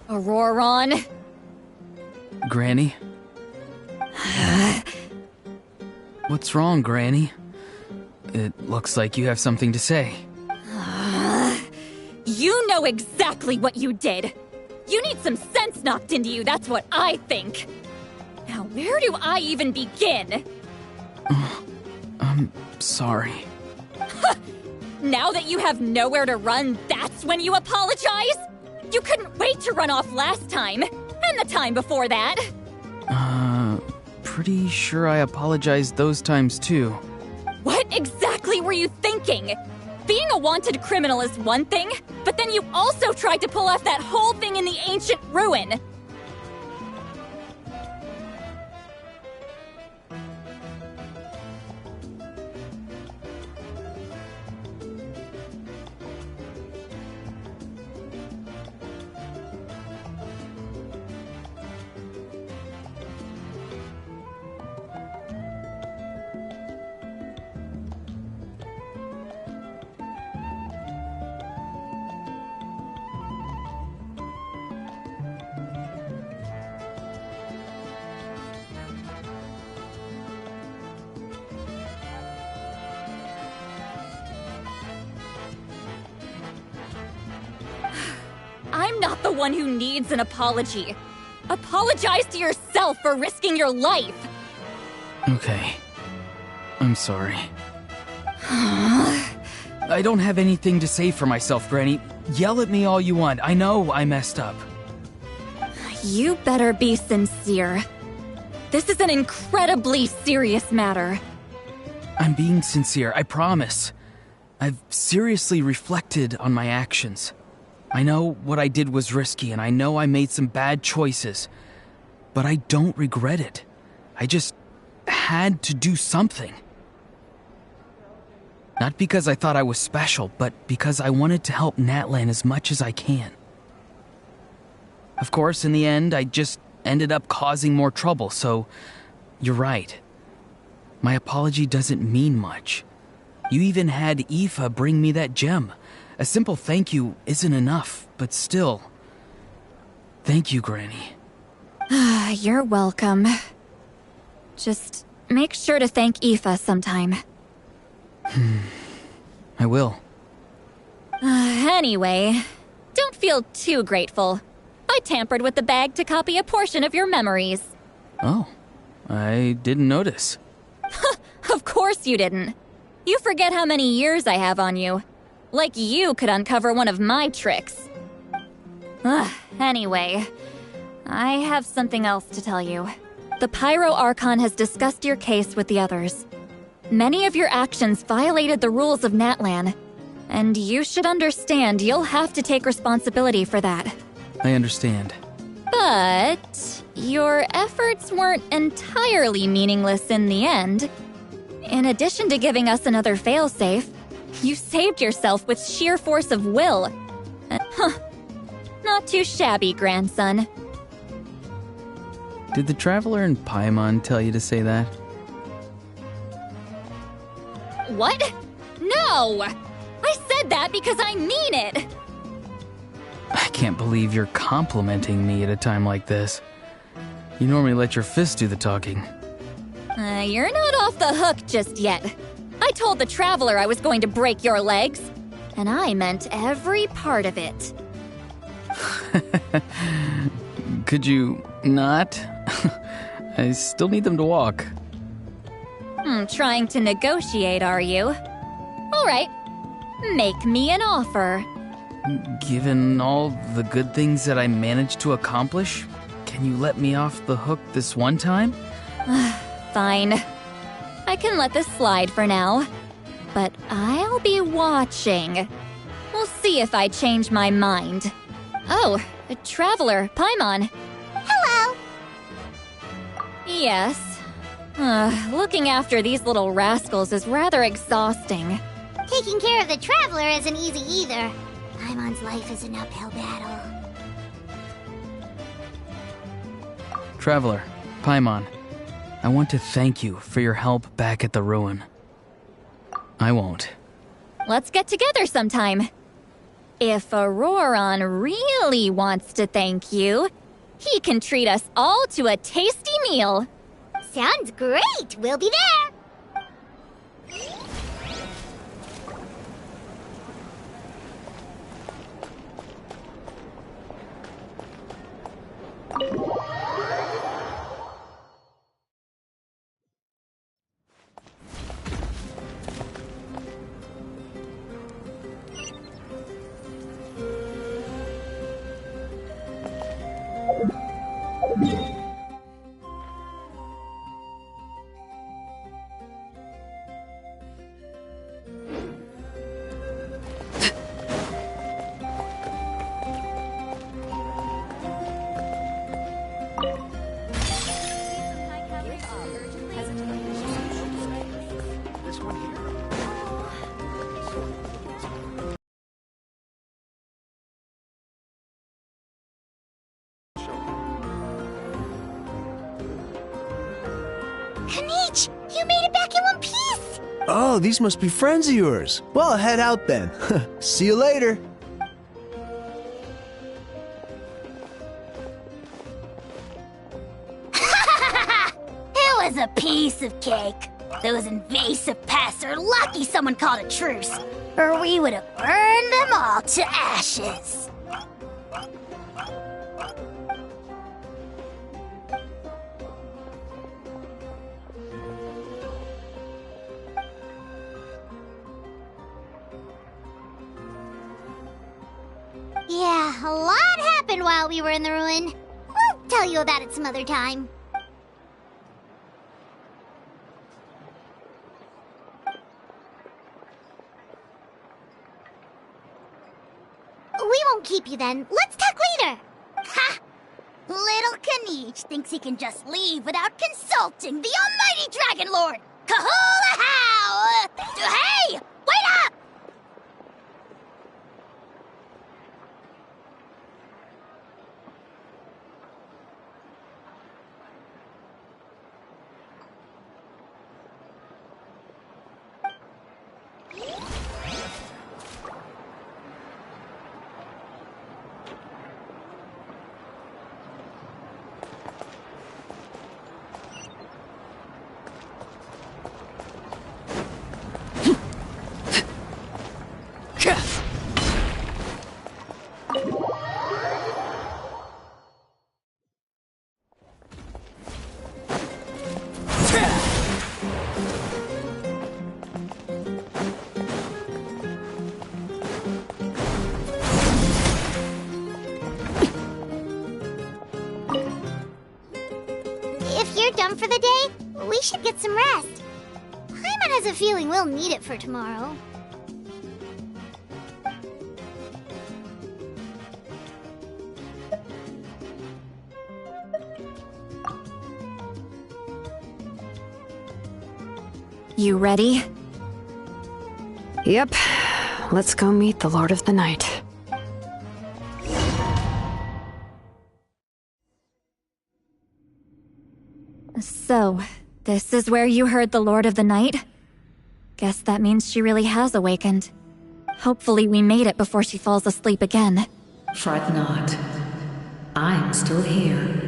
Auroron! Granny? What's wrong, Granny? It looks like you have something to say. You know exactly what you did! You need some sense knocked into you, that's what I think! Now, where do I even begin? I'm sorry. Now that you have nowhere to run, that's when you apologize? You couldn't wait to run off last time, and the time before that. Pretty sure I apologized those times too. What exactly were you thinking? Being a wanted criminal is one thing, but then you also tried to pull off that whole thing in the ancient ruin. I'm not the one who needs an apology. Apologize to yourself for risking your life. Okay. I'm sorry. I don't have anything to say for myself, Granny. Yell at me all you want. I know I messed up. You better be sincere. This is an incredibly serious matter. I'm being sincere, I promise. I've seriously reflected on my actions. I know what I did was risky, and I know I made some bad choices. But I don't regret it. I just had to do something. Not because I thought I was special, but because I wanted to help Natlan as much as I can. Of course, in the end, I just ended up causing more trouble, so you're right. My apology doesn't mean much. You even had Aoife bring me that gem. A simple thank you isn't enough, but still. Thank you, Granny. You're welcome. Just make sure to thank Aoife sometime. I will. Anyway, don't feel too grateful. I tampered with the bag to copy a portion of your memories. Oh, I didn't notice. Of course you didn't. You forget how many years I have on you. Like you could uncover one of my tricks. Anyway, I have something else to tell you. The Pyro Archon has discussed your case with the others. Many of your actions violated the rules of Natlan, and you should understand you'll have to take responsibility for that. I understand. But your efforts weren't entirely meaningless in the end. In addition to giving us another failsafe, you saved yourself with sheer force of will. Not too shabby, grandson. Did the Traveler in Paimon tell you to say that? What? No! I said that because I mean it! I can't believe you're complimenting me at a time like this. You normally let your fists do the talking. You're not off the hook just yet. I told the Traveler I was going to break your legs, and I meant every part of it. Could you not? I still need them to walk. Trying to negotiate, are you? All right, make me an offer. Given all the good things that I managed to accomplish, can you let me off the hook this one time? Fine. I can let this slide for now. But I'll be watching. We'll see if I change my mind. Oh, a Traveler, Paimon. Hello! Yes. Looking after these little rascals is rather exhausting. Taking care of the Traveler isn't easy either. Paimon's life is an uphill battle. Traveler, Paimon, I want to thank you for your help back at the ruin. I won't. Let's get together sometime. If Auroron really wants to thank you, he can treat us all to a tasty meal. Sounds great! We'll be there! Kanich, you made it back in one piece! Oh, these must be friends of yours. Well, head out then. See you later. It was a piece of cake. Those invasive pests are lucky someone called a truce, or we would have burned them all to ashes. Yeah, a lot happened while we were in the ruin. We'll tell you about it some other time. We won't keep you then. Let's talk later. Ha! Little Kanich thinks he can just leave without consulting the almighty Dragon Lord! Kahula how! Hey! Wait up! If you're done for the day, we should get some rest. Paimon has a feeling we'll need it for tomorrow. You ready? Yep. Let's go meet the Lord of the Night. So, this is where you heard the Lord of the Night? Guess that means she really has awakened. Hopefully we made it before she falls asleep again. Fret not. I'm still here.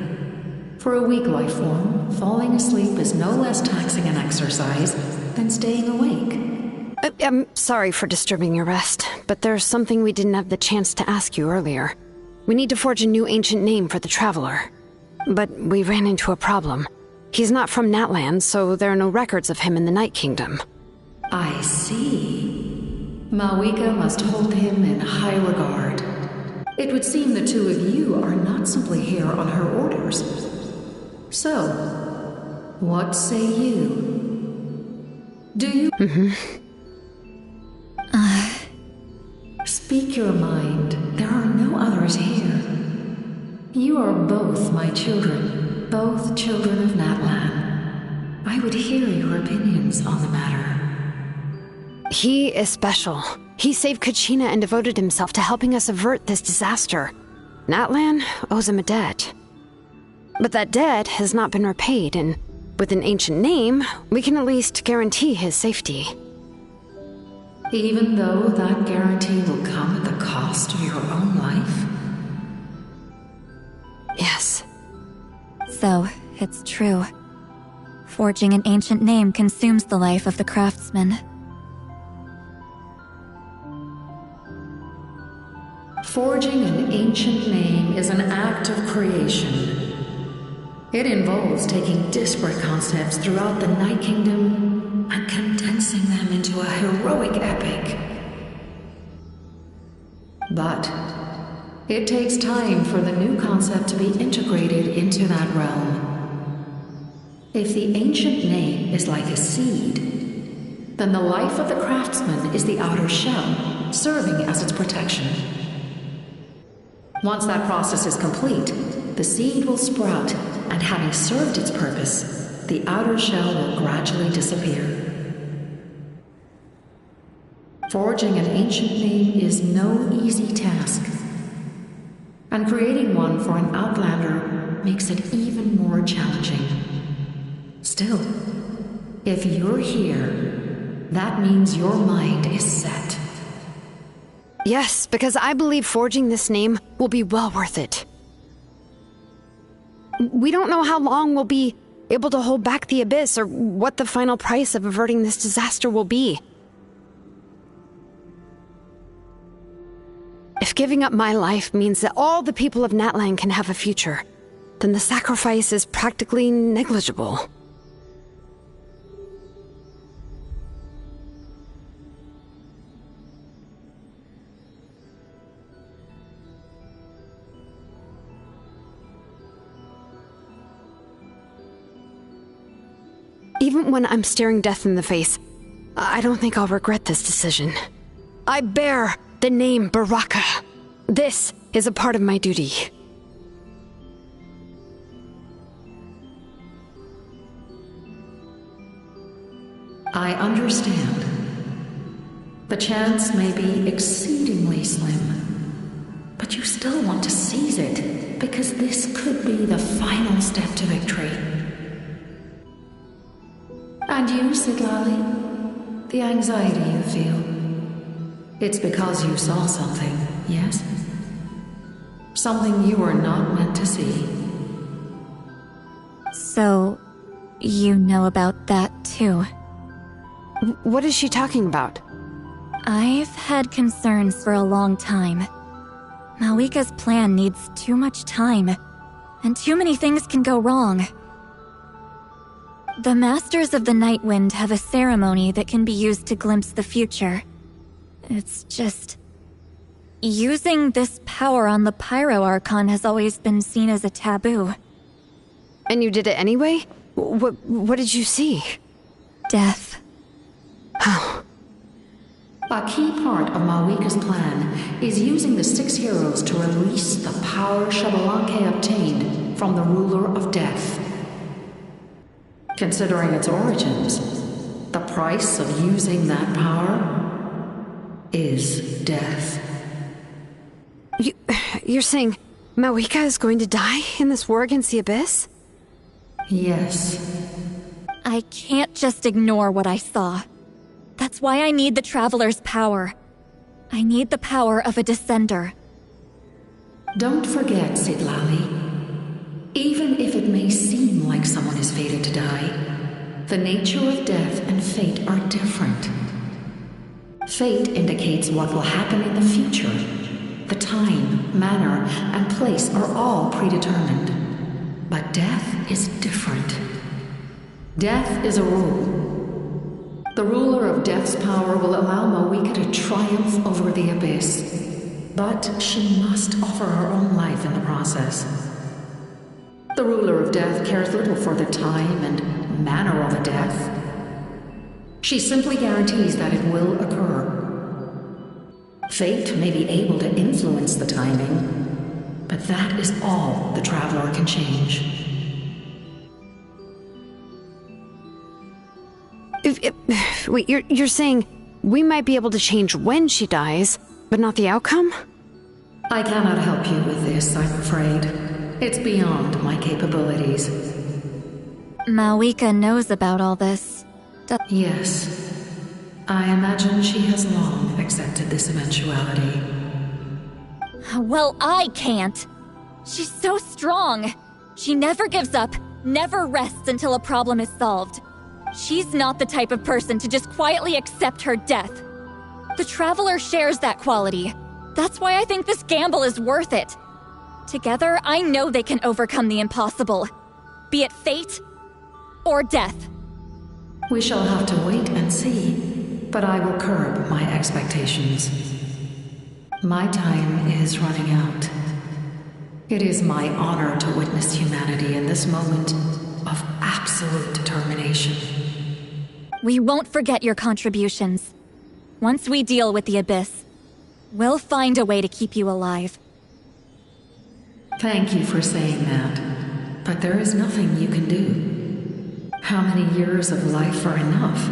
For a weak life form, falling asleep is no less taxing an exercise than staying awake. I'm sorry for disturbing your rest, but there's something we didn't have the chance to ask you earlier. We need to forge a new ancient name for the Traveler. But we ran into a problem. He's not from Natlan, so there are no records of him in the Night Kingdom. I see. Malwika must hold him in high regard. It would seem the two of you are not simply here on her orders. So, what say you? Do you? Speak your mind. There are no others here. You are both my children, both children of Natlan. I would hear your opinions on the matter. He is special. He saved Kachina and devoted himself to helping us avert this disaster. Natlan owes him a debt. But that debt has not been repaid, and with an ancient name, we can at least guarantee his safety. Even though that guarantee will come at the cost of your own life? Yes. So, it's true. Forging an ancient name consumes the life of the craftsman. Forging an ancient name is an act of creation. It involves taking disparate concepts throughout the Night Kingdom and condensing them into a heroic epic. But it takes time for the new concept to be integrated into that realm. If the ancient name is like a seed, then the life of the craftsman is the outer shell, serving as its protection. Once that process is complete, the seed will sprout, and having served its purpose, the outer shell will gradually disappear. Forging an ancient name is no easy task, and creating one for an outlander makes it even more challenging. Still, if you're here, that means your mind is set. Yes, because I believe forging this name will be well worth it. We don't know how long we'll be able to hold back the abyss or what the final price of averting this disaster will be. If giving up my life means that all the people of Natlan can have a future, then the sacrifice is practically negligible. Even when I'm staring death in the face, I don't think I'll regret this decision. I bear the name Baraka. This is a part of my duty. I understand. The chance may be exceedingly slim, but you still want to seize it, because this could be the final step to victory. And you, Siglali? The anxiety you feel. It's because you saw something, yes? Something you were not meant to see. So, you know about that too? What is she talking about? I've had concerns for a long time. Malwika's plan needs too much time, and too many things can go wrong. The Masters of the Night Wind have a ceremony that can be used to glimpse the future. It's just... using this power on the Pyro Archon has always been seen as a taboo. And you did it anyway? What did you see? Death. How? A key part of Malwika's plan is using the 6 heroes to release the power Xbalanque obtained from the ruler of death. Considering its origins, the price of using that power is death. You're saying Mawika is going to die in this war against the Abyss? Yes. I can't just ignore what I saw. That's why I need the Traveler's power. I need the power of a Descender. Don't forget, Sidlali. Even if it may seem like someone is fated to die, the nature of death and fate are different. Fate indicates what will happen in the future. The time, manner, and place are all predetermined. But death is different. Death is a rule. The ruler of death's power will allow Mawika to triumph over the Abyss. But she must offer her own life in the process. The ruler of death cares little for the time and manner of a death. She simply guarantees that it will occur. Fate may be able to influence the timing, but that is all the Traveler can change. Wait, you're saying we might be able to change when she dies, but not the outcome? I cannot help you with this, I'm afraid. It's beyond my capabilities. Mawika knows about all this. Yes. I imagine she has long accepted this eventuality. Well, I can't. She's so strong. She never gives up, never rests until a problem is solved. She's not the type of person to just quietly accept her death. The Traveler shares that quality. That's why I think this gamble is worth it. Together, I know they can overcome the impossible. Be it fate or death. We shall have to wait and see, but I will curb my expectations. My time is running out. It is my honor to witness humanity in this moment of absolute determination. We won't forget your contributions. Once we deal with the Abyss, we'll find a way to keep you alive. Thank you for saying that, but there is nothing you can do. How many years of life are enough?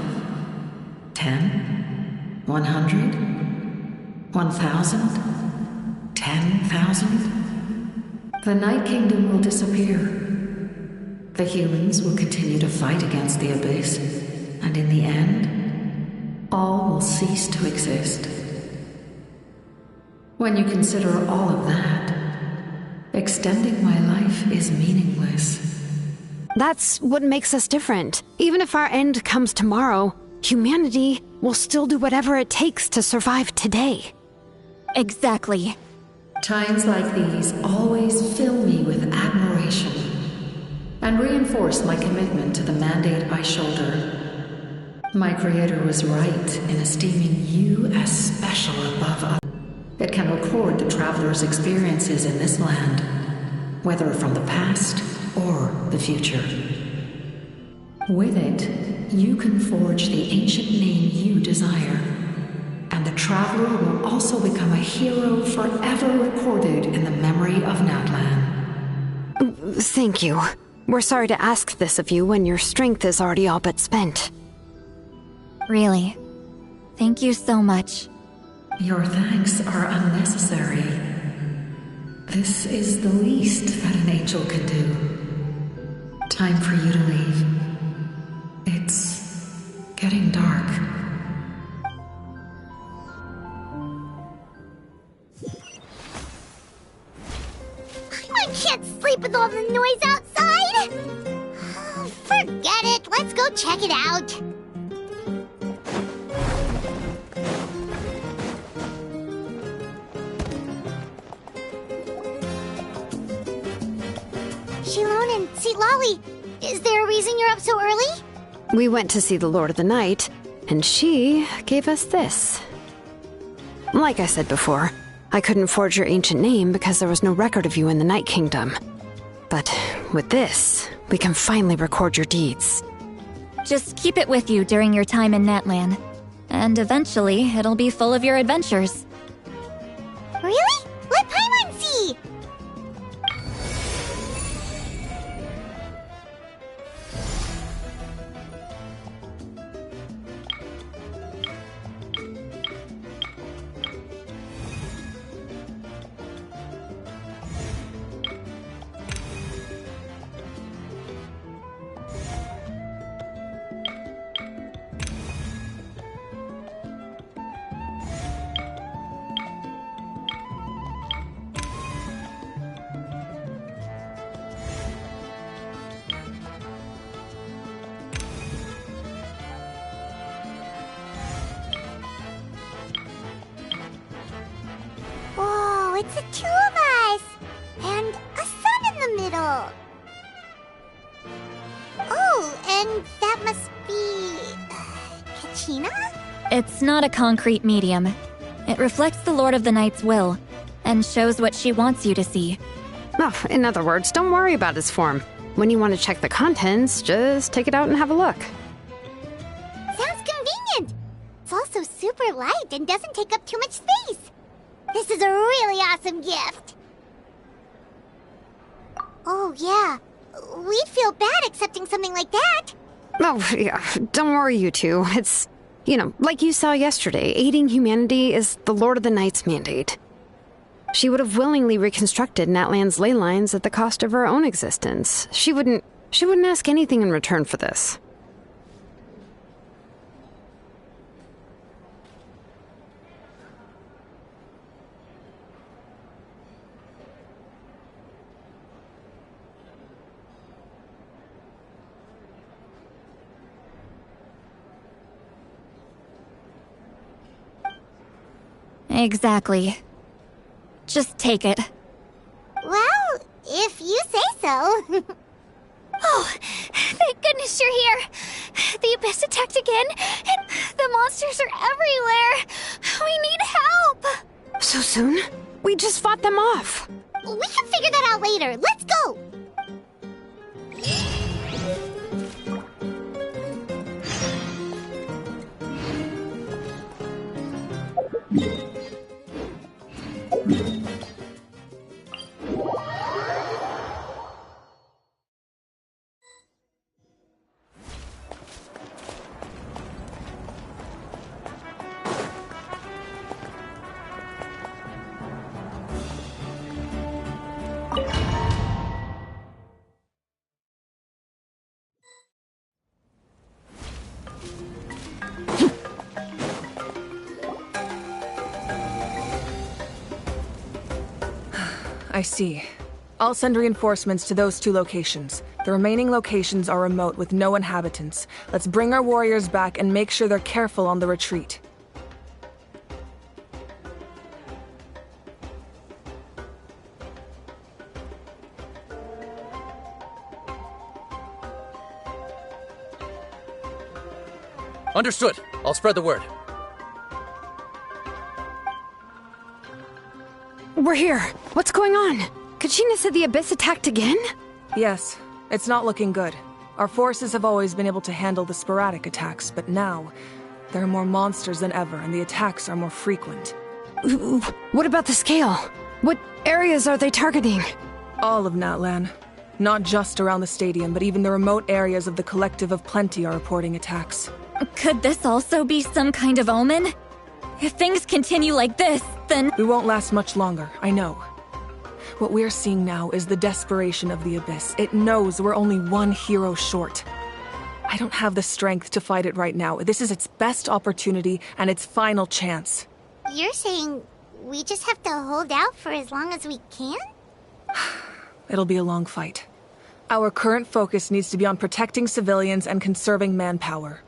10? 100? 1,000? 10,000? The Night Kingdom will disappear. The humans will continue to fight against the Abyss, and in the end, all will cease to exist. When you consider all of that, extending my life is meaningless. That's what makes us different. Even if our end comes tomorrow, humanity will still do whatever it takes to survive today. Exactly. Times like these always fill me with admiration and reinforce my commitment to the mandate I shoulder. My creator was right in esteeming you as special above others. It can record the Traveler's experiences in this land, whether from the past or the future. With it, you can forge the ancient name you desire, and the Traveler will also become a hero forever recorded in the memory of Natlan. Thank you. We're sorry to ask this of you when your strength is already all but spent. Really. Thank you so much. Your thanks are unnecessary. This is the least that an angel can do. Time for you to leave. It's getting dark. I can't sleep with all the noise outside! Forget it, let's go check it out. Shilon and Sitlali, is there a reason you're up so early? We went to see the Lord of the Night, and she gave us this. Like I said before, I couldn't forge your ancient name because there was no record of you in the Night Kingdom. But with this, we can finally record your deeds. Just keep it with you during your time in Natlan, and eventually it'll be full of your adventures. Really? Let Paimon see! it's the two of us! And a sun in the middle! Oh, and that must be... Kachina? It's not a concrete medium. It reflects the Lord of the Night's will, and shows what she wants you to see. Oh, in other words, don't worry about his form. When you want to check the contents, just take it out and have a look. Sounds convenient! It's also super light and doesn't take up too much space. This is a really awesome gift. Oh, yeah. We'd feel bad accepting something like that. Oh, yeah. Don't worry, you two. It's, like you saw yesterday, aiding humanity is the Lord of the Night's mandate. She would have willingly reconstructed Natlan's ley lines at the cost of her own existence. She wouldn't ask anything in return for this. Exactly. Just take it. Well, if you say so. Oh, thank goodness you're here. The Abyss attacked again, and the monsters are everywhere. We need help. So soon? We just fought them off. We can figure that out later. Let's go. I see. I'll send reinforcements to those 2 locations. The remaining locations are remote with no inhabitants. Let's bring our warriors back and make sure they're careful on the retreat. Understood. I'll spread the word. We're here. What's going on? Kachina said the Abyss attacked again? Yes. It's not looking good. Our forces have always been able to handle the sporadic attacks, but now there are more monsters than ever, and the attacks are more frequent. What about the scale? What areas are they targeting? All of Natlan. Not just around the stadium, but even the remote areas of the Collective of Plenty are reporting attacks. Could this also be some kind of omen? If things continue like this, then... We won't last much longer, I know. What we're seeing now is the desperation of the Abyss. It knows we're only one hero short. I don't have the strength to fight it right now. This is its best opportunity and its final chance. You're saying we just have to hold out for as long as we can? It'll be a long fight. Our current focus needs to be on protecting civilians and conserving manpower.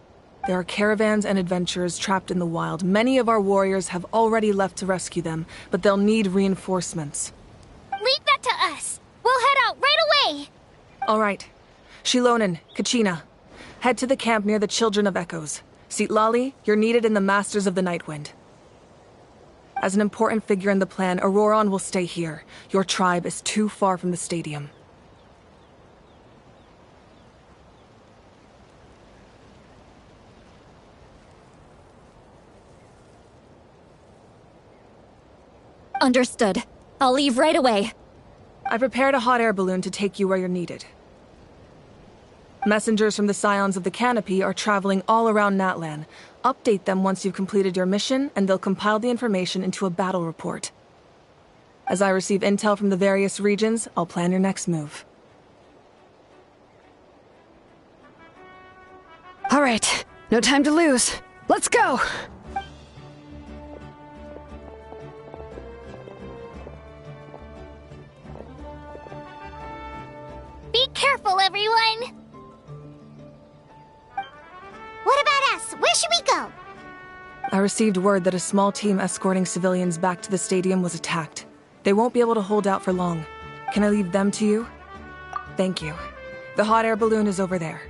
There are caravans and adventurers trapped in the wild. Many of our warriors have already left to rescue them, but they'll need reinforcements. Leave that to us. We'll head out right away. All right. Shilonen, Kachina, head to the camp near the Children of Echoes. Sitlali, you're needed in the Masters of the Nightwind. As an important figure in the plan, Auroran will stay here. Your tribe is too far from the stadium. Understood. I'll leave right away. I prepared a hot air balloon to take you where you're needed. Messengers from the Scions of the Canopy are traveling all around Natlan. Update them once you've completed your mission, and they'll compile the information into a battle report. As I receive intel from the various regions, I'll plan your next move. All right. No time to lose. Let's go! Be careful, everyone! What about us? Where should we go? I received word that a small team escorting civilians back to the stadium was attacked. They won't be able to hold out for long. Can I leave them to you? Thank you. The hot air balloon is over there.